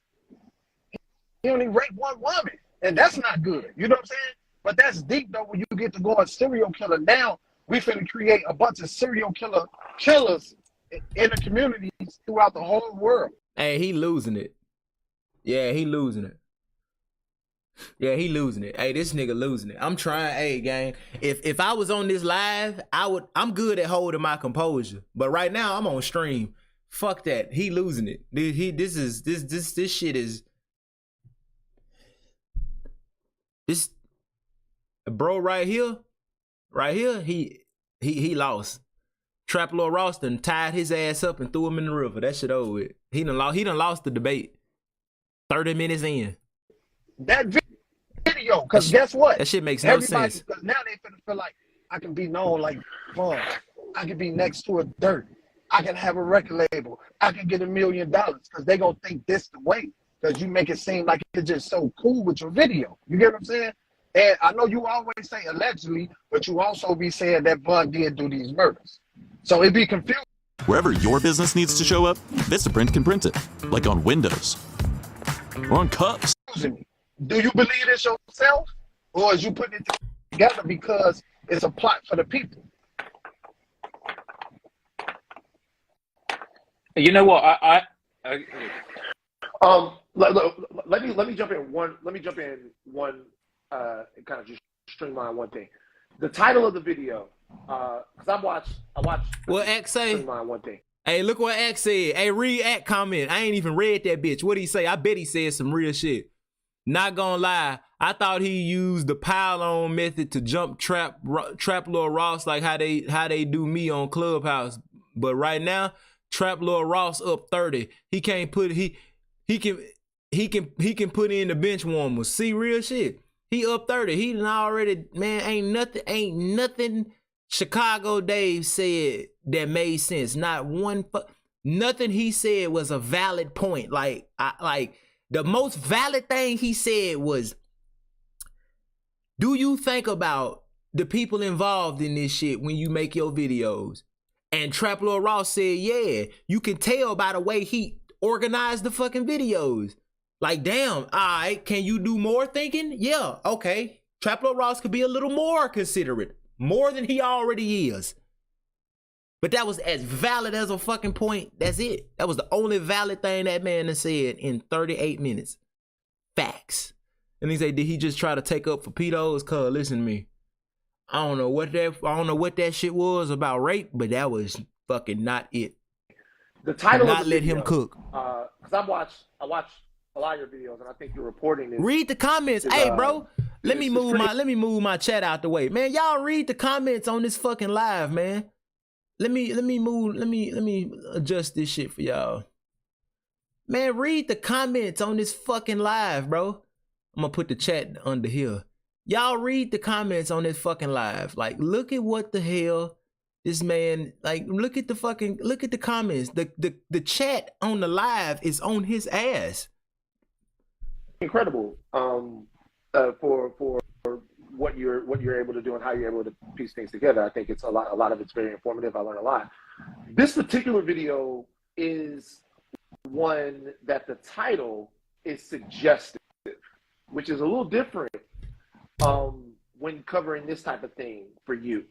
He only raped one woman, and that's not good. You know what I'm saying? But that's deep though when you get to go a serial killer. Now we finna create a bunch of serial killers in the communities throughout the whole world. Hey, he losing it. Yeah, he losing it. Hey, this nigga losing it. I'm trying, hey, gang. If I was on this live, I'm good at holding my composure. But right now I'm on stream. Fuck that. He losing it. This shit is This bro right here, he lost. Trap Lord Ross done tied his ass up and threw him in the river. That shit over with. He done lost the debate. 30 minutes in. That video, because guess what? That shit makes no sense. Because now they finna feel like I can be known like Vaughn. I can be next to a Dirt. I can have a record label. I can get $1 million because they gonna think this the way. Because you make it seem like it's just so cool with your video. You get what I'm saying? And I know you always say allegedly, but you also be saying that Vaughn did do these murders. So it'd be confusing. Wherever your business needs to show up, Vistaprint can print it, like on windows or on cups. Do you believe this yourself, or is you putting it together because it's a plot for the people? You know what? Let me jump in one. Let me jump in one. And kind of just streamline one thing. The title of the video, because I watched. What X say? Streamline one thing. Hey, look what X said. Hey, read X comment. I ain't even read that bitch. What'd he say? I bet he said some real shit. Not gonna lie, I thought he used the pile-on method to jump trap Lord Ross like how they do me on Clubhouse. But right now, Trap Lord Ross up 30. He can't put he can put in the bench warmers. See, real shit. He up 30. He done already, man, ain't nothing Chicago Dave said that made sense. Not one nothing he said was a valid point. Like the most valid thing he said was, do you think about the people involved in this shit when you make your videos? And Trap Lord Ross said, yeah, you can tell by the way he organized the fucking videos. Like, damn, all right, can you do more thinking? Yeah, okay. Trap Lord Ross could be a little more considerate, more than he already is. But that was as valid as a fucking point. That's it. That was the only valid thing that man has said in 38 minutes. Facts. And he said, did he just try to take up for pedos? Cuz, listen to me. I don't know what that shit was about rape, but that was fucking not it. The title not of the let video, him cook. Because I watch a lot of your videos, and I think you're reporting this. Read the comments. Hey, bro, let me move my chat out the way. Man, y'all read the comments on this fucking live, man. Let me adjust this shit for y'all. Man, read the comments on this fucking live, bro. I'm gonna put the chat under here. Y'all read the comments on this fucking live. Like, look at what the hell this man, like, look at the comments. The chat on the live is on his ass. Incredible for what you're able to do and how you're able to piece things together. I think it's a lot of it's very informative. I learned a lot. This particular video is one that the title is suggestive, which is a little different when covering this type of thing for you.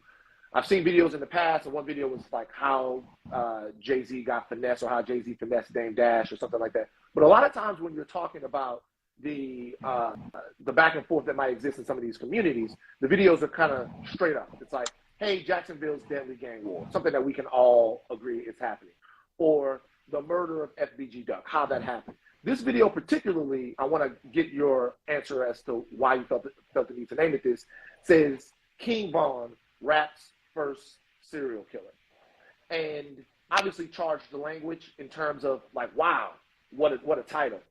I've seen videos in the past, and one video was like how Jay-Z got finessed, or how Jay-Z finessed Dame Dash, or something like that. But a lot of times when you're talking about the back and forth that might exist in some of these communities, the videos are kind of straight up. It's like, hey, Jacksonville's deadly gang war, something that we can all agree is happening. Or the murder of FBG Duck, how that happened. This video particularly, I want to get your answer as to why you felt the need to name it this, says King Von raps first serial killer. And obviously charged the language in terms of like, wow, what a title.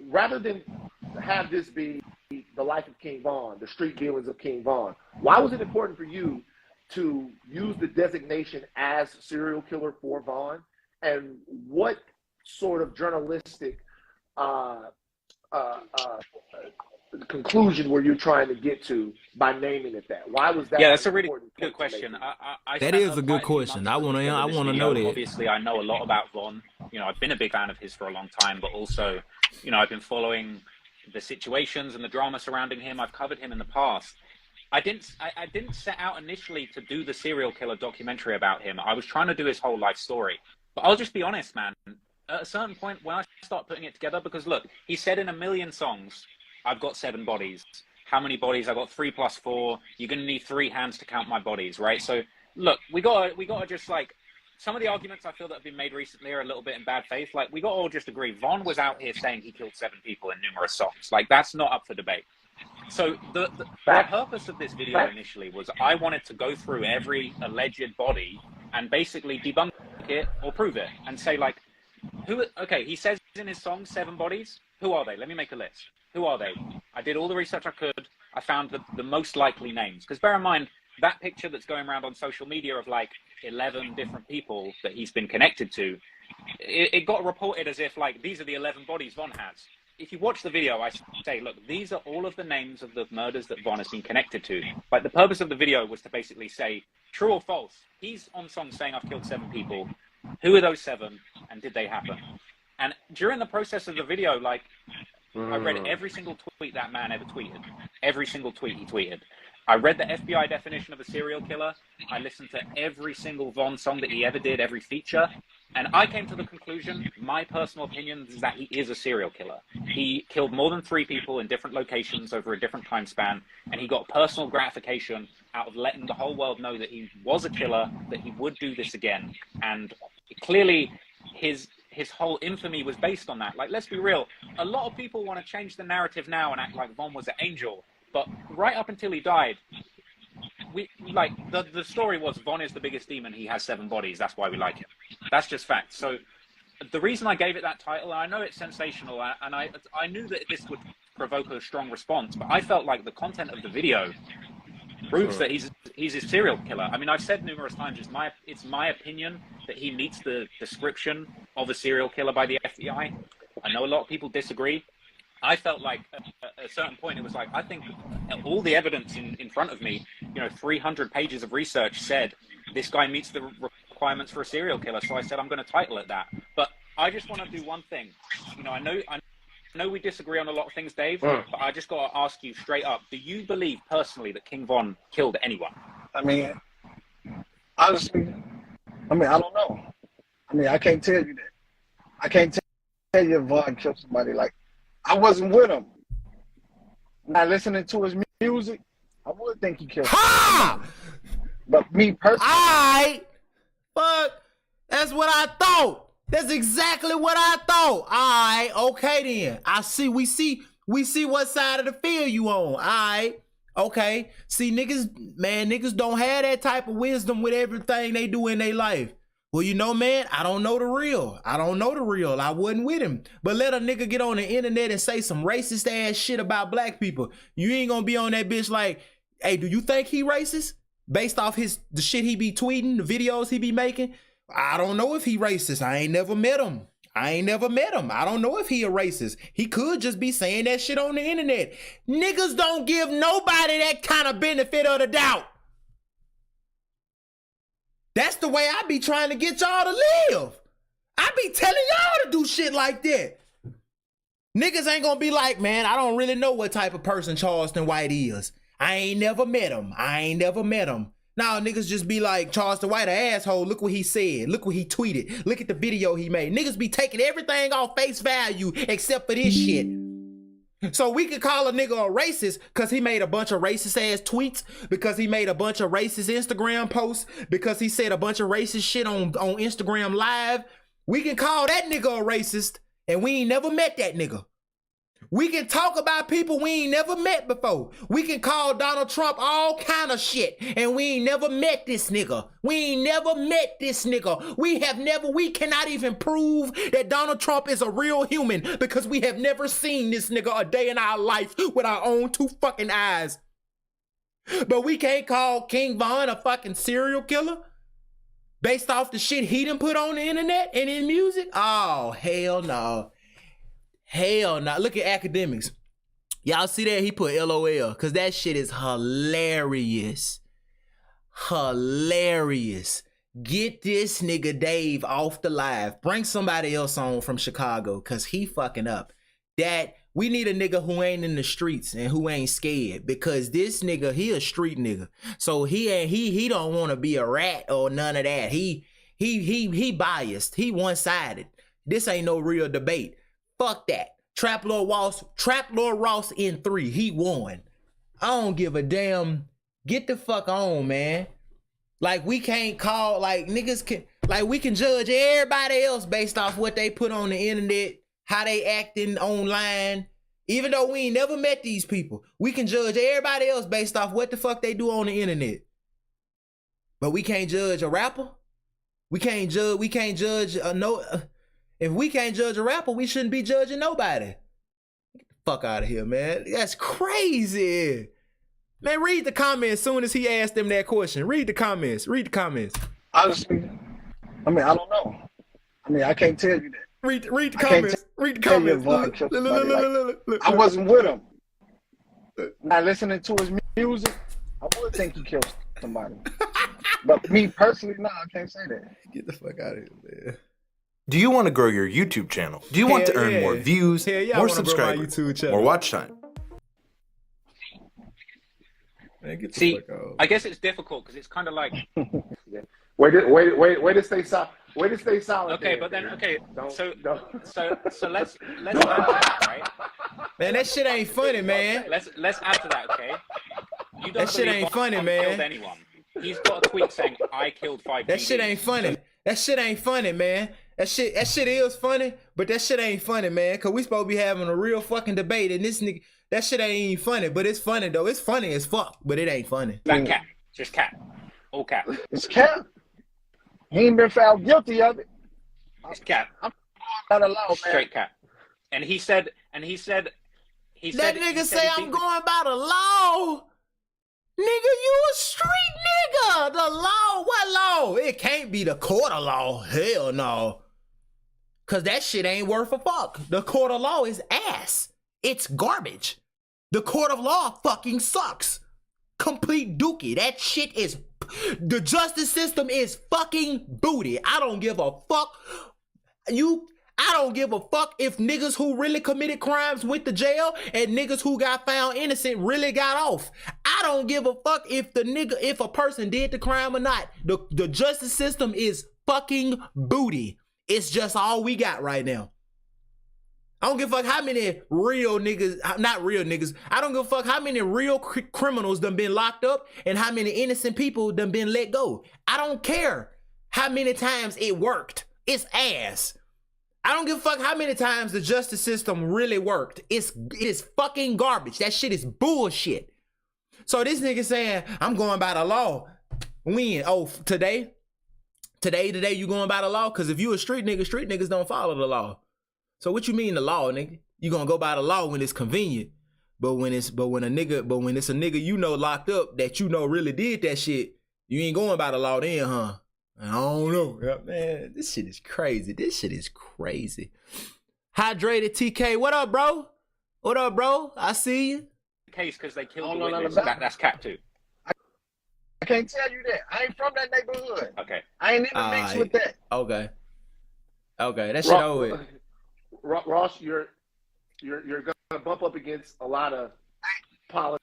Rather than have this be the life of King Von, the street dealings of King Von, why was it important for you to use the designation as serial killer for Von? And what sort of journalistic conclusion were you trying to get to by naming it that? Why was that? Yeah, that's a really good question. That is a good question. I want to know that. Obviously, I know a lot about Von. You know, I've been a big fan of his for a long time, but also, you know, I've been following the situations and the drama surrounding him. I've covered him in the past. I didn't set out initially to do the serial killer documentary about him. I was trying to do his whole life story. But I'll just be honest, man. At a certain point, when I start putting it together, because look, he said in 1 million songs, I've got 7 bodies. How many bodies? I got 3 plus 4. You're going to need 3 hands to count my bodies, right? So look, we gotta just, like, some of the arguments I feel that have been made recently are a little bit in bad faith. Like, we got to all just agree, Von was out here saying he killed 7 people in numerous songs. Like, that's not up for debate. So the purpose of this video initially was I wanted to go through every alleged body and basically debunk it or prove it and say, like, okay, he says in his song 7 bodies. Who are they? Let me make a list. Who are they? I did all the research I could. I found the most likely names. Because bear in mind, that picture that's going around on social media of like 11 different people that he's been connected to, it got reported as if like, these are the 11 bodies Von has. If you watch the video, I say, look, these are all of the names of the murders that Von has been connected to. Like, the purpose of the video was to basically say, true or false, he's on song saying I've killed 7 people. Who are those 7 and did they happen? And during the process of the video, like, I read every single tweet that man ever tweeted. Every single tweet he tweeted. I read the FBI definition of a serial killer. I listened to every single Von song that he ever did, every feature. And I came to the conclusion, my personal opinion is that he is a serial killer. He killed more than 3 people in different locations over a different time span. And he got personal gratification out of letting the whole world know that he was a killer, that he would do this again. And clearly his whole infamy was based on that. Like, let's be real. A lot of people want to change the narrative now and act like Von was an angel. But right up until he died, the story was Von is the biggest demon. He has 7 bodies. That's why we like him. That's just fact. So the reason I gave it that title, I know it's sensational, and I knew that this would provoke a strong response, but I felt like the content of the video proves that he's a serial killer. I mean, I've said numerous times, it's my opinion that he meets the description of a serial killer by the FBI. I know a lot of people disagree. I felt like at a certain point, it was like, I think all the evidence in front of me, 300 pages of research said this guy meets the requirements for a serial killer. So I said, I'm going to title it that. But I just want to do one thing. I know we disagree on a lot of things, Dave, but I just got to ask you straight up. Do you believe personally that King Von killed anyone? I mean, honestly, I don't know. I can't tell you that. I can't tell you if Von killed somebody. Like, I wasn't with him. Not listening to his music, I would think he killed somebody. But me personally, fuck, that's what I thought. That's exactly what I thought. All right, okay then. We see what side of the field you on. All right, okay. See, niggas don't have that type of wisdom with everything they do in their life. Well, man, I don't know the real. I wasn't with him. But let a nigga get on the internet and say some racist ass shit about black people. You ain't gonna be on that bitch like, hey, do you think he racist? Based off the shit he be tweeting, the videos he be making? I don't know if he racist. I ain't never met him. I don't know if he a racist. He could just be saying that shit on the internet. Niggas don't give nobody that kind of benefit of the doubt. That's the way I be trying to get y'all to live. I be telling y'all to do shit like that. Niggas ain't gonna be like, man, I don't really know what type of person Charleston White is. I ain't never met him. Now niggas just be like, Charleston White an asshole. Look what he said. Look what he tweeted. Look at the video he made. Niggas be taking everything off face value except for this shit. So we could call a nigga a racist because he made a bunch of racist ass tweets, because he made a bunch of racist Instagram posts, because he said a bunch of racist shit on Instagram Live. We can call that nigga a racist, and we ain't never met that nigga. We can talk about people we ain't never met before. We can call Donald Trump all kind of shit, and we ain't never met this nigga. We cannot even prove that Donald Trump is a real human because we have never seen this nigga a day in our life with our own 2 fucking eyes. But we can't call King Von a fucking serial killer based off the shit he done put on the internet and in music? Oh, hell no. Hell no. Look at academics. Y'all see that? He put LOL because that shit is hilarious. Get this nigga Dave off the live. Bring somebody else on from Chicago because he fucking up. That we need a nigga who ain't in the streets and who ain't scared, because this nigga, he a street nigga. So he don't want to be a rat or none of that. He biased. He one-sided. This ain't no real debate. Fuck that. Trap Lord Ross in 3. He won. I don't give a damn. Get the fuck on, man. Like, we can't call, like, niggas can, like, we can judge everybody else based off what they put on the internet, how they acting online. Even though we ain't never met these people, we can judge everybody else based off what the fuck they do on the internet. But we can't judge a rapper. We can't judge if we can't judge a rapper, we shouldn't be judging nobody. Get the fuck out of here, man. That's crazy. Man, read the comments as soon as he asked them that question. Read the comments. Read the comments. Honestly, I mean, I don't know. I mean, I can't tell you that. Read the comments. Read the comments. Look. I wasn't with him. Not listening to his music, I would think he killed somebody. But me personally, no, I can't say that. Get the fuck out of here, man. Do you want to grow your YouTube channel? Do you want to earn more views, more subscribers, more watch time? Man, get the See, fuck out. I guess it's difficult because it's kind of like. Way to stay solid. Way to stay solid. Okay, there, but then man. okay, Don't- so don't. let's add to that, right? Man, that shit ain't funny, man. Let's add to that, okay? You don't That shit believe ain't funny, Von man. Killed anyone. He's got a tweet saying I killed 5 That GDs. shit ain't funny. That shit ain't funny, man. That shit is funny, but that shit ain't funny, man. Cause we supposed to be having a real fucking debate, and this nigga, that shit ain't even funny, but it's funny though. It's funny as fuck, but it ain't funny. That cat, just cat, all cat. It's cap. He ain't been found guilty of it. It's cat. I'm not allowed, man. Straight cat. And he said. That nigga say I'm going by the law. Nigga, you a street nigga. The law, what law? It can't be the court of law. Hell no. Cause that shit ain't worth a fuck. The court of law is ass. It's garbage. The court of law fucking sucks. Complete dookie. That shit is, the justice system is fucking booty. I don't give a fuck. I don't give a fuck if niggas who really committed crimes went to jail and niggas who got found innocent really got off. I don't give a fuck if a person did the crime or not. The justice system is fucking booty. It's just all we got right now. I don't give a fuck how many real niggas, not real niggas, I don't give a fuck how many real criminals done been locked up and how many innocent people done been let go. I don't care how many times it worked. It's ass. I don't give a fuck how many times the justice system really worked. It is fucking garbage. That shit is bullshit. So this nigga saying, I'm going by the law. When? Oh, today you going by the law? Because if you a street niggas don't follow the law. So what you mean the law, nigga? You gonna go by the law when it's convenient. But when it's a nigga you know locked up that you know really did that shit, you ain't going by the law then, huh? I don't know. Yeah, man, this shit is crazy. Hydrated TK, what up, bro? What up, bro? I see you. Case because they killed Oh, the no, no, witness. no. That's cat too. I can't tell you that. I ain't from that neighborhood. Okay. I ain't even mixed with that. Okay, that shit over with. Ross, you're gonna bump up against a lot of politics.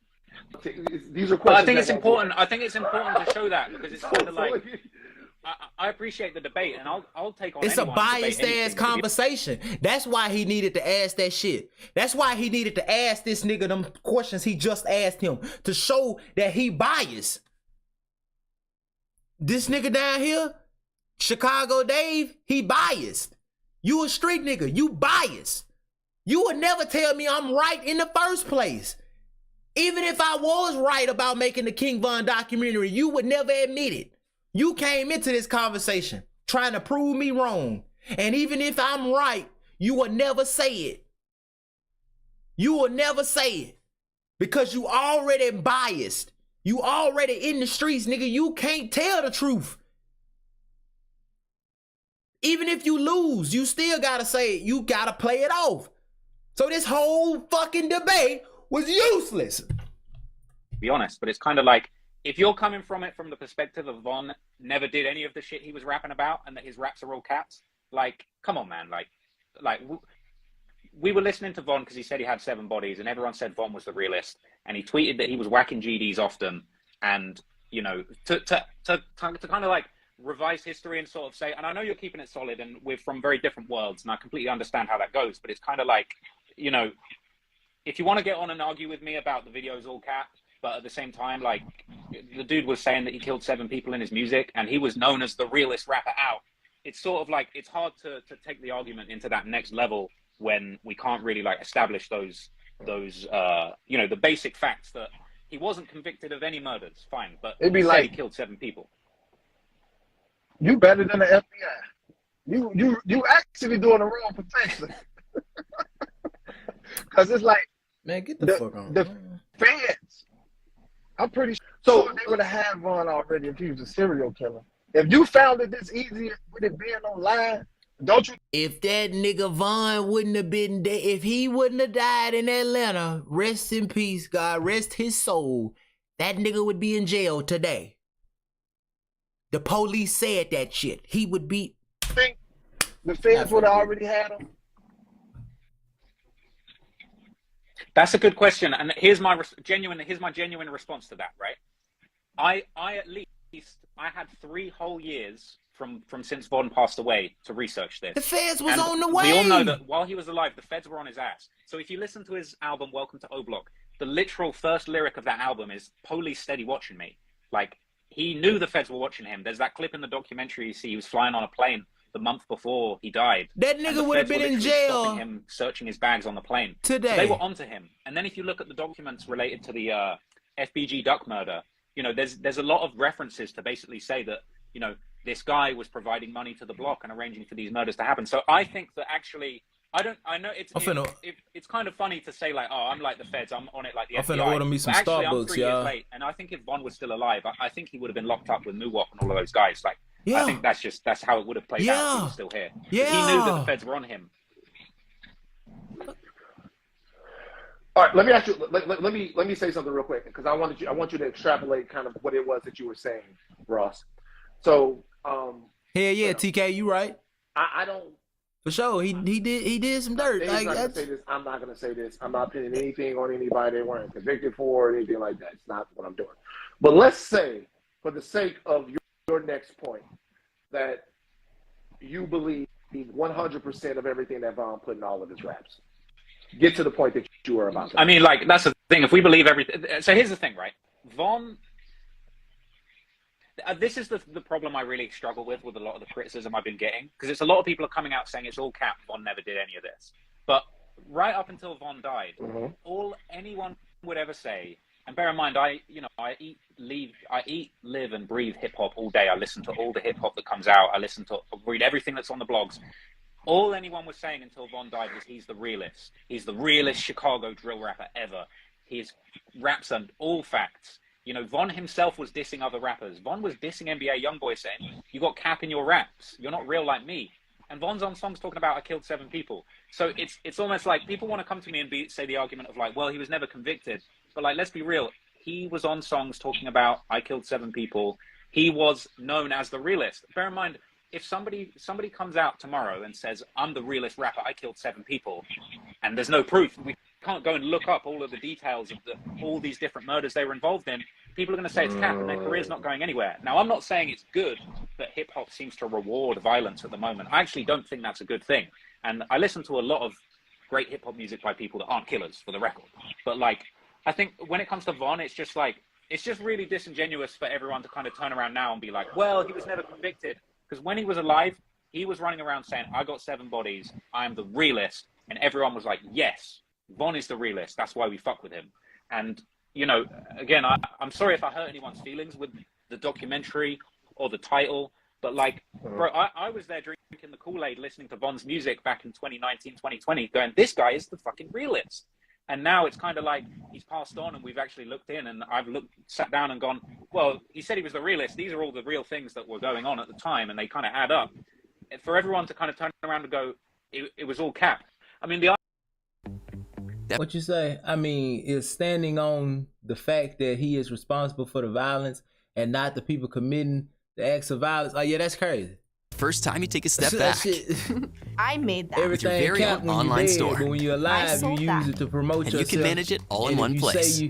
These are questions. Well, I think it's important. I think it's important to show that because it's kind of like I appreciate the debate, and I'll take on. It's a anyone to debate biased ass anything. conversation. That's why he needed to ask that shit. That's why he needed to ask this nigga them questions he just asked him to show that he biased. This nigga down here, Chicago Dave, he biased. You a street nigga, you biased. You would never tell me I'm right in the first place. Even if I was right about making the King Von documentary, you would never admit it. You came into this conversation trying to prove me wrong. And even if I'm right, you will never say it. You will never say it. Because you already biased. You already in the streets, nigga. You can't tell the truth. Even if you lose, you still gotta say it. You gotta play it off. So this whole fucking debate was useless. Be honest, but it's kind of like if you're coming from it from the perspective of Von never did any of the shit he was rapping about and that his raps are all cats, like, come on, man. Like we were listening to Von because he said he had 7 bodies and everyone said Von was the realist. And he tweeted that he was whacking GDs often. And, you know, to kind of like revise history and sort of say, and I know you're keeping it solid and we're from very different worlds and I completely understand how that goes, but it's kind of like, you know, if you want to get on and argue with me about the videos all cat, but at the same time, like the dude was saying that he killed 7 people in his music and he was known as the realest rapper out. It's sort of like, it's hard to take the argument into that next level when we can't really like establish those those you know, the basic facts that he wasn't convicted of any murders, fine, but It'd be he said like, he killed 7 people. You better than the FBI. You actually doing the wrong profession. Because it's like, man, get the fuck on. The feds, I'm pretty sure they would have had Vaughn already if he was a serial killer. If you found it this easy with it being online, don't you? If that nigga Vaughn wouldn't have been dead, if he wouldn't have died in Atlanta, rest in peace, God rest his soul, that nigga would be in jail today. The police said that shit. He would be. Think the feds would have already had him? That's a good question, and here's my genuine response to that. Right, I at least I had 3 whole years from since Vaughn passed away to research this. The feds was and on the way. We all know that while he was alive, the feds were on his ass. So if you listen to his album Welcome to O Block, the literal first lyric of that album is "Police steady watching me." Like, he knew the feds were watching him. There's that clip in the documentary you see. He was flying on a plane the month before he died. That nigga would have been in jail. Stopping him, searching his bags on the plane today. So they were onto him. And then if you look at the documents related to the FBG Duck murder, you know, there's a lot of references to basically say that, you know, this guy was providing money to the block and arranging for these murders to happen. So I think that actually, I know it's kind of funny to say like, oh, I'm like the feds, I'm on it like the FBI. I'm finna order me some actually, Starbucks, I'm 3 years late, and I think if Vaughn was still alive, I think he would have been locked up with Muwok and all of those guys. Like, I think that's how it would have played out if he was still here. Yeah. He knew that the feds were on him. All right, let me ask you. Let me say something real quick, because I want you to extrapolate kind of what it was that you were saying, Ross. So, hell yeah, TK, you right. I don't. For sure, he did some dirt. I'm not gonna say this. I'm not gonna say this. I'm not pinning anything on anybody they weren't convicted for or anything like that. It's not what I'm doing. But let's say, for the sake of your next point, that you believe 100% of everything that Vaughn put in all of his raps. Get to the point that you were about to. I mean, like, that's the thing. If we believe everything, so here's the thing, right? Vaughn. This is the problem I really struggle with a lot of the criticism I've been getting, because it's a lot of people are coming out saying it's all cap. Vaughn never did any of this, but right up until Vaughn died, all anyone would ever say. And bear in mind, I eat, live, and breathe hip hop all day. I listen to all the hip hop that comes out. I read everything that's on the blogs. All anyone was saying until Vaughn died was he's the realest. He's the realest Chicago drill rapper ever. His raps are all facts. You know, Vaughn himself was dissing other rappers. Vaughn was dissing NBA Youngboy, saying, you got cap in your raps. You're not real like me. And Vaughn's on songs talking about, I killed 7 people. So it's almost like people want to come to me and say the argument of like, well, he was never convicted. But like, let's be real. He was on songs talking about, I killed 7 people. He was known as the realist. Bear in mind, if somebody comes out tomorrow and says, I'm the realest rapper, I killed 7 people, and there's no proof, we can't go and look up all of the details of all these different murders they were involved in, people are going to say it's cap and their career's not going anywhere. Now, I'm not saying it's good that hip-hop seems to reward violence at the moment. I actually don't think that's a good thing. And I listen to a lot of great hip-hop music by people that aren't killers, for the record. But, like, I think when it comes to Vaughn, it's just really disingenuous for everyone to kind of turn around now and be like, well, he was never convicted. Because when he was alive, he was running around saying, I got 7 bodies, I am the realist. And everyone was like, yes, Vaughn is the realist. That's why we fuck with him. And, you know, again, I'm sorry if I hurt anyone's feelings with the documentary or the title. But, like, bro, I was there drinking the Kool-Aid, listening to Vaughn's music back in 2019, 2020, going, this guy is the fucking realist. And now it's kind of like he's passed on and we've actually looked in and I've sat down and gone, well, he said he was the realist. These are all the real things that were going on at the time and they kind of add up. For everyone to kind of turn around and go, it was all cap. I mean, what you say? I mean, is standing on the fact that he is responsible for the violence and not the people committing the acts of violence. Oh, yeah, that's crazy. First time you take a step back. I made that. With your very own online store. But when you're alive, you use it to promote yourself. And you can manage it all in one place.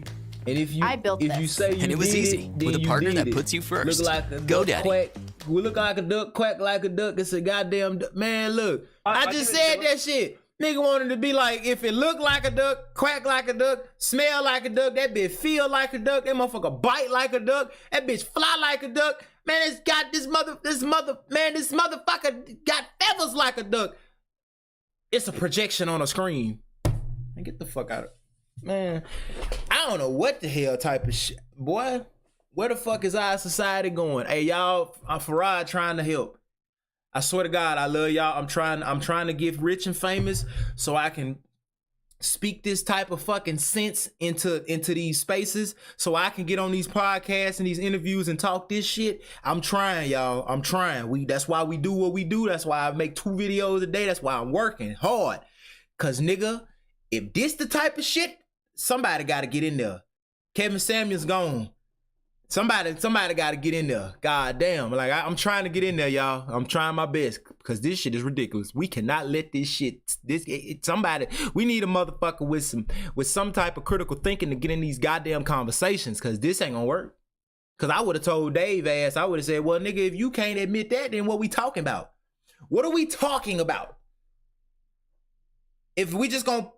I built this. You say you and it was easy with a partner that puts you first. Look like a GoDaddy. Quack. We look like a duck, quack like a duck. It's a goddamn duck. Man, look. I just said that shit. Nigga wanted to be like, if it look like a duck, quack like a duck, smell like a duck, that bitch feel like a duck, that motherfucker bite like a duck, that bitch fly like a duck. Man, it's got this motherfucker got feathers like a duck. It's a projection on a screen. Man, get the fuck out of it. Man, I don't know what the hell type of shit. Boy, where the fuck is our society going? Hey, y'all, I'm Farad trying to help. I swear to God, I love y'all. I'm trying to get rich and famous so I can speak this type of fucking sense into these spaces so I can get on these podcasts and these interviews and talk this shit. I'm trying, y'all. I'm trying. That's why we do what we do. That's why I make 2 videos a day. That's why I'm working hard. Cause nigga, if this the type of shit, somebody got to get in there. Kevin Samuels gone. Somebody got to get in there. God damn. Like, I'm trying to get in there, y'all. I'm trying my best because this shit is ridiculous. We cannot let this shit, we need a motherfucker with some type of critical thinking to get in these goddamn conversations because this ain't gonna work. Because I would have told Dave ass, I would have said, well, nigga, if you can't admit that, then what we talking about? What are we talking about? If we just gonna,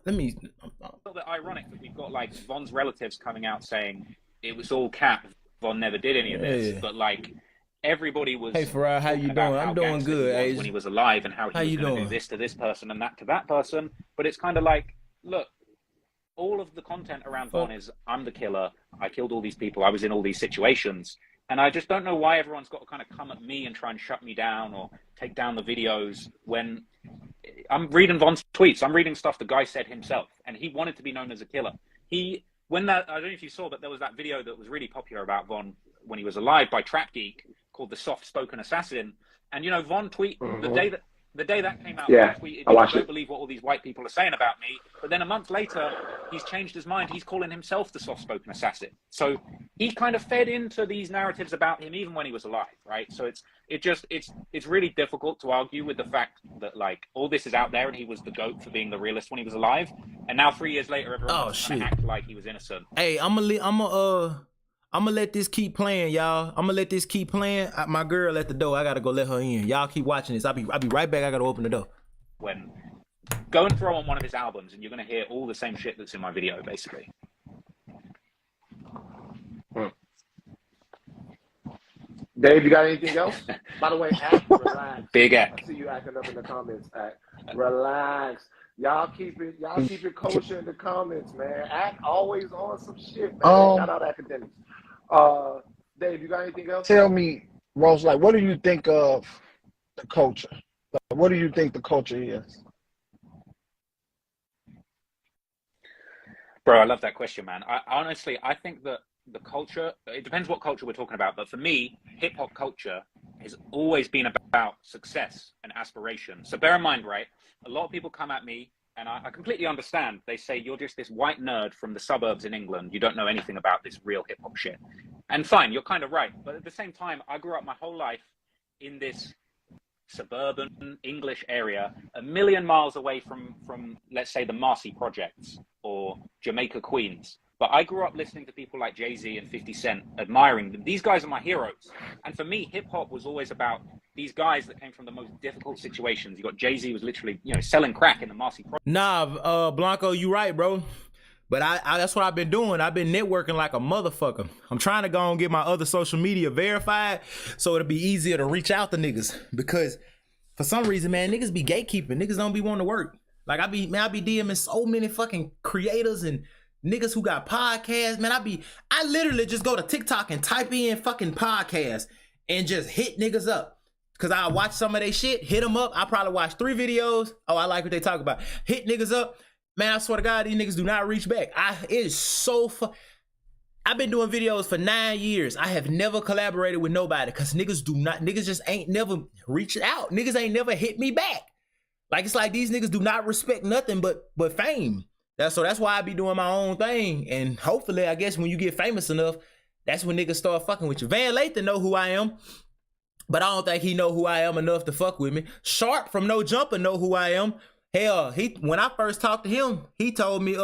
let me. It's a little bit ironic that we've got like Von's relatives coming out saying, it was all cap. Von never did any of this, but like everybody was. Hey Farah, how you doing? I'm doing good. When he was alive, and how he was going to do this to this person and that to that person. But it's kind of like, look, all of the content around Von is, I'm the killer. I killed all these people. I was in all these situations, and I just don't know why everyone's got to kind of come at me and try and shut me down or take down the videos when I'm reading Von's tweets. I'm reading stuff the guy said himself, and he wanted to be known as a killer. I don't know if you saw, but there was that video that was really popular about Von when he was alive by Trap Geek called The Soft Spoken Assassin. And, you know, Von tweet, the day that came out, yeah, tweeted, I don't believe what all these white people are saying about me. But then a month later, he's changed his mind. He's calling himself the soft spoken assassin. So he kind of fed into these narratives about him even when he was alive, right? So it's really difficult to argue with the fact that like all this is out there and he was the GOAT for being the realist when he was alive. And now 3 years later, everyone's trying to act like he was innocent. Hey, I'm gonna let this keep playing, y'all. I'm gonna let this keep playing. My girl at the door. I gotta go let her in. Y'all keep watching this. I'll be right back. I gotta open the door. When go and throw on one of his albums, and you're gonna hear all the same shit that's in my video, basically. Dave, you got anything else? By the way, Act, relax. Big Act. I see you acting up in the comments. Act, relax. Y'all keep it kosher in the comments, man. Act always on some shit, man. Shout out academics. Dave, you got anything else? Tell me, Rose, like, what do you think of the culture? Like, what do you think the culture is? Bro, I love that question, man. I think that the culture, it depends what culture we're talking about, but for me, hip hop culture has always been about success and aspiration. So bear in mind, right, a lot of people come at me, and I completely understand. They say, you're just this white nerd from the suburbs in England. You don't know anything about this real hip hop shit. And fine, you're kind of right. But at the same time, I grew up my whole life in this suburban English area, a million miles away from let's say the Marcy Projects or Jamaica Queens. But I grew up listening to people like Jay-Z and 50 Cent, admiring them. These guys are my heroes. And for me, hip hop was always about these guys that came from the most difficult situations. You got Jay-Z was literally, selling crack in the Marcy Project. Nah, Blanco, you right, bro. But I that's what I've been doing. I've been networking like a motherfucker. I'm trying to go and get my other social media verified so it'll be easier to reach out to niggas. Because for some reason, man, niggas be gatekeeping. Niggas don't be wanting to work. Like I be DMing so many fucking creators and niggas who got podcasts. Man, I literally just go to TikTok and type in fucking podcast and just hit niggas up. Cause I watch some of their shit, hit them up. I probably watch 3 videos. Oh, I like what they talk about. Hit niggas up. Man, I swear to God, these niggas do not reach back. It is so I've been doing videos for 9 years. I have never collaborated with nobody because niggas just ain't never reached out. Niggas ain't never hit me back. Like, it's like these niggas do not respect nothing but fame. That's why I be doing my own thing. And hopefully, I guess when you get famous enough, that's when niggas start fucking with you. Van Lathan know who I am, but I don't think he know who I am enough to fuck with me. Sharp from No Jumper know who I am. Hell, when I first talked to him, he told me,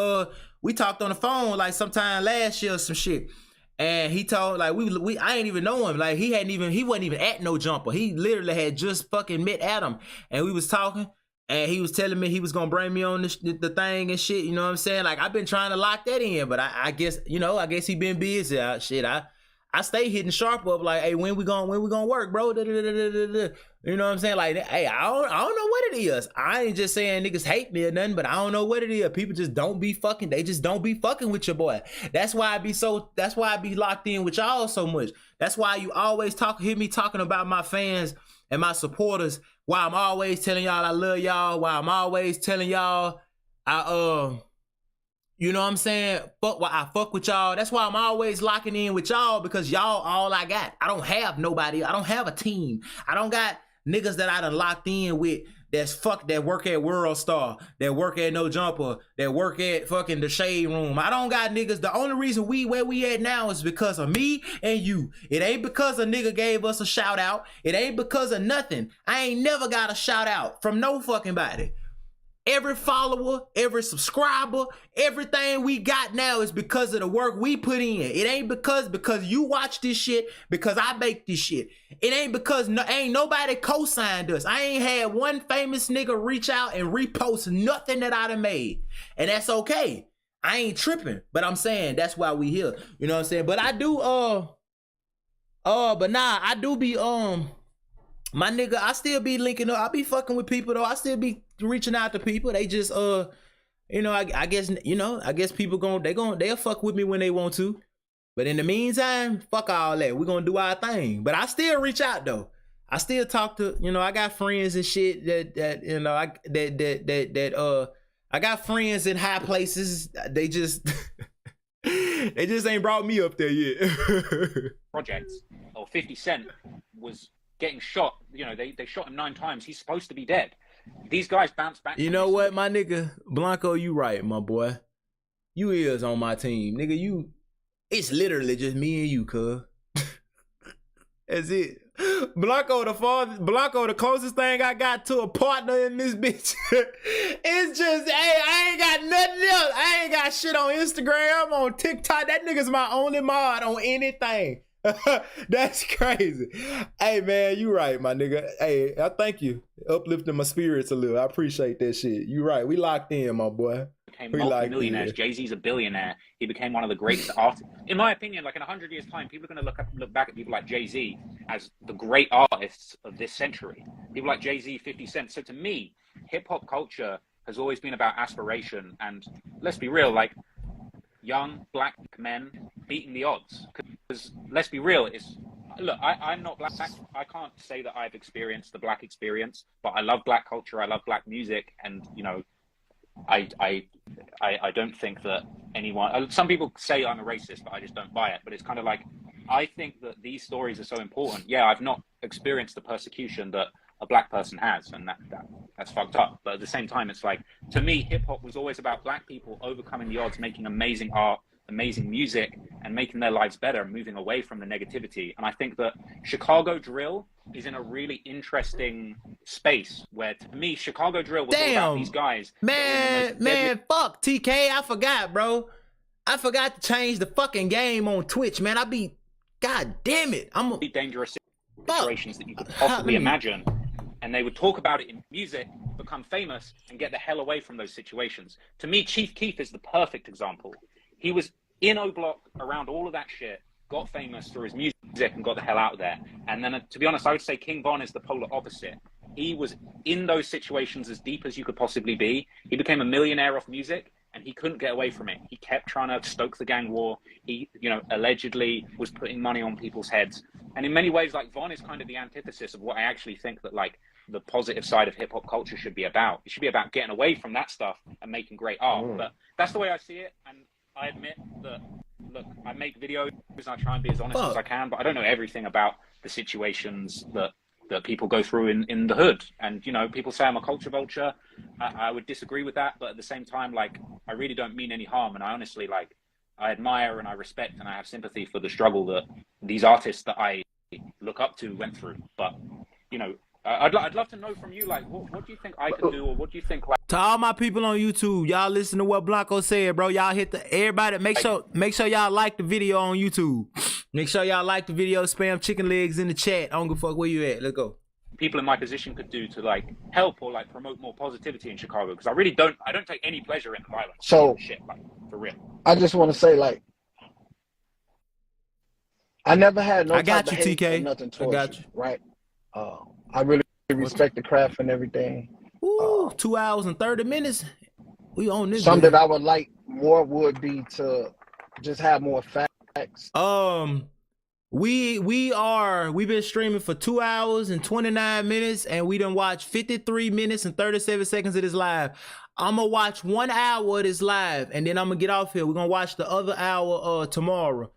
we talked on the phone like sometime last year or some shit. And he told, like, I ain't even know him. Like, he wasn't even at No Jumper. He literally had just fucking met Adam. And we was talking, and he was telling me he was gonna bring me on the thing and shit, you know what I'm saying? Like, I've been trying to lock that in, but I guess, I guess he been busy. I stay hitting Sharp up like, hey, when we gonna work, bro? You know what I'm saying? Like, hey, I don't know what it is. I ain't just saying niggas hate me or nothing, but I don't know what it is. People just don't be fucking. They just don't be fucking with your boy. That's why I be locked in with y'all so much. That's why you always hear me talking about my fans and my supporters. Why I'm always telling y'all I love y'all. Why I'm always telling y'all you know what I'm saying? I fuck with y'all. That's why I'm always locking in with y'all, because y'all all I got. I don't have nobody. I don't have a team. I don't got niggas that I done locked in with that work at World Star, that work at No Jumper, that work at fucking the Shade Room. I don't got niggas. The only reason where we at now is because of me and you. It ain't because a nigga gave us a shout out. It ain't because of nothing. I ain't never got a shout out from no fucking body. Every follower, every subscriber, everything we got now is because of the work we put in. It ain't because you watch this shit, because I make this shit. It ain't because ain't nobody co-signed us. I ain't had one famous nigga reach out and repost nothing that I done made. And that's okay. I ain't tripping, but I'm saying that's why we here. You know what I'm saying? But I do, I do be, my nigga, I still be linking up. I be fucking with people though. I still be reaching out to people. They just you know, I guess people they'll fuck with me when they want to. But in the meantime, fuck all that. We're gonna do our thing. But I still reach out though. I still talk to, you know, I got friends and shit that you know, I got friends in high places. They just they just ain't brought me up there yet. Projects or 50 Cent was getting shot, you know, they shot him 9 times. He's supposed to be dead. These guys bounce back. You know what, my nigga? Blanco, you right, my boy. You is on my team. Nigga, it's literally just me and you, cuz. That's it. Blanco, the closest thing I got to a partner in this bitch. It's just, hey, I ain't got nothing else. I ain't got shit on Instagram, on TikTok. That nigga's my only mod on anything. That's crazy. Hey man, you right, my nigga. Hey, I thank you. Uplifting my spirits a little. I appreciate that shit. You right. We locked in, my boy. Became multi-millionaires. Jay-Z's a billionaire. He became one of the greatest artists. In my opinion, like in 100 years' time, people are going to look back at people like Jay-Z as the great artists of this century. People like Jay-Z, 50 Cent. So to me, hip-hop culture has always been about aspiration. And let's be real, like young black men beating the odds. Because let's be real, look, I'm not black. I can't say that I've experienced the black experience, but I love black culture. I love black music, and you know, I don't think that anyone. Some people say I'm a racist, but I just don't buy it. But it's kind of like, I think that these stories are so important. Yeah, I've not experienced the persecution that a black person has, and that's fucked up. But at the same time, it's like, to me, hip hop was always about black people overcoming the odds, making amazing art, amazing music, and making their lives better, moving away from the negativity. And I think that Chicago drill is in a really interesting space where, to me, Chicago drill was all about these guys. Man, fuck TK. I forgot, bro. I forgot to change the fucking game on Twitch, man. God damn it. I'm dangerous situations that you could possibly imagine. And they would talk about it in music, become famous, and get the hell away from those situations. To me, Chief Keef is the perfect example. He was in O-Block around all of that shit, got famous through his music and got the hell out of there. And then, to be honest, I would say King Von is the polar opposite. He was in those situations as deep as you could possibly be. He became a millionaire off music, and he couldn't get away from it. He kept trying to stoke the gang war. He, you know, allegedly was putting money on people's heads. And in many ways, like, Von is kind of the antithesis of what I actually think that, like, the positive side of hip-hop culture should be about. It should be about getting away from that stuff and making great art. But that's the way I see it. And I admit that, look, I make videos and I try and be as honest as I can, but I don't know everything about the situations that people go through in the hood. And, you know, people say I'm a culture vulture. I would disagree with that. But at the same time, like, I really don't mean any harm. And I honestly, like, I admire and I respect and I have sympathy for the struggle that these artists that I look up to went through. But, you know, I'd love to know from you, like, what do you think I could do, or what do you think, like... To all my people on YouTube, y'all listen to what Blanco said, bro. Y'all everybody, make sure y'all like the video on YouTube. Make sure y'all like the video, spam chicken legs in the chat. I don't give a fuck where you at. Let's go. People in my position could do to, like, help or, like, promote more positivity in Chicago, because I don't take any pleasure in the violence. So, shit, like, for real. I just want to say, like, I never had no I got type you, of hate TK. or nothing towards I got you. right? I really respect the craft and everything. Ooh, 2 hours and 30 minutes. We on this. Something that I would like more would be to just have more facts. We've been streaming for 2 hours and 29 minutes, and we done watched 53 minutes and 37 seconds of this live. I'm gonna watch 1 hour of this live, and then I'm gonna get off here. We're gonna watch the other hour tomorrow.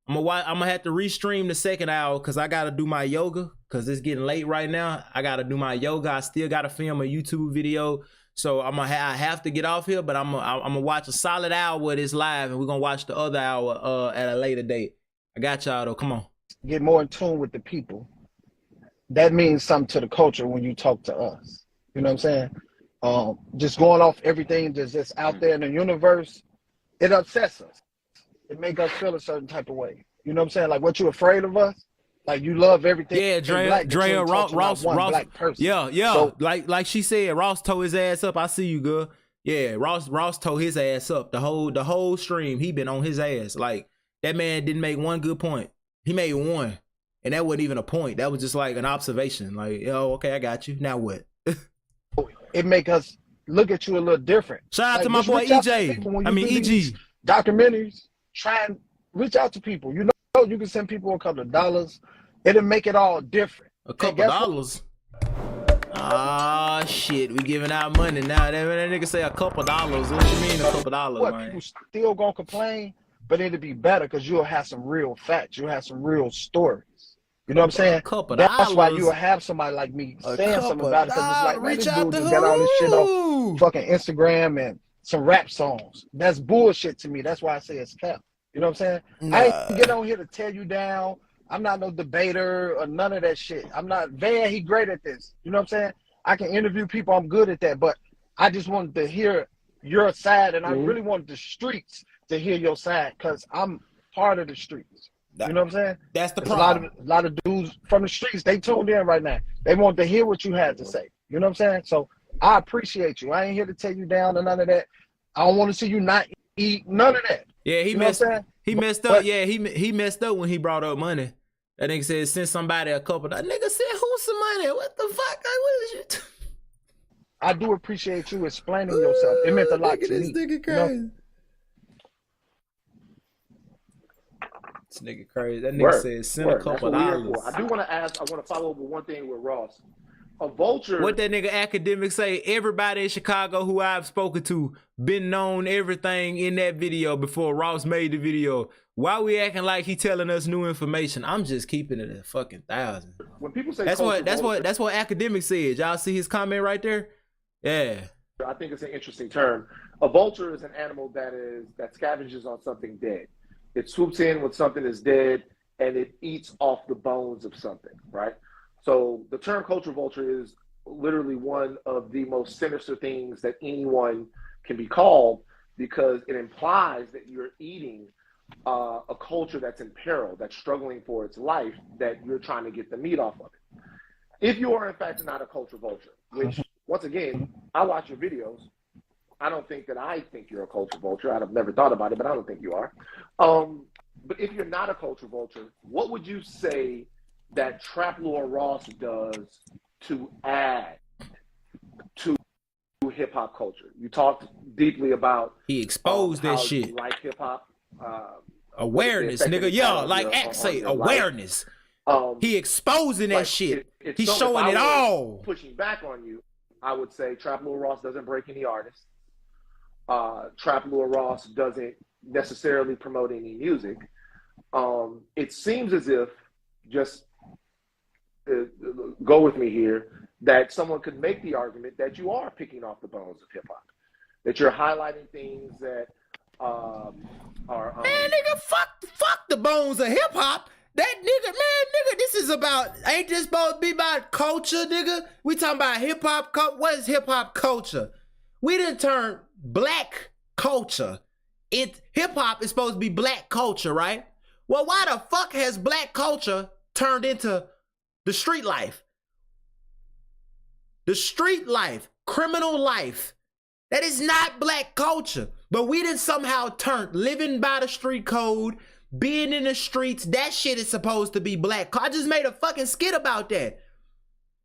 I'm gonna have to restream the second hour because I gotta do my yoga because it's getting late right now. I gotta do my yoga. I still gotta film a YouTube video. So I have to get off here, but I'm gonna watch a solid hour of this live, and we're gonna watch the other hour at a later date. I got y'all though. Come on. Get more in tune with the people. That means something to the culture when you talk to us. You know what I'm saying? Just going off everything just out there in the universe, it upsets us. It makes us feel a certain type of way. You know what I'm saying? Like, what, you afraid of us? Like, you love everything. Yeah, Drea, Ross, black person. Yeah. So, like she said, Ross tore his ass up. I see you, girl. Yeah, Ross tore his ass up. The whole stream, he been on his ass. Like, that man didn't make one good point. He made one, and that wasn't even a point. That was just like an observation. Like, yo, okay, I got you. Now what? It make us look at you a little different. Shout out to my boy EJ. I mean, EG. Documentaries, try and reach out to people. You know, you can send people a couple of dollars. It'll make it all different. A couple of dollars? Ah, shit. We giving out money now. That nigga say a couple of dollars. What you mean a couple of dollars, what, man? People still gonna complain, but it'll be better because you'll have some real facts. You'll have some real stories. You know what I'm saying? That's why you'll have somebody like me saying something about it, because it's like, man, this dude just got all this shit off fucking Instagram and some rap songs. That's bullshit to me. That's why I say it's cap. You know what I'm saying? I ain't get on here to tear you down. I'm not no debater or none of that shit. I'm not Van. He great at this. You know what I'm saying? I can interview people. I'm good at that. But I just wanted to hear your side, and I really wanted the streets to hear your side because I'm part of the streets. You know what I'm saying? That's the problem. A lot of dudes from the streets, they tuned in right now. They want to hear what you had to say. You know what I'm saying? So I appreciate you. I ain't here to tear you down or none of that. I don't want to see you not eat none of that. Yeah, he messed up. Yeah, he messed up when he brought up money. That nigga said send somebody a couple. That nigga said who's some money? What the fuck? Like, what is you? I do appreciate you explaining yourself. It meant a lot to me. Nigga crazy. You know? This nigga crazy. That nigga said send a couple dollars. I do want to ask. I want to follow up with one thing with Ross. A vulture. What that nigga academic say? Everybody in Chicago who I've spoken to been known everything in that video before Ross made the video. Why we acting like he telling us new information? I'm just keeping it at fucking 1,000. When people say that's what academic said. Y'all see his comment right there? Yeah. I think it's an interesting term. A vulture is an animal that scavenges on something dead. It swoops in when something is dead and it eats off the bones of something, right? So the term culture vulture is literally one of the most sinister things that anyone can be called, because it implies that you're eating a culture that's in peril, that's struggling for its life, that you're trying to get the meat off of it. If you are in fact not a culture vulture, which once again, I watch your videos. I don't think that I think you're a culture vulture. I've never thought about it, but I don't think you are. But if you're not a culture vulture, what would you say that Trap Lord Ross does to add to hip hop culture? You talked deeply about he exposed that shit. You like hip hop awareness, nigga. Yo, like X say awareness. He exposing that shit. He's showing it all. Pushing back on you, I would say Trap Lord Ross doesn't break any artists. Trap Lord Ross doesn't necessarily promote any music. It seems as if, just go with me here, that someone could make the argument that you are picking off the bones of hip hop, that you're highlighting things that are man, nigga, fuck the bones of hip hop. That nigga, this is about, ain't this supposed to be about culture, nigga? We talking about hip hop. What is hip hop culture? We didn't turn black culture. Hip hop is supposed to be black culture, right? Well, why the fuck has black culture turned into the street life? The street life, criminal life. That is not black culture. But we didn't somehow turn living by the street code, being in the streets. That shit is supposed to be black. I just made a fucking skit about that.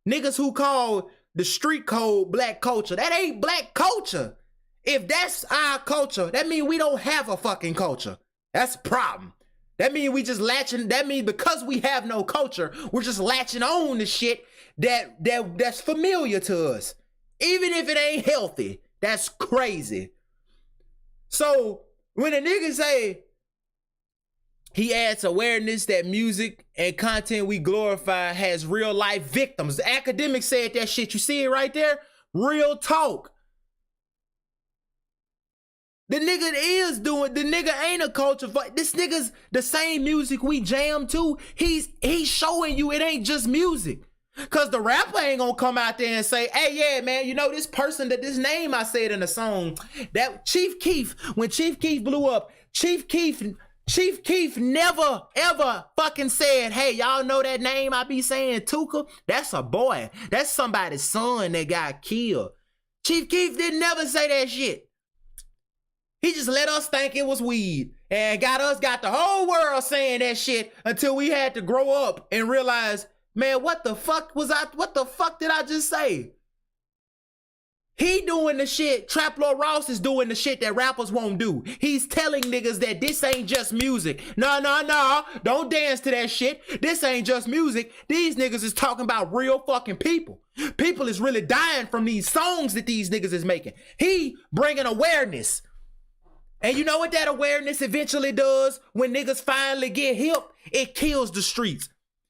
Niggas who call the street code black culture. That ain't black culture. If that's our culture, that means we don't have a fucking culture. That's a problem. That means we just latching, that means because we have no culture, we're just latching on to shit that's familiar to us. Even if it ain't healthy. That's crazy. So when a nigga say he adds awareness that music and content we glorify has real life victims. The academic said that shit. You see it right there? Real talk. The nigga is doing, the nigga ain't a culture fuck. This nigga's the same music we jam to. He's showing you it ain't just music. Cause the rapper ain't gonna come out there and say, hey, yeah, man, you know this person that this name I said in the song, that Chief Keef, when Chief Keef blew up, Chief Keef never ever fucking said, hey, y'all know that name I be saying, Tuka? That's a boy. That's somebody's son that got killed. Chief Keef didn't never say that shit. He just let us think it was weed and got the whole world saying that shit until we had to grow up and realize, man, what the fuck did I just say? He doing the shit, Trap Lord Ross is doing the shit that rappers won't do. He's telling niggas that this ain't just music. No, don't dance to that shit. This ain't just music. These niggas is talking about real fucking people. People is really dying from these songs that these niggas is making. He bringing awareness. And you know what that awareness eventually does when niggas finally get hip? It kills the streets.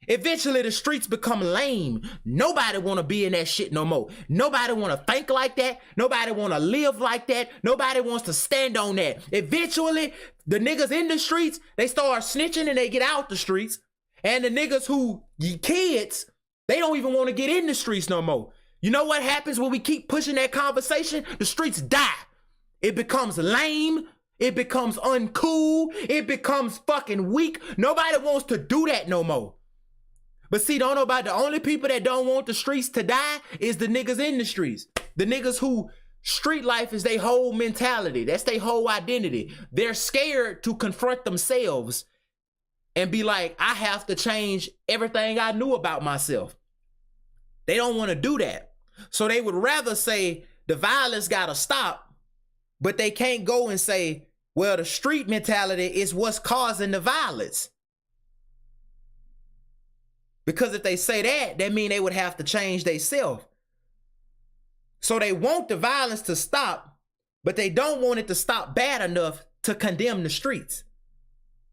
Eventually the streets become lame. Nobody want to be in that shit no more. Nobody want to think like that. Nobody want to live like that. Nobody wants to stand on that. Eventually the niggas in the streets, they start snitching and they get out the streets. And the niggas who kids, they don't even want to get in the streets no more. You know what happens when we keep pushing that conversation? The streets die. It becomes lame. It becomes uncool. It becomes fucking weak. Nobody wants to do that no more. But see, don't know about the only people that don't want the streets to die is the niggas in the streets. The niggas who street life is their whole mentality. That's their whole identity. They're scared to confront themselves and be like, I have to change everything I knew about myself. They don't want to do that. So they would rather say the violence gotta stop, but they can't go and say, well, the street mentality is what's causing the violence. Because if they say that means they would have to change themselves. So they want the violence to stop, but they don't want it to stop bad enough to condemn the streets.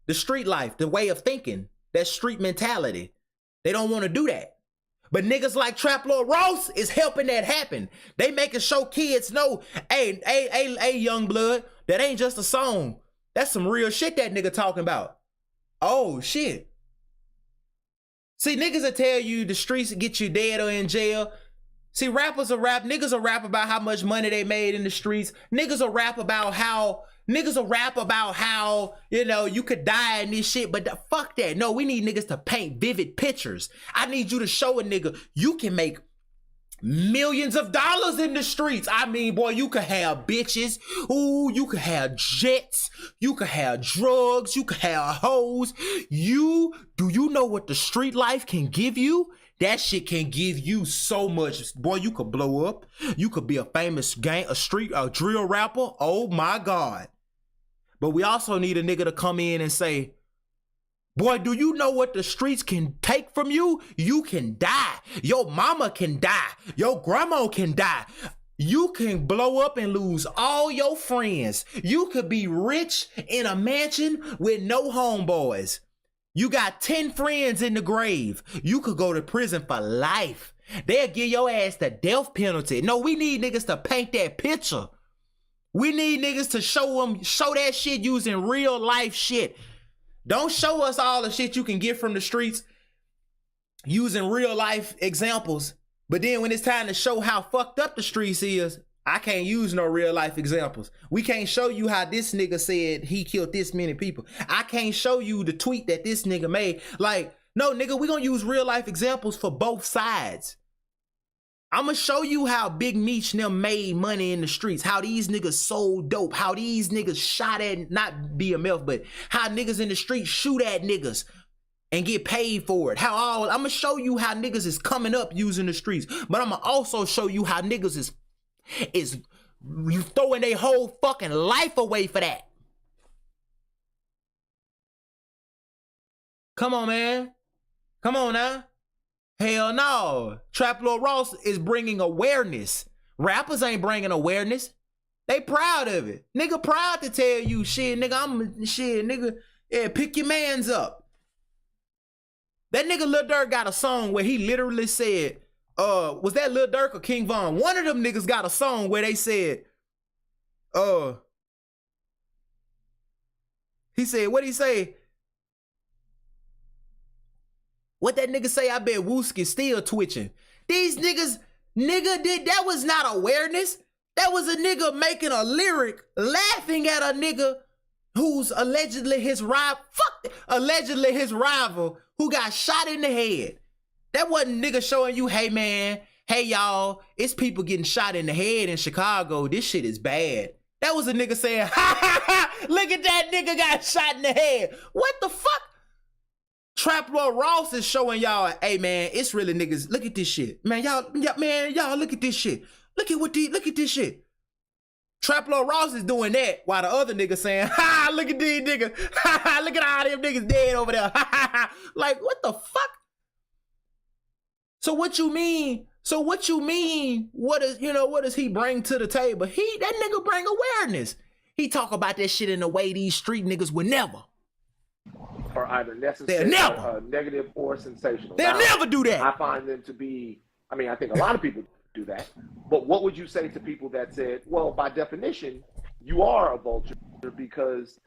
The street life, the way of thinking, that street mentality. They don't want to do that. But niggas like Trap Lord Ross is helping that happen. They making sure kids know, hey, young blood, that ain't just a song. That's some real shit that nigga talking about. Oh, shit. See, niggas will tell you the streets will get you dead or in jail. See, niggas will rap about how much money they made in the streets. Niggas will rap about how, you know, you could die in this shit, but fuck that. No, we need niggas to paint vivid pictures. I need you to show a nigga you can make millions of dollars in the streets. I mean, boy, you could have bitches. Ooh, you could have jets. You could have drugs. You could have hoes. Do you know what the street life can give you? That shit can give you so much. Boy, you could blow up. You could be a famous a drill rapper. Oh my God. But we also need a nigga to come in and say, boy, do you know what the streets can take from you? You can die. Your mama can die. Your grandma can die. You can blow up and lose all your friends. You could be rich in a mansion with no homeboys. You got 10 friends in the grave. You could go to prison for life. They'll give your ass the death penalty. No, we need niggas to paint that picture. We need niggas to show that shit using real life shit. Don't show us all the shit you can get from the streets using real life examples. But then when it's time to show how fucked up the streets is, I can't use no real life examples. We can't show you how this nigga said he killed this many people. I can't show you the tweet that this nigga made. Like, no, nigga, we gonna use real life examples for both sides. I'm gonna show you how Big Meech and them made money in the streets, how these niggas sold dope, how these niggas shot at, not BMF, but how niggas in the street shoot at niggas. and get paid for it. I'm gonna show you how niggas is coming up using the streets, but I'm gonna also show you how niggas is throwing their whole fucking life away for that. Come on, man. Come on now. Hell no. Trap Lord Ross is bringing awareness. Rappers ain't bringing awareness. They proud of it. Nigga proud to tell you, shit, nigga, yeah, pick your mans up. That nigga Lil Durk got a song where he literally said, was that Lil Durk or King Von? One of them niggas got a song where they said, he said, what'd he say? What that nigga say? I bet Wooski still twitching. These niggas, that was not awareness. That was a nigga making a lyric, laughing at a nigga who's allegedly his rival. Allegedly his rival who got shot in the head. That wasn't nigga showing you, hey man, hey y'all, it's people getting shot in the head in Chicago. This shit is bad. That was a nigga saying, ha ha ha, look at that nigga got shot in the head. What the fuck? Trap Lord Ross is showing y'all, hey man, it's really niggas. Look at this shit. Man, y'all look at this shit. Look at this shit. Trap Lord Ross is doing that while the other niggas saying, ha, look at these niggas. Ha ha, look at all them niggas dead over there. Ha ha ha. Like, what the fuck? So what you mean? What does he bring to the table? That nigga bring awareness. He talk about that shit in a way these street niggas would never. Are either necessary, negative, or sensational. They'll never do that. I find them to be, I mean, I think a lot of people do that. But what would you say to people that said, well, by definition, you are a vulture because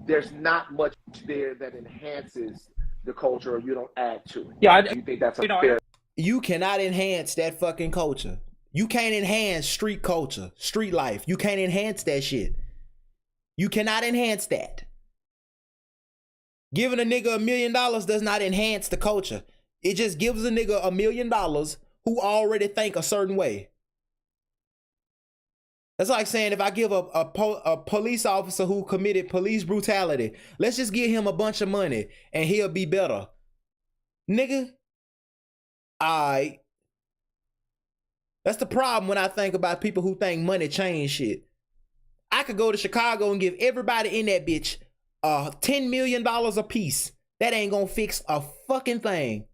there's not much there that enhances the culture or you don't add to it? Yeah, do you think that's a fair? You cannot enhance that fucking culture. You can't enhance street culture, street life. You can't enhance that shit. You cannot enhance that. Giving a nigga $1 million does not enhance the culture. It just gives a nigga $1 million who already think a certain way. That's like saying if I give a police officer who committed police brutality, let's just give him a bunch of money and he'll be better. Nigga, that's the problem when I think about people who think money change shit. I could go to Chicago and give everybody in that bitch $10 million a piece. That ain't gonna fix a fucking thing.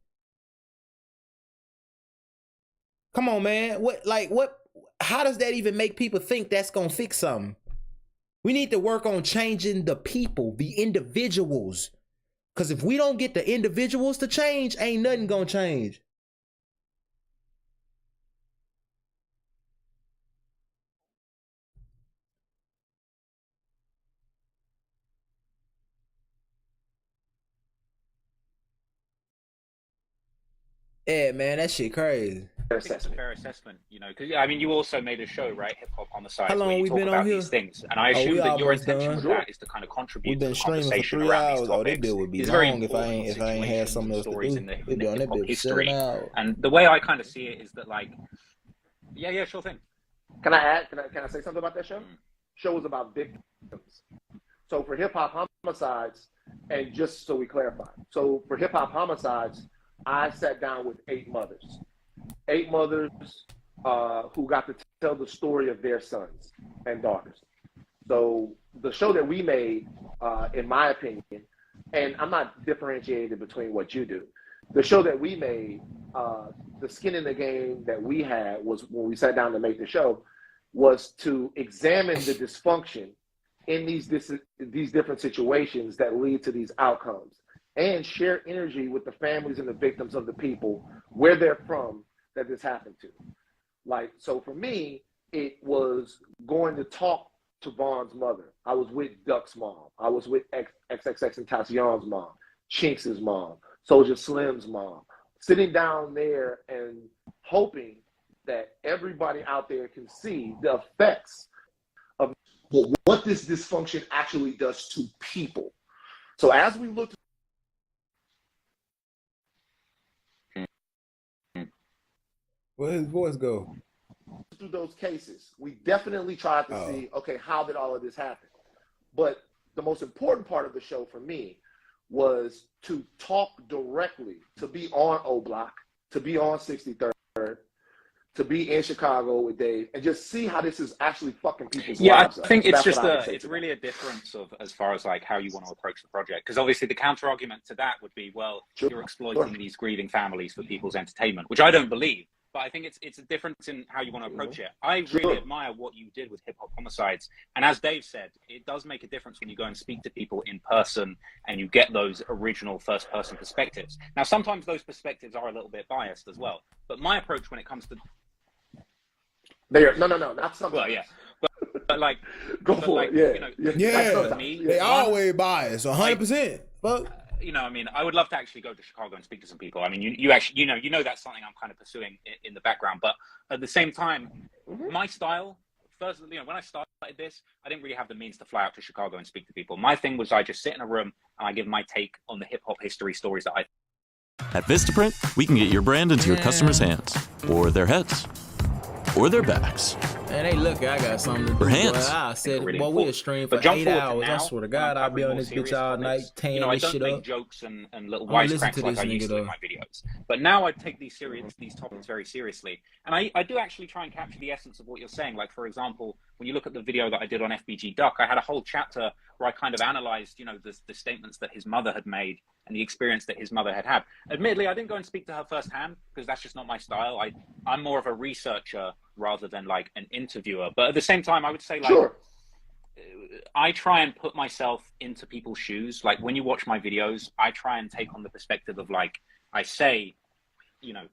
Come on, man. How does that even make people think that's gonna fix something? We need to work on changing the people, the individuals. Because if we don't get the individuals to change, ain't nothing gonna change. Yeah, man, that shit crazy. I think it's a fair assessment, you know, because I mean, you also made a show, right, Hip Hop on the Side, How long where you we talk been about on here? these things, and I assume that your intention with that is to kind of contribute We've been to the streaming for conversation 3 around hours. these Oh, that topics. bill would be It's very long if I ain't had something else to stories do. in the On hip that hop bill 7 history, hours. and the way I kind of see it is that, like, yeah, sure thing. Can I add? Can I say something about that show? Show was about victims. So for Hip Hop Homicides, and just so we clarify, so for Hip Hop Homicides, I sat down with 8 mothers. 8 mothers who got to tell the story of their sons and daughters. So the show that we made, in my opinion, and I'm not differentiating between what you do, the show that we made, the skin in the game that we had was when we sat down to make the show, was to examine the dysfunction in these different situations that lead to these outcomes and share energy with the families and the victims of the people where they're from that this happened to. Like, so for me, it was going to talk to Vaughn's mother. I was with Duck's mom. I was with XXXTentacion's mom, Chinx's mom, Soulja Slim's mom, sitting down there and hoping that everybody out there can see the effects of what this dysfunction actually does to people. So as we look Where his voice go? through those cases, we definitely tried to see, okay, how did all of this happen? But the most important part of the show for me was to talk directly, to be on O Block, to be on 63rd, to be in Chicago with Dave, and just see how this is actually fucking people's lives. I think so it's just it's really a difference of as far as like how you want to approach the project. Because obviously the counter argument to that would be, well, you're exploiting these grieving families for people's entertainment, which I don't believe. But I think it's a difference in how you want to approach it. I really admire what you did with Hip Hop Homicides. And as Dave said, it does make a difference when you go and speak to people in person and you get those original first person perspectives. Now, sometimes those perspectives are a little bit biased as well. But my approach when it comes to no, not sometimes. Well, yeah. But like, go for it. Yeah, yeah. They always biased, 100%. But you know, I mean, I would love to actually go to Chicago and speak to some people. I mean, you actually, you know, that's something I'm kind of pursuing in the background. But at the same time, my style, first, you know, when I started this, I didn't really have the means to fly out to Chicago and speak to people. My thing was I just sit in a room and I give my take on the hip hop history stories that I. At Vistaprint, we can get your brand into your customers' hands, or their heads, or their backs. Man, hey, look, I got something to do. Or hands. I said, well, we'll stream for 8 hours. I swear to God, I'll be on this bitch all night, tearing this shit up. I don't make jokes and little wisecracks like I used to in my videos. But now I take these topics very seriously. And I do actually try and capture the essence of what you're saying. Like, for example, when you look at the video that I did on FBG Duck, I had a whole chapter where I kind of analyzed, you know, the statements that his mother had made and the experience that his mother had had. Admittedly, I didn't go and speak to her firsthand because that's just not my style. I'm more of a researcher rather than like an interviewer. But at the same time, I would say like, I try and put myself into people's shoes. Like when you watch my videos, I try and take on the perspective of like, I say, you know,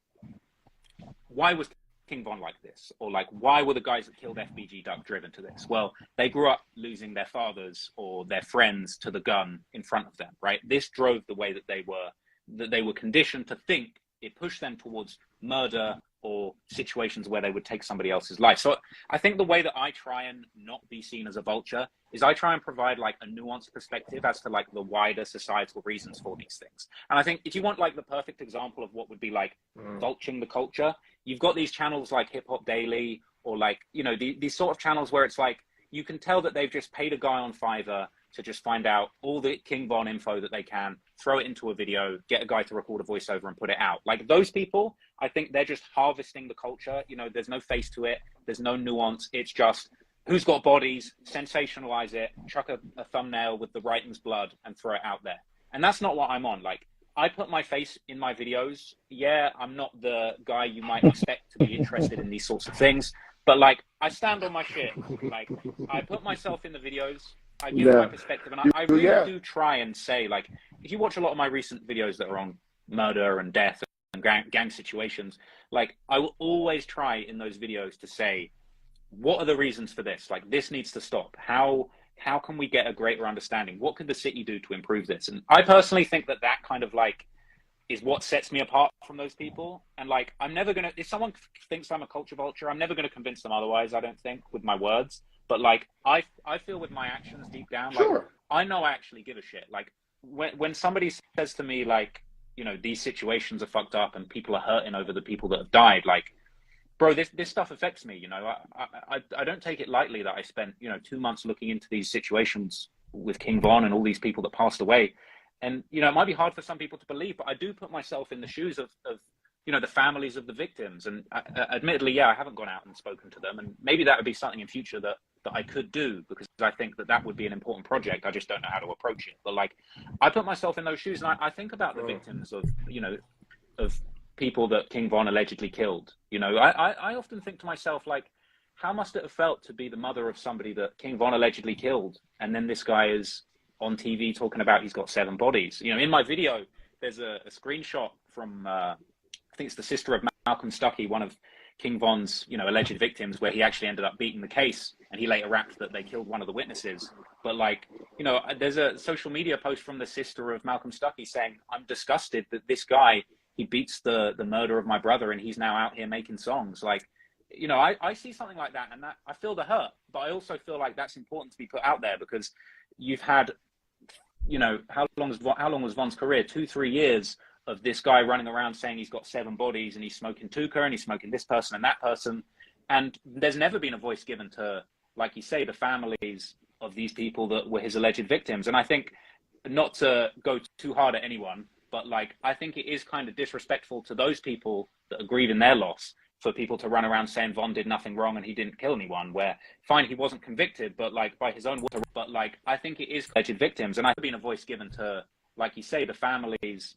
why was King Von like this? Or like, why were the guys that killed FBG Duck driven to this? Well, they grew up losing their fathers or their friends to the gun in front of them, right? This drove the way that they were conditioned to think. It pushed them towards murder or situations where they would take somebody else's life. So I think the way that I try and not be seen as a vulture is I try and provide like a nuanced perspective as to like the wider societal reasons for these things. And I think if you want like the perfect example of what would be like vulturing the culture, you've got these channels like Hip Hop Daily or like, you know, these sort of channels where it's like, you can tell that they've just paid a guy on Fiverr to just find out all the King Von info that they can, throw it into a video, get a guy to record a voiceover and put it out. Like those people, I think they're just harvesting the culture. You know, there's no face to it. There's no nuance. It's just who's got bodies, sensationalize it, chuck a thumbnail with the writing's blood and throw it out there. And that's not what I'm on. Like I put my face in my videos. Yeah, I'm not the guy you might expect to be interested in these sorts of things. But like, I stand on my shit. Like, I put myself in the videos. I give my perspective, and I really do try and say, like, if you watch a lot of my recent videos that are on murder and death and gang situations, like, I will always try in those videos to say, what are the reasons for this? Like, this needs to stop. How can we get a greater understanding? What could the city do to improve this? And I personally think that kind of like is what sets me apart from those people. And like, I'm never gonna, if someone thinks I'm a culture vulture, I'm never gonna convince them otherwise, I don't think, with my words. But like, I feel with my actions deep down, like, I know I actually give a shit. Like when somebody says to me, like, you know, these situations are fucked up and people are hurting over the people that have died, like, bro, this stuff affects me. You know, I don't take it lightly that I spent, you know, 2 months looking into these situations with King Von and all these people that passed away. And, you know, it might be hard for some people to believe, but I do put myself in the shoes of you know, the families of the victims. And admittedly, yeah, I haven't gone out and spoken to them. And maybe that would be something in future that I could do, because I think that would be an important project. I just don't know how to approach it. But like, I put myself in those shoes and I think about the victims of, you know, of people that King Von allegedly killed. You know, I often think to myself, like, how must it have felt to be the mother of somebody that King Von allegedly killed? And then this guy is on TV talking about he's got 7 bodies. You know, in my video, there's a screenshot from, I think it's the sister of Malcolm Stuckey, one of King Von's, you know, alleged victims, where he actually ended up beating the case, and he later rapped that they killed one of the witnesses. But like, you know, there's a social media post from the sister of Malcolm Stuckey saying, I'm disgusted that this guy, he beats the murder of my brother and he's now out here making songs. Like, you know, I see something like that and that I feel the hurt, but I also feel like that's important to be put out there, because you've had, you know, how long was Von's career? 2-3 years of this guy running around saying he's got 7 bodies and he's smoking Tuka and he's smoking this person and that person. And there's never been a voice given to, like you say, the families of these people that were his alleged victims. And I think not to go too hard at anyone, but like, I think it is kind of disrespectful to those people that are grieving their loss for people to run around saying Von did nothing wrong and he didn't kill anyone, where fine, he wasn't convicted, but like by his own words, but like, I think it is alleged victims. And I've been a voice given to, like you say, the families.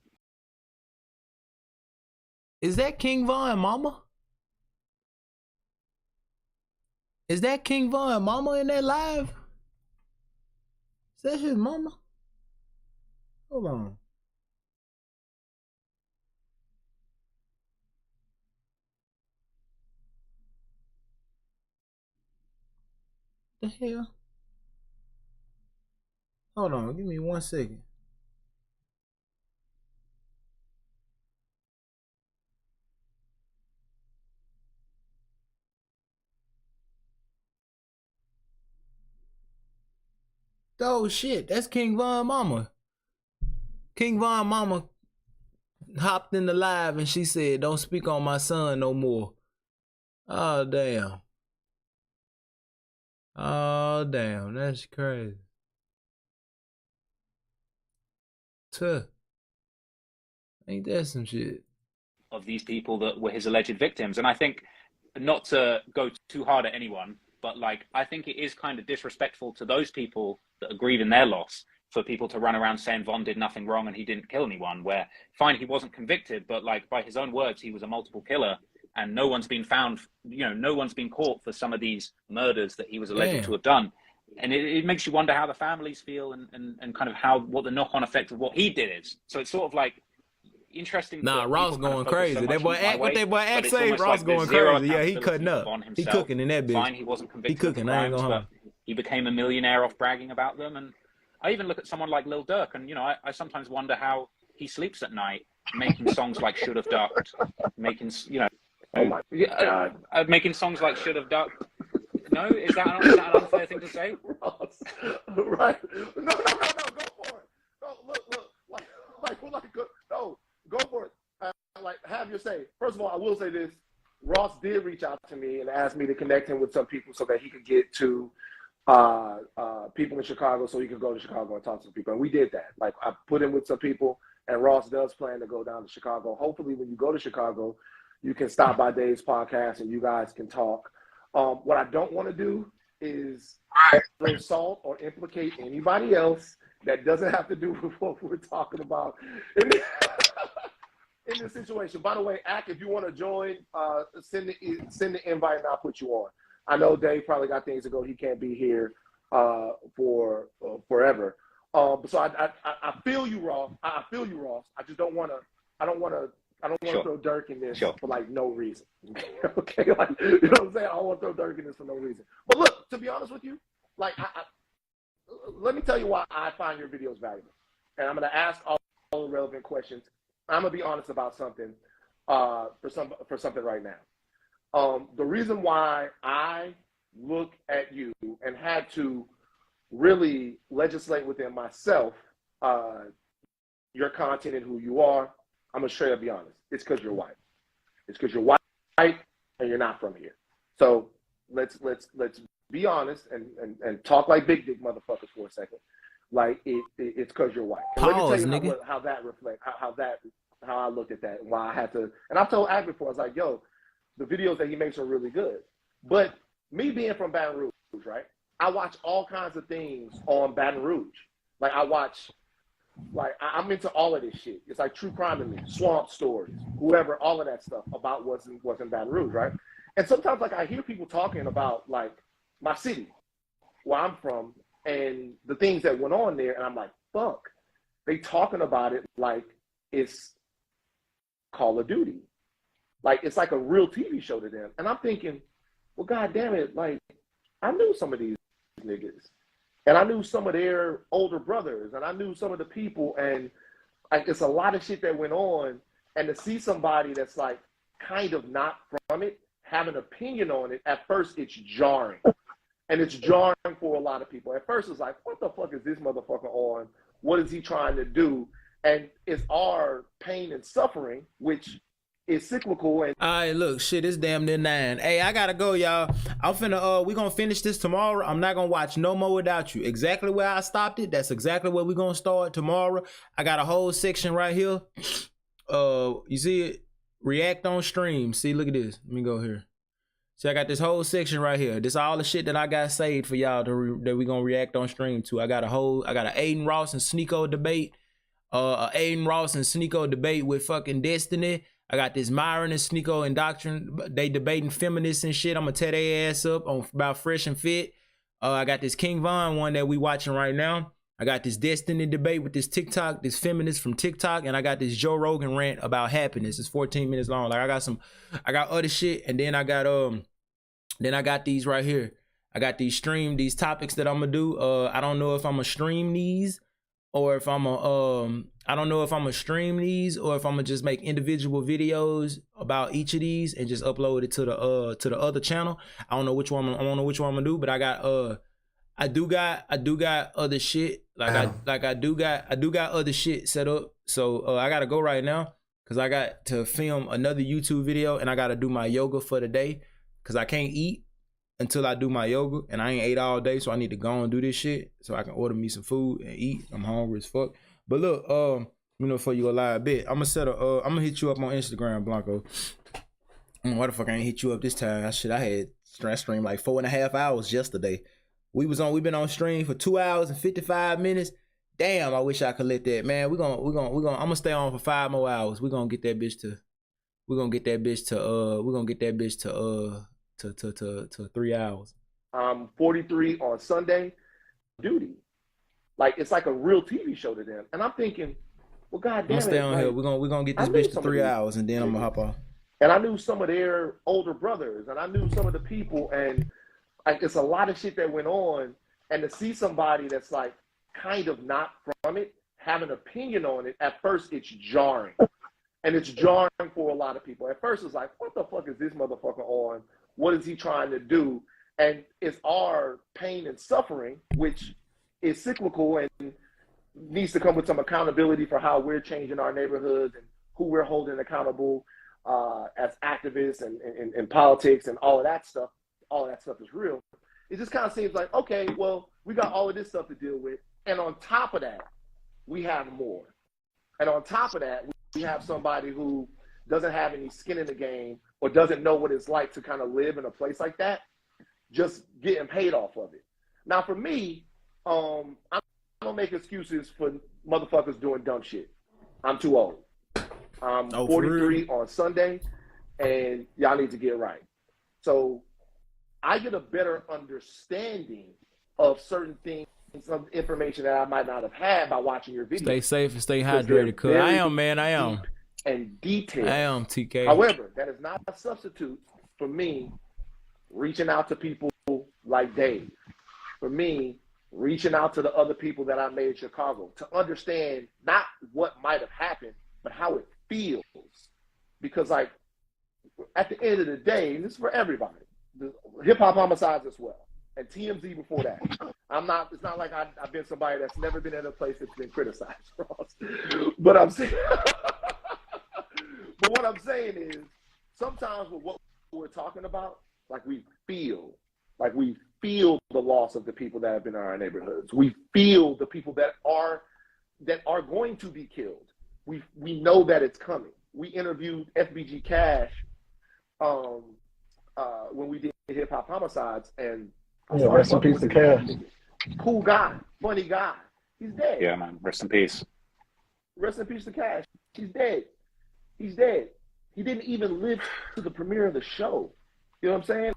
Is that King Von mama? Is that King Von mama in that live? Is that his mama? Hold on. The hell? Hold on, give me 1 second. Oh shit, that's King Von mama. King Von mama hopped in the live and she said, "Don't speak on my son no more." Oh damn. Oh damn, that's crazy. Tuh. Ain't that some shit? Of these people that were his alleged victims. And I think, not to go too hard at anyone, but like, I think it is kind of disrespectful to those people that are grieving their loss for people to run around saying Von did nothing wrong and he didn't kill anyone, where fine, he wasn't convicted, but like by his own words, he was a multiple killer and no one's been found, you know, no one's been caught for some of these murders that he was alleged to have done. And it makes you wonder how the families feel and kind of what the knock-on effect of what he did is. So it's sort of like, interesting. Nah, Ross going crazy. So that boy act what that boy act say. Ross going crazy. Yeah, he cutting up. He cooking in that bitch. Fine, he wasn't convicted. He cooking. I ain't gonna. He became a millionaire off bragging about them. And I even look at someone like Lil Durk, and you know, I sometimes wonder how he sleeps at night, making songs like "Should Have Ducked," making, you know, oh my God, making songs like "Should Have Ducked." No, is that an unfair thing to say? Ross, right? No, go for it. No, look, no. Go for it. Like, have your say. First of all, I will say this. Ross did reach out to me and asked me to connect him with some people so that he could get to people in Chicago so he could go to Chicago and talk to some people. And we did that. Like, I put him with some people, and Ross does plan to go down to Chicago. Hopefully, when you go to Chicago, you can stop by Dave's podcast and you guys can talk. What I don't want to do is throw salt or implicate anybody else that doesn't have to do with what we're talking about in this situation. By the way, Ak, if you want to join, send the invite and I'll put you on. I know Dave probably got things to go. He can't be here for forever. So I feel you, Ross. I feel you, Ross. I just don't want to. I don't want to throw Dirk in this for like no reason. Okay, like, you know what I'm saying? I don't want to throw Dirk in this for no reason. But look, to be honest with you, like, let me tell you why I find your videos valuable. And I'm going to ask all the relevant questions. I'm going to be honest about something for something right now. The reason why I look at you and had to really legislate within myself your content and who you are, I'm going to straight up be honest. It's because you're white. It's because you're white and you're not from here. So let's be honest and talk like big dick motherfuckers for a second. Like it's because you're white. And Pause, let me tell you nigga. how that reflects, how I looked at that and why I had to. And I've told Ag before, I was like, yo, the videos that he makes are really good. But me being from Baton Rouge, right? I watch all kinds of things on Baton Rouge. Like I'm into all of this shit. It's like true crime to me, swamp stories, whoever, all of that stuff about what's in Baton Rouge, right? And sometimes like I hear people talking about like my city, where I'm from, and the things that went on there, and I'm like, fuck. They talking about it like it's Call of Duty. Like it's like a real TV show to them. And I'm thinking, well, God damn it, like I knew some of these niggas. And I knew some of their older brothers, and I knew some of the people, and like it's a lot of shit that went on. And to see somebody that's like kind of not from it, have an opinion on it, at first it's jarring. And it's jarring for a lot of people. At first it's like, what the fuck is this motherfucker on? What is he trying to do? And it's our pain and suffering, which is cyclical. And all right, look, shit, it's damn near 9. Hey, I gotta go, y'all. I'm finna we gonna finish this tomorrow. I'm not gonna watch no more without you. Exactly where I stopped it, that's exactly where we gonna start tomorrow. I got a whole section right here. You see it? React on stream. See, look at this. Let me go here. See, I got this whole section right here. This all the shit that I got saved for y'all that we gonna react on stream to. I got an Aiden Ross and Sneeko debate. Aiden Ross and Sneeko debate with fucking Destiny. I got this Myron and Sneeko and Doctrine. They debating feminists and shit. I'm gonna tear their ass up on about Fresh and Fit. I got this King Von one that we watching right now. I got this Destiny debate with this TikTok, this feminist from TikTok, and I got this Joe Rogan rant about happiness. It's 14 minutes long. Like I got other shit, and then I got these right here. I got these topics that I'm gonna do. I don't know if I'm gonna stream these or if I'm gonna stream these or if I'm gonna just make individual videos about each of these and just upload it to the other channel. I don't know which one I'm gonna do, but I do got other shit. I do got other shit set up. So I gotta go right now because I got to film another YouTube video and I gotta do my yoga for the day because I can't eat until I do my yoga and I ain't ate all day, so I need to go and do this shit so I can order me some food and eat. I'm hungry as fuck. But look, before you go live a bit, I'm gonna hit you up on Instagram, Blanco. Why the fuck I ain't hit you up this time? I had streamed like 4.5 hours yesterday. We've been on stream for 2 hours and 55 minutes. Damn, I wish I could let that, man. I'm gonna stay on for 5 more hours. We're gonna get that bitch to 3 hours. 43 on Sunday duty. Like it's like a real TV show to them. And I'm thinking, well, goddamn, I'm gonna stay on here. We're gonna get this bitch to 3 hours and then I'm gonna hop off. And I knew some of their older brothers and I knew some of the people, and like it's a lot of shit that went on. And to see somebody that's like kind of not from it have an opinion on it, at first it's jarring. And it's jarring for a lot of people. At first it's like, what the fuck is this motherfucker on? What is he trying to do? And it's our pain and suffering, which is cyclical and needs to come with some accountability for how we're changing our neighborhoods and who we're holding accountable as activists and politics and all of that stuff. All of that stuff is real. It just kind of seems like, okay, well, we got all of this stuff to deal with. And on top of that, we have more. And on top of that, we have somebody who doesn't have any skin in the game or doesn't know what it's like to kind of live in a place like that, just getting paid off of it. Now, for me, I don't make excuses for motherfuckers doing dumb shit. I'm too old. I'm 43 on Sunday, and y'all need to get right. So I get a better understanding of certain things, some information that I might not have had by watching your videos. Stay safe and stay hydrated, cuz. I am, man. I am. And detailed. I am, TK. However, that is not a substitute for me reaching out to people like Dave. For me, reaching out to the other people that I made in Chicago to understand not what might have happened, but how it feels. Because, like, at the end of the day, and this is for everybody, hip hop homicides as well, and TMZ before that. It's not like I've been somebody that's never been in a place that's been criticized, Ross. But I'm saying, but what I'm saying is, sometimes with what we're talking about, like we feel the loss of the people that have been in our neighborhoods. We feel the people that are going to be killed. We know that it's coming. We interviewed FBG Cash when we did hip hop homicides, and rest in peace to Cash. Cool guy, funny guy. He's dead. Yeah, man. Rest in peace. Rest in peace to Cash. He's dead. He's dead. He didn't even live to the premiere of the show. You know what I'm saying?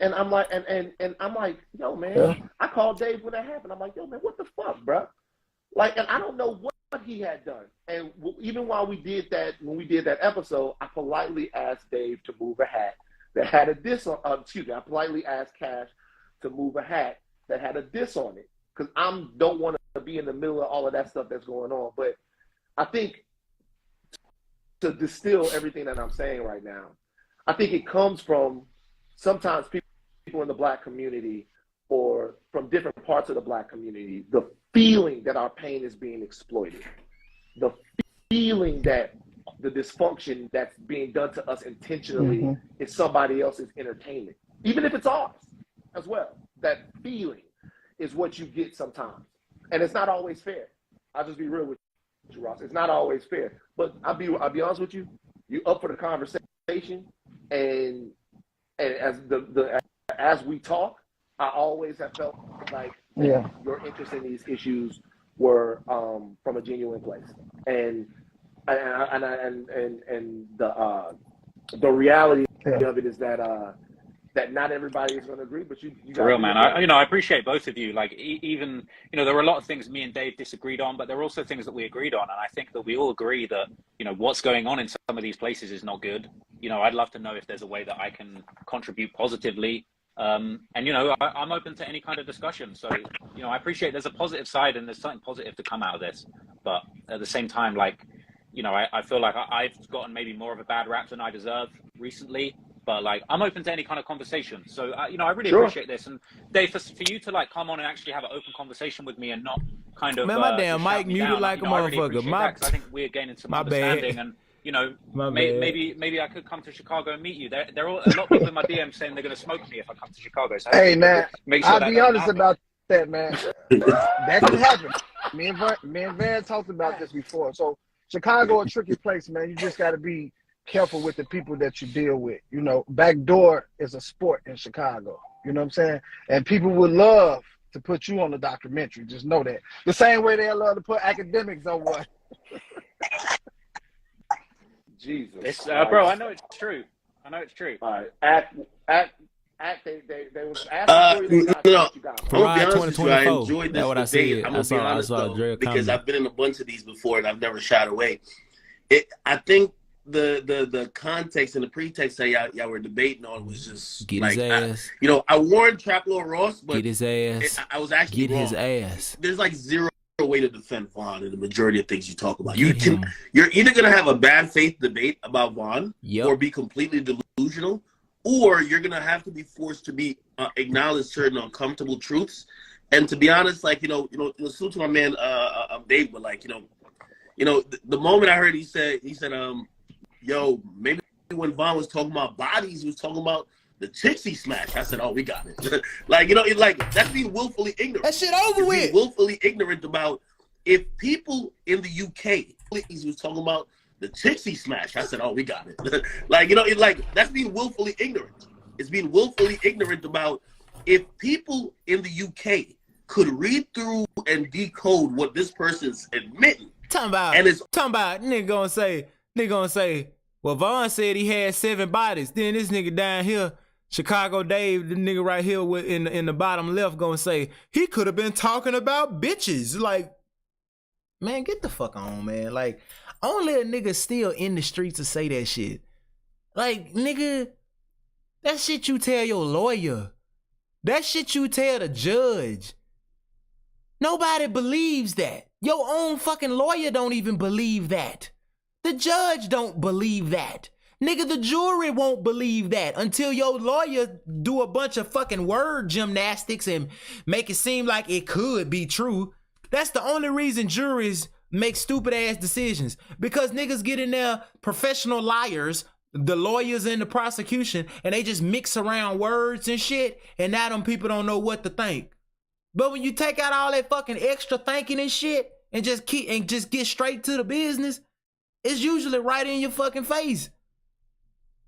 And I'm like, and I'm like, yo, man. Yeah. I called Dave when that happened. I'm like, yo, man, what the fuck, bro? Like, and I don't know what he had done. And even while we did that, when we did that episode, I politely asked Dave to move a hat that had a diss on. I politely asked Cash to move a hat that had a diss on it, because I don't want to be in the middle of all of that stuff that's going on. But I think to distill everything that I'm saying right now, I think it comes from sometimes people in the Black community or from different parts of the Black community, the feeling that our pain is being exploited, the feeling that the dysfunction that's being done to us intentionally is somebody else's entertainment, even if it's ours as well. That feeling is what you get sometimes, and it's not always fair. I'll just be real with you, Ross. It's not always fair, but I'll be honest with you. You up for the conversation, and as we talk, I always have felt like your interest in these issues were from a genuine place, and the reality of it is that that not everybody is going to agree, but you For real, man. I appreciate both of you. Like, even, there were a lot of things me and Dave disagreed on, but there were also things that we agreed on. And I think that we all agree that, what's going on in some of these places is not good. I'd love to know if there's a way that I can contribute positively. I'm open to any kind of discussion. So, I appreciate there's a positive side and there's something positive to come out of this. But at the same time, like, I feel like I've gotten maybe more of a bad rap than I deserve recently. But like, I'm open to any kind of conversation. So, I really appreciate this. And Dave, for you to like come on and actually have an open conversation with me and not kind of my damn mic muted down, like a motherfucker. Really I think we're gaining some understanding. Bad. And maybe I could come to Chicago and meet you. There are a lot of people in my DM saying they're going to smoke me if I come to Chicago. So hey man, I'll be honest happen. about that, man. That could happen. Me and Van talked about this before. So Chicago, a tricky place, man. You just got to be careful with the people that you deal with. Backdoor is a sport in Chicago. You know what I'm saying? And people would love to put you on the documentary. Just know that. The same way they love to put academics on one. Jesus. Bro, I know it's true. All right. They was asking for you. I'm gonna be honest with you. I enjoyed this debate. I'm gonna be honest though, because I've been in a bunch of these before and I've never shied away. I think the context and the pretext that y'all were debating on was just get like, his ass. I warned Trap Lord Ross, but get his ass. I was actually get wrong. His ass. There's like zero way to defend Vaughn in the majority of things you talk about. You're either gonna have a bad faith debate about Vaughn, or be completely delusional, or you're gonna have to be forced to be acknowledge certain uncomfortable truths. And to be honest, like salute to my man Dave, but like the moment I heard he said yo, maybe when Vaughn was talking about bodies, he was talking about the chicks he smashed. I said, oh, we got it. Like, that's being willfully ignorant. That shit over with. Willfully ignorant about if people in the UK, he was talking about the chicks he smashed. I said, oh, we got it. Like, that's being willfully ignorant. It's being willfully ignorant about if people in the UK could read through and decode what this person's admitting. Talking about nigga gonna say, well, Vaughn said he had 7 bodies. Then this nigga down here, Chicago Dave, the nigga right here in the bottom left, gonna say he could have been talking about bitches. Like, man, get the fuck on, man. Like, only a nigga still in the streets to say that shit. Like, nigga, that shit you tell your lawyer. That shit you tell the judge. Nobody believes that. Your own fucking lawyer don't even believe that. The judge don't believe that. Nigga, the jury won't believe that until your lawyer do a bunch of fucking word gymnastics and make it seem like it could be true. That's the only reason juries make stupid ass decisions, because niggas get in there, professional liars, the lawyers and the prosecution, and they just mix around words and shit, and now them people don't know what to think. But when you take out all that fucking extra thinking and shit and just get straight to the business, it's usually right in your fucking face.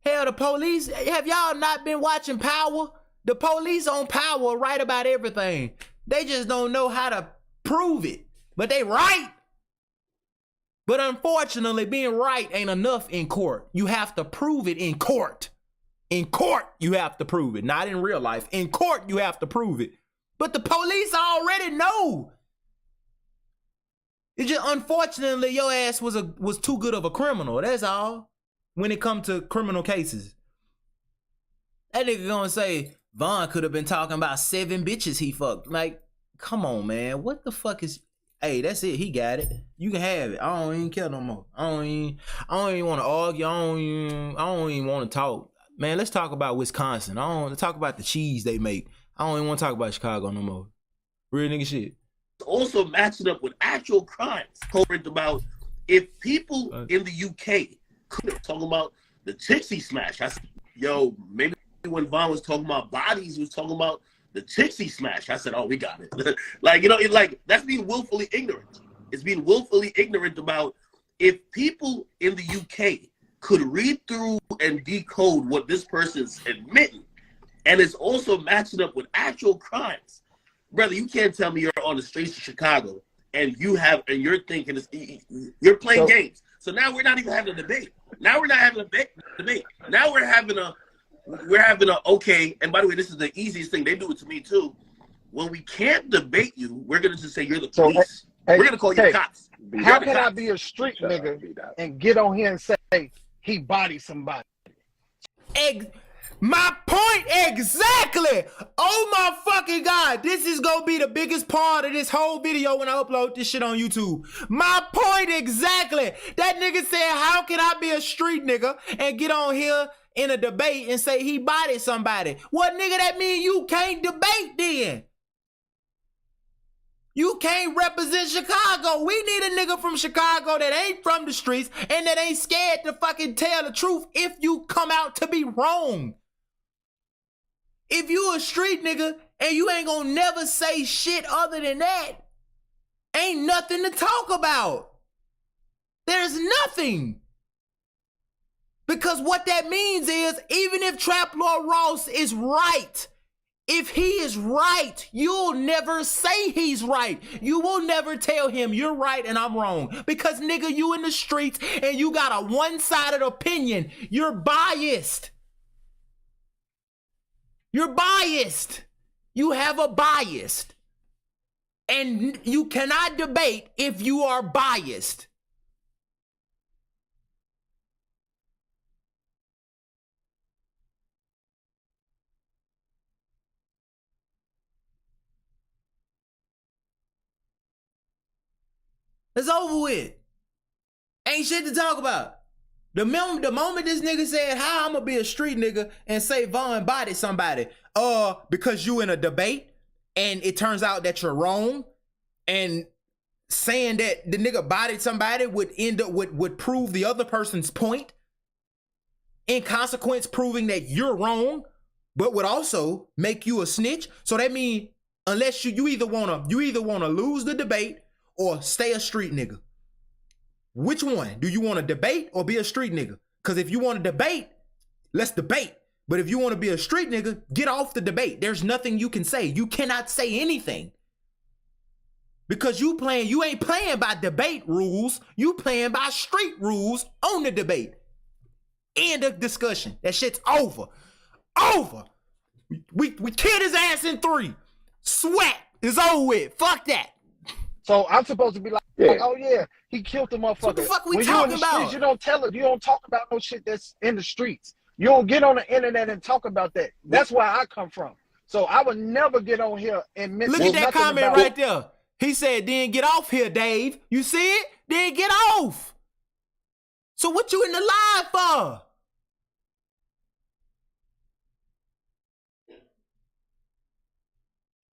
Hell, the police, have y'all not been watching Power? The police on Power right about everything. They just don't know how to prove it. But they right. But unfortunately, being right ain't enough in court. You have to prove it in court. In court, you have to prove it. Not in real life. In court, you have to prove it. But the police already know. It's just, unfortunately, your ass was too good of a criminal. That's all. When it comes to criminal cases. That nigga gonna say, Vaughn could have been talking about 7 bitches he fucked. Like, come on, man. What the fuck is... Hey, that's it. He got it. You can have it. I don't even care no more. I don't even want to argue. I don't even want to talk. Man, let's talk about Wisconsin. I don't want to talk about the cheese they make. I don't even want to talk about Chicago no more. Real nigga shit. Also matching up with actual crimes. Current about if people in the UK talking about the chicks he smashed. I said, yo, maybe when Von was talking about bodies, he was talking about the chicks he smashed. I said, oh, we got it. Like, you know, it's like that's being willfully ignorant. It's being willfully ignorant about if people in the UK could read through and decode what this person's admitting, and it's also matching up with actual crimes. Brother, you can't tell me you're on the streets of Chicago and you're thinking you're playing games. So now we're not even having a debate. Now we're not having a debate. Now we're having a okay. And by the way, this is the easiest thing. They do it to me too. When we can't debate you, we're gonna just say you're the police. We're gonna call you the cops. How can I be a street nigga and get on here and say he bodied somebody? My point exactly. Oh my fucking God. This is gonna be the biggest part of this whole video when I upload this shit on YouTube. My point exactly. That nigga said, how can I be a street nigga and get on here in a debate and say he bodied somebody? What nigga, that mean you can't debate then? You can't represent Chicago. We need a nigga from Chicago that ain't from the streets and that ain't scared to fucking tell the truth if you come out to be wrong. If you a street nigga and you ain't gonna never say shit other than that, ain't nothing to talk about. There's nothing. Because what that means is, even if Trap Lord Ross is right, if he is right, you'll never say he's right. You will never tell him you're right and I'm wrong. Because nigga, you in the streets and you got a one-sided opinion. You're biased. You're biased. You have a bias. And you cannot debate if you are biased. It's over with. Ain't shit to talk about. The moment this nigga said, how I'm gonna be a street nigga and say Von bodied somebody, because you in a debate and it turns out that you're wrong, and saying that the nigga bodied somebody would end up would prove the other person's point, in consequence proving that you're wrong, but would also make you a snitch. So that means unless you either wanna lose the debate or stay a street nigga. Which one? Do you want to debate or be a street nigga? Because if you want to debate, let's debate. But if you want to be a street nigga, get off the debate. There's nothing you can say. You cannot say anything. Because you ain't playing by debate rules. You playing by street rules on the debate. End of discussion. That shit's over. Over. We killed his ass in 3. Sweat. It's over with. Fuck that. So I'm supposed to be like, oh yeah, he killed the motherfucker. What the fuck we when talking you in the about? Streets, you don't tell it. You don't talk about no shit that's in the streets. You don't get on the internet and talk about that. That's where I come from. So I would never get on here and mention. Look at that comment right there. He said, then get off here, Dave. You see it? Then get off. So what you in the live for?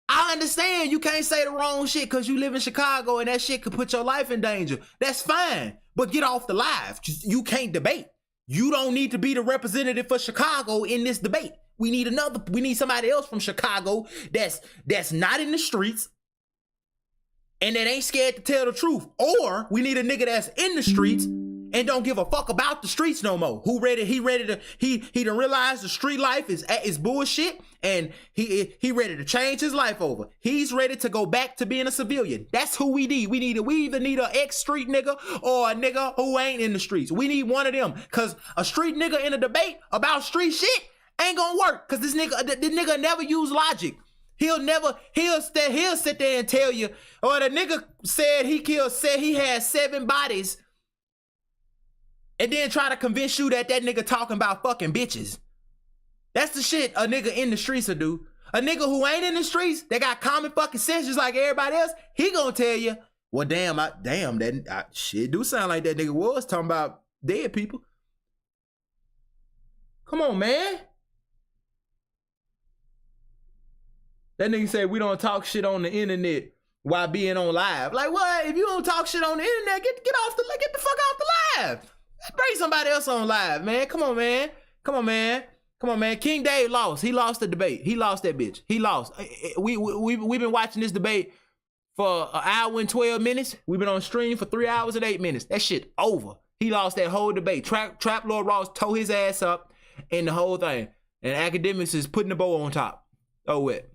I understand you can't say the wrong shit because you live in Chicago and that shit could put your life in danger. That's fine. But get off the live. You can't debate. You don't need to be the representative for Chicago in this debate. We need somebody else from Chicago that's not in the streets and that ain't scared to tell the truth. Or we need a nigga that's in the streets and don't give a fuck about the streets no more. He done realized the street life is bullshit, and he ready to change his life over. He's ready to go back to being a civilian. That's who we need. We either need an ex-street nigga or a nigga who ain't in the streets. We need one of them, cause a street nigga in a debate about street shit ain't gonna work. Cause this nigga never use logic. He'll sit there and tell you, or the nigga said he had 7 bodies. And then try to convince you that nigga talking about fucking bitches. That's the shit a nigga in the streets will do. A nigga who ain't in the streets, that got common fucking sense just like everybody else, he gonna tell you, well, shit do sound like that nigga was talking about dead people. Come on, man. That nigga said we don't talk shit on the internet while being on live. Like what? If you don't talk shit on the internet, get the fuck off the live. Bring somebody else on live, man. Come on, man. Come on, man. Come on, man. King Dave lost. He lost the debate. He lost that bitch. He lost. We've been watching this debate for an hour and 12 minutes. We've been on stream for 3 hours and 8 minutes. That shit over. He lost that whole debate. Trap Lord Ross tore his ass up in the whole thing. And Academics is putting the bow on top. Oh, what?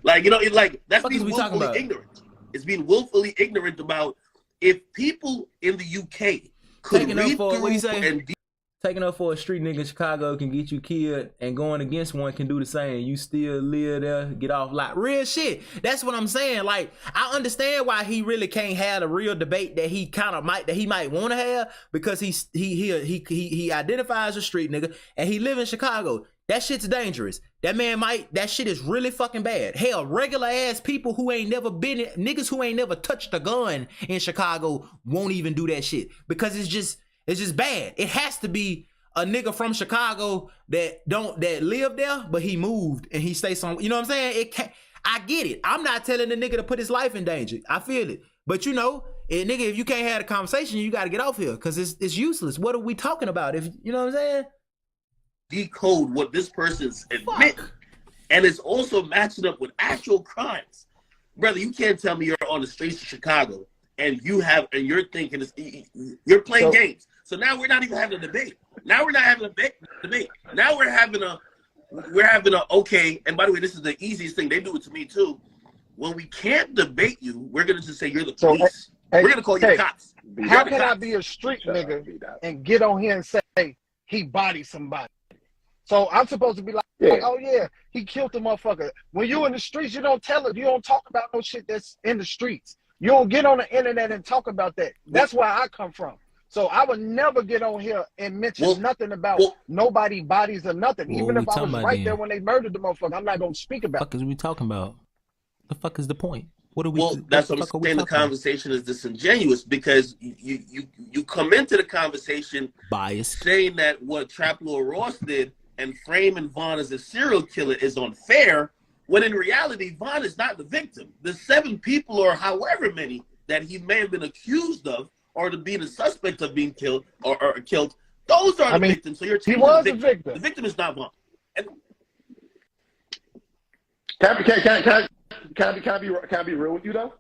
Like, you know, it's like, that's What being we talking willfully about? ignorant. It's being willfully ignorant about if people in the UK could Taking up read for, what he through say? and Taking up for a street nigga in Chicago can get you killed, and going against one can do the same. You still live there, get off like real shit. That's what I'm saying. Like, I understand why he really can't have a real debate that he kind of might want to have, because he identifies as a street nigga and he live in Chicago. That shit's dangerous. That shit is really fucking bad. Hell, regular ass people who ain't never been, niggas who ain't never touched a gun in Chicago won't even do that shit, because it's just bad. It has to be a nigga from Chicago that live there, but he moved and he stays somewhere. You know what I'm saying? I get it. I'm not telling the nigga to put his life in danger. I feel it. But you know, nigga, if you can't have a conversation, you got to get off here, because it's useless. What are we talking about? If you know what I'm saying? decode what this person's admit, and it's also matching up with actual crimes. Brother, you can't tell me you're on the streets of Chicago and you're thinking you're playing games. So now we're not even having a debate. Now we're not having a debate. Now we're having a okay. And by the way, this is the easiest thing. They do it to me too. When we can't debate you, we're gonna just say you're the police. We're gonna call you cops. How can I be a street nigga and get on here and say he bodied somebody? So I'm supposed to be like, oh yeah, he killed the motherfucker. When you in the streets, you don't tell it. You don't talk about no shit that's in the streets. You don't get on the internet and talk about that. That's where I come from. So I would never get on here and mention nothing about nobody bodies or nothing. Even if I was right there when they murdered the motherfucker, I'm not gonna speak about it. What the fuck is we talking about? The fuck is the point? What are we? Well, that's what I'm saying. The conversation is disingenuous, because you come into the conversation biased, saying that what Trap Lord Ross did and framing Vaughn as a serial killer is unfair, when in reality, Vaughn is not the victim. The 7 people or however many that he may have been accused of, or to being a suspect of being killed or killed, those are the victims. So you're he was the victim. The victim is not Vaughn. Can I be real with you though?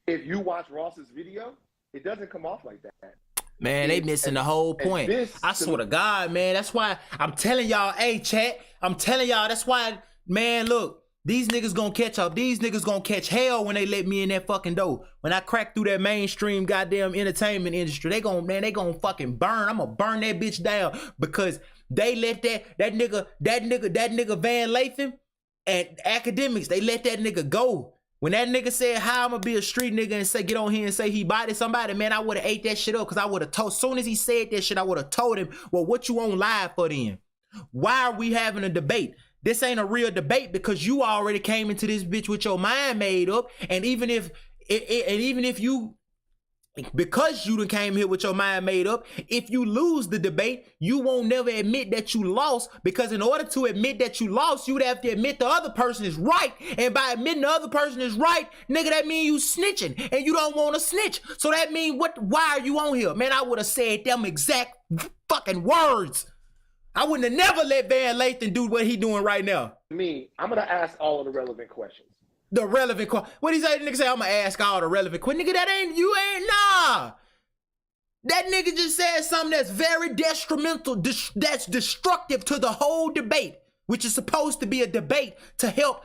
If you watch Ross's video, it doesn't come off like that. Man, they missing the whole point. I swear to God, man. That's why I'm telling y'all, hey, chat. I'm telling y'all, that's why, man, look, these niggas gonna catch up. These niggas gonna catch hell when they let me in that fucking door. When I crack through that mainstream goddamn entertainment industry, they gonna fucking burn. I'm gonna burn that bitch down, because they let that nigga Van Lathan and Academics, they let that nigga go. When that nigga said, how I'm gonna be a street nigga and say, get on here and say he bodied somebody, man, I would have ate that shit up, because I would have told, soon as he said that shit, I would have told him, well, what you on live for then? Why are we having a debate? This ain't a real debate, because you already came into this bitch with your mind made up, and even if you, because you done came here with your mind made up, if you lose the debate, you won't never admit that you lost, because in order to admit that you lost, you'd have to admit the other person is right. And by admitting the other person is right, nigga, that means you snitching, and you don't want to snitch. So that means why are you on here? Man, I would have said them exact fucking words. I wouldn't have never let Van Lathan do what he doing right now. I'm gonna ask all of the relevant questions. The relevant question. What he say? The nigga say, I'm gonna ask all the relevant questions. Nigga, nah. That nigga just said something that's very detrimental, that's destructive to the whole debate, which is supposed to be a debate to help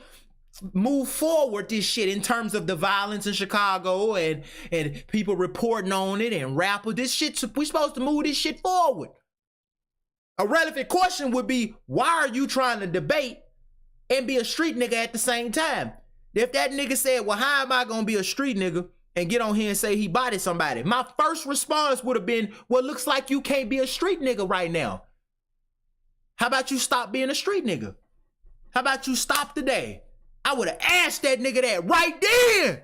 move forward this shit in terms of the violence in Chicago and people reporting on it and rappers. This shit, we supposed to move this shit forward. A relevant question would be, why are you trying to debate and be a street nigga at the same time? If that nigga said, well, how am I gonna be a street nigga and get on here and say he bodied somebody? My first response would have been, well, looks like you can't be a street nigga right now. How about you stop being a street nigga? How about you stop today? I would have asked that nigga that right then.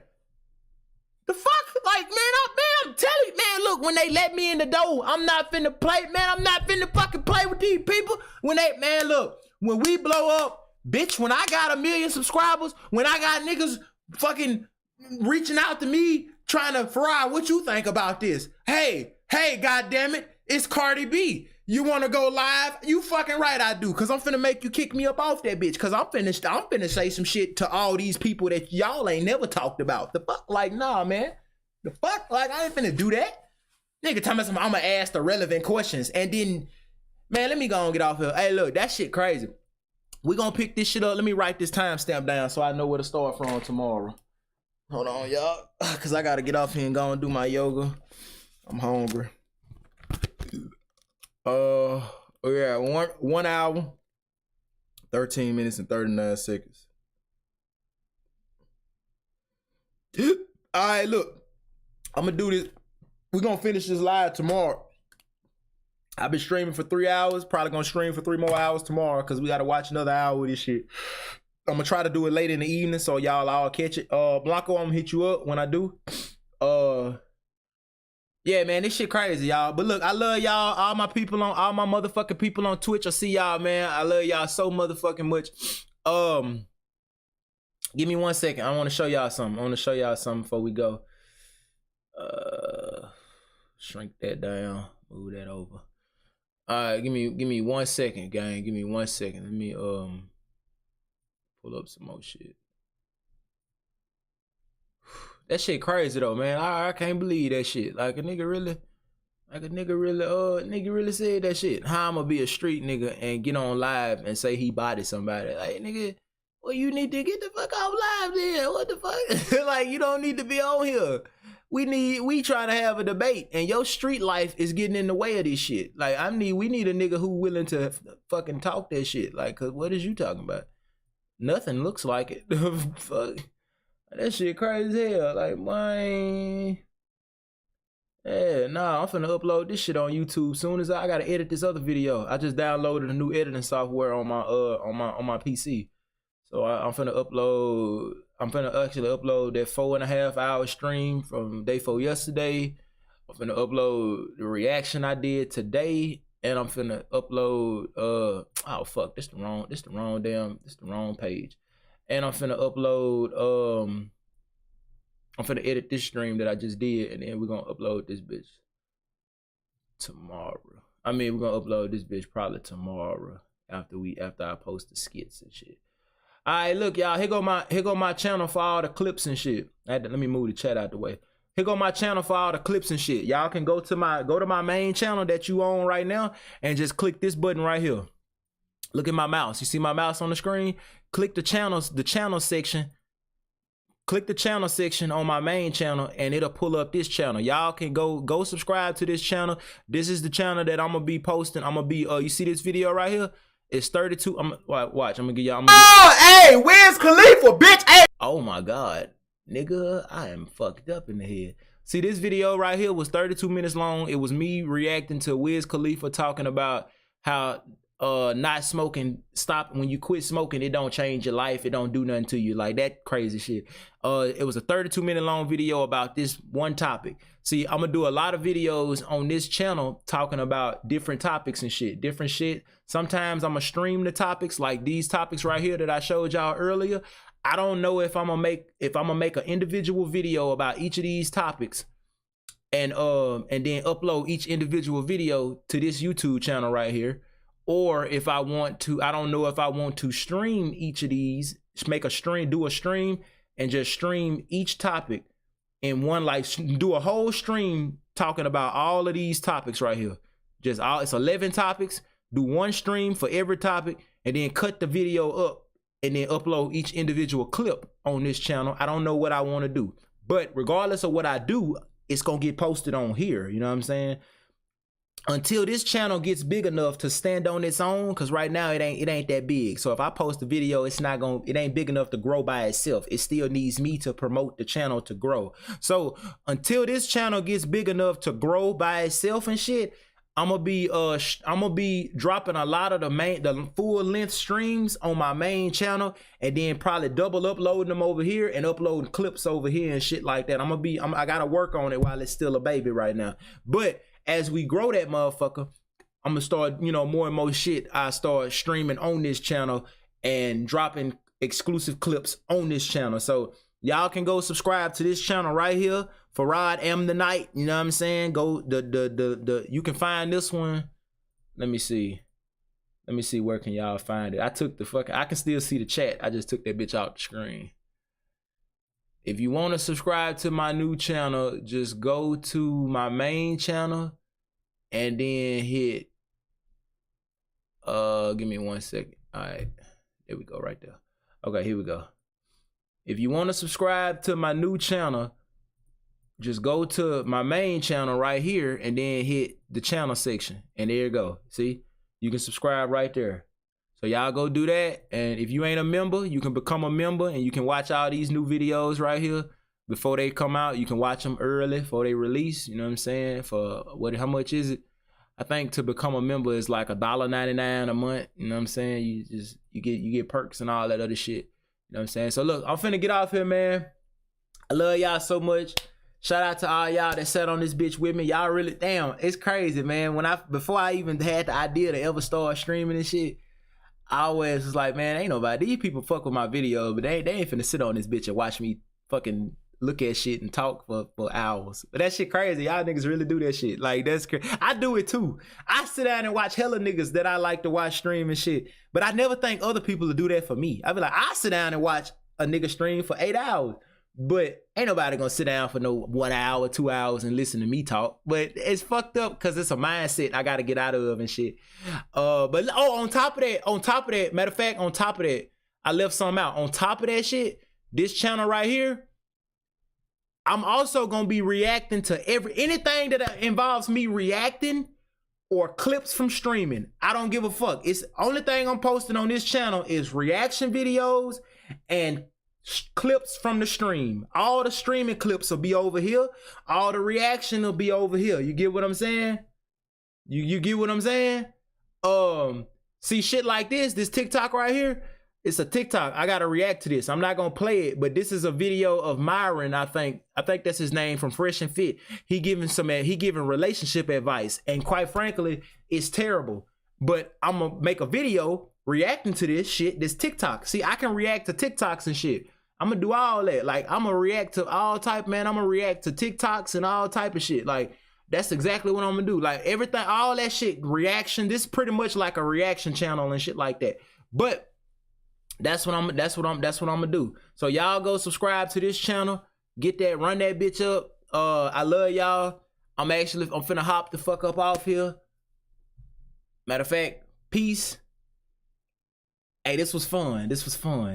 The fuck? Like, I'm telling you, man, look, when they let me in the door, I'm not finna play, man. I'm not finna fucking play with these people. When we blow up, bitch, when I got 1 million subscribers, when I got niggas fucking reaching out to me, trying to, Farah, what you think about this? Hey, goddammit, It's Cardi B. You want to go live? You fucking right I do. Because I'm finna make you kick me up off that bitch. Because I'm finna say some shit to all these people that y'all ain't never talked about. The fuck? Like, nah, man. The fuck? Like, I ain't finna do that. Nigga tell me I'm gonna ask the relevant questions. And then, man, let me go and get off here. Hey, look, that shit crazy. We gonna pick this shit up. Let me write this timestamp down so I know where to start from tomorrow. Hold on, y'all. Because I got to get off here and go and do my yoga. I'm hungry. Yeah, 1 hour, 13 minutes and 39 seconds. All right, look, I'm gonna do this. We're gonna finish this live tomorrow. I've been streaming for 3 hours, probably gonna stream for 3 more hours tomorrow because we gotta watch another hour of this shit. I'm gonna try to do it late in the evening so y'all all catch it. Blanco, I'm gonna hit you up when I do. Yeah, man, this shit crazy, y'all. But look, I love y'all, all my motherfucking people on Twitch. I see y'all, man. I love y'all so motherfucking much. Give me 1 second. I want to show y'all something. Before we go. Shrink that down. Move that over. All right, give me 1 second, gang. Give me 1 second. Let me pull up some more shit. That shit crazy though, man. I can't believe that shit. Like a nigga really said that shit. How I'ma be a street nigga and get on live and say he bodied somebody? Like, nigga, well, you need to get the fuck off live then. What the fuck? Like, you don't need to be on here. We trying to have a debate, and your street life is getting in the way of this shit. Like, we need a nigga who willing to fucking talk that shit. Like, cause what is you talking about? Nothing looks like it. Fuck. That shit crazy as hell. Like, man. Yeah, nah, I'm finna upload this shit on YouTube soon as I gotta edit this other video. I just downloaded a new editing software on my PC. So I'm finna actually upload that 4.5 hour stream from day 4 yesterday. I'm finna upload the reaction I did today, and I'm finna upload oh fuck, this the wrong page. And I'm finna upload I'm finna edit this stream that I just did, and then we're gonna upload this bitch tomorrow. I mean, we're gonna upload this bitch probably tomorrow after I post the skits and shit. All right, look, y'all. Here go my channel for all the clips and shit. Let me move the chat out the way. Here go my channel for all the clips and shit. Y'all can go to my main channel that you own right now and just click this button right here. Look at my mouse. You see my mouse on the screen? Click the channel section. Click the channel section on my main channel, and it'll pull up this channel. Y'all can go subscribe to this channel. This is the channel that I'm gonna be posting. I'm gonna be you see this video right here? It's 32. Watch. I'm gonna give y'all. Hey, where's Khalifa, bitch? Hey. Oh my God, nigga, I am fucked up in the head. See, this video right here was 32 minutes long. It was me reacting to Wiz Khalifa talking about how not smoking, stop when you quit smoking, it don't change your life, it don't do nothing to you, like that crazy shit. It was a 32-minute long video about this one topic. See, I'm gonna do a lot of videos on this channel talking about different topics and shit, different shit. Sometimes I'm gonna stream the topics, like these topics right here that I showed y'all earlier. I don't know if I'm gonna make an individual video about each of these topics and then upload each individual video to this YouTube channel right here. Or if I want to, I don't know if I want to stream each of these, do a stream and just stream each topic in one, like do a whole stream talking about all of these topics right here. It's 11 topics, do one stream for every topic, and then cut the video up and then upload each individual clip on this channel. I don't know what I want to do, but regardless of what I do, it's going to get posted on here. You know what I'm saying? Until this channel gets big enough to stand on its own, because right now it ain't that big. So if I post a video, it ain't big enough to grow by itself. It still needs me to promote the channel to grow. So until this channel gets big enough to grow by itself and shit, I'm gonna be dropping a lot of the full length streams on my main channel, and then probably double uploading them over here and uploading clips over here and shit like that. I gotta work on it while it's still a baby right now. But as we grow that motherfucker, I'm gonna start, more and more shit. I start streaming on this channel and dropping exclusive clips on this channel. So Y'all can go subscribe to this channel right here. Farad M the Night. You know what I'm saying? Go you can find this one. Let me see. Let me see where can y'all find it. I took the fucking, I can still see the chat. I just took that bitch out the screen. If you want to subscribe to my new channel, just go to my main channel and then hit, give me 1 second. All right, there we go right there. Okay, here we go. If you want to subscribe to my new channel, just go to my main channel right here and then hit the channel section. And there you go. See, you can subscribe right there. So y'all go do that. And if you ain't a member, you can become a member and you can watch all these new videos right here before they come out. You can watch them early before they release. You know what I'm saying? For what? How much is it? I think to become a member is like $1.99 a month. You know what I'm saying? You get perks and all that other shit. You know what I'm saying? So look, I'm finna get off here, man. I love y'all so much. Shout out to all y'all that sat on this bitch with me. Y'all really, damn, it's crazy, man. Before I even had the idea to ever start streaming and shit, I always was like, man, ain't nobody, these people fuck with my video, but they ain't finna sit on this bitch and watch me fucking look at shit and talk for hours. But that shit crazy. Y'all niggas really do that shit. Like, that's crazy. I do it too. I sit down and watch hella niggas that I like to watch stream and shit, but I never think other people to do that for me. I be like, I sit down and watch a nigga stream for 8 hours. But ain't nobody gonna sit down for no 1 hour, 2 hours and listen to me talk. But it's fucked up because it's a mindset I gotta get out of and shit. But on top of that, matter of fact, on top of that, I left something out. On top of that shit, this channel right here, I'm also gonna be reacting to anything that involves me reacting or clips from streaming. I don't give a fuck. It's only thing I'm posting on this channel is reaction videos and clips from the stream. All the streaming clips will be over here. All the reaction will be over here. You get what I'm saying? You get what I'm saying? See shit like this TikTok right here, it's a TikTok. I gotta react to this. I'm not gonna play it, but this is a video of Myron, I think that's his name, from Fresh and Fit. He giving relationship advice, and quite frankly, it's terrible. But I'm gonna make a video reacting to this shit, this TikTok. See, I can react to TikToks and shit. I'm gonna do all that. Like, I'm gonna react to all type, man. I'm gonna react to TikToks and all type of shit. Like, that's exactly what I'm gonna do. Like, everything, all that shit, reaction. This is pretty much like a reaction channel and shit like that. But that's what I'm gonna do. So y'all go subscribe to this channel. Get that, run that bitch up. I love y'all. I'm finna hop the fuck up off here. Matter of fact, peace. Hey, this was fun.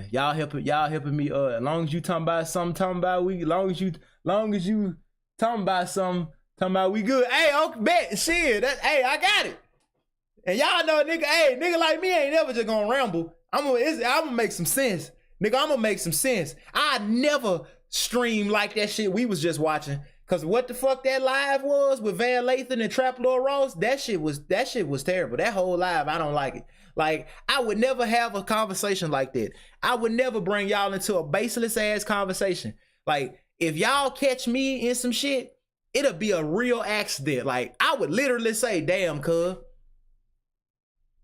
Y'all helping me. As long as you talking about something, talking about we. Long as you talking about something, talking about we good. Hey, okay, bet shit. Hey, I got it. And y'all know, nigga like me ain't never just gonna ramble. I'm gonna make some sense, nigga. I'm gonna make some sense. I never stream like that shit we was just watching. Cause what the fuck that live was with Van Lathan and Trap Lord Ross, that shit was terrible. That whole live, I don't like it. Like, I would never have a conversation like that. I would never bring y'all into a baseless ass conversation. Like, if y'all catch me in some shit, it'll be a real accident. Like, I would literally say, damn, cuz.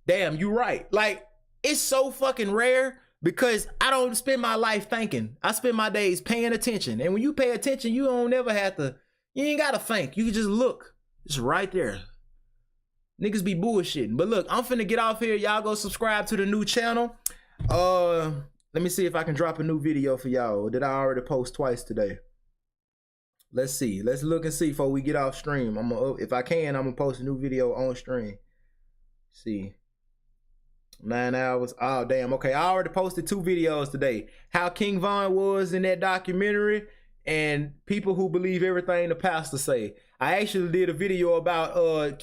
Damn, you right. Like, it's so fucking rare because I don't spend my life thinking. I spend my days paying attention. And when you pay attention, you don't never have to, you ain't gotta think. You can just look. It's right there. Niggas be bullshitting. But look, I'm finna get off here. Y'all go subscribe to the new channel. Let me see if I can drop a new video for y'all. Did I already post twice today? Let's see. Let's look and see before we get off stream. If I can, I'm gonna post a new video on stream. See. 9 hours. Oh, damn. Okay, I already posted 2 videos today. How King Von was in that documentary and people who believe everything the pastor say. I actually did a video about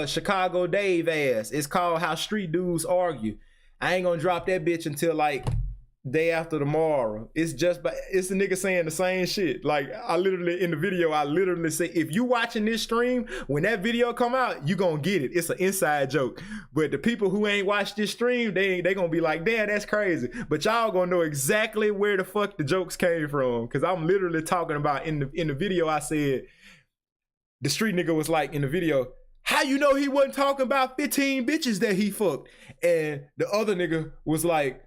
Chicago Dave ass. It's called How Street Dudes Argue. I ain't gonna drop that bitch until like day after tomorrow. It's a nigga saying the same shit. Like, in the video, I literally say, if you watching this stream, when that video come out, you gonna get it. It's an inside joke. But the people who ain't watched this stream, they gonna be like, damn, that's crazy. But y'all gonna know exactly where the fuck the jokes came from. Cause I'm literally talking about in the video I said, the street nigga was like in the video, how you know he wasn't talking about 15 bitches that he fucked? And the other nigga was like,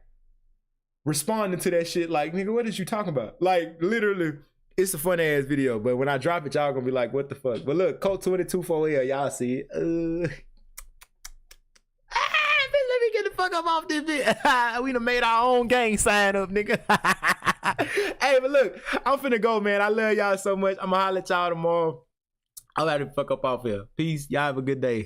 responding to that shit like, nigga, what is you talking about? Like, literally, it's a fun ass video, but when I drop it, y'all gonna be like, what the fuck? But look, code 224L, y'all see it. Let me get the fuck up off this bit. We done made our own gang sign up, nigga. Hey, but look, I'm finna go, man. I love y'all so much. I'm gonna holler at y'all tomorrow. I'll have to fuck up off here. Peace. Y'all have a good day.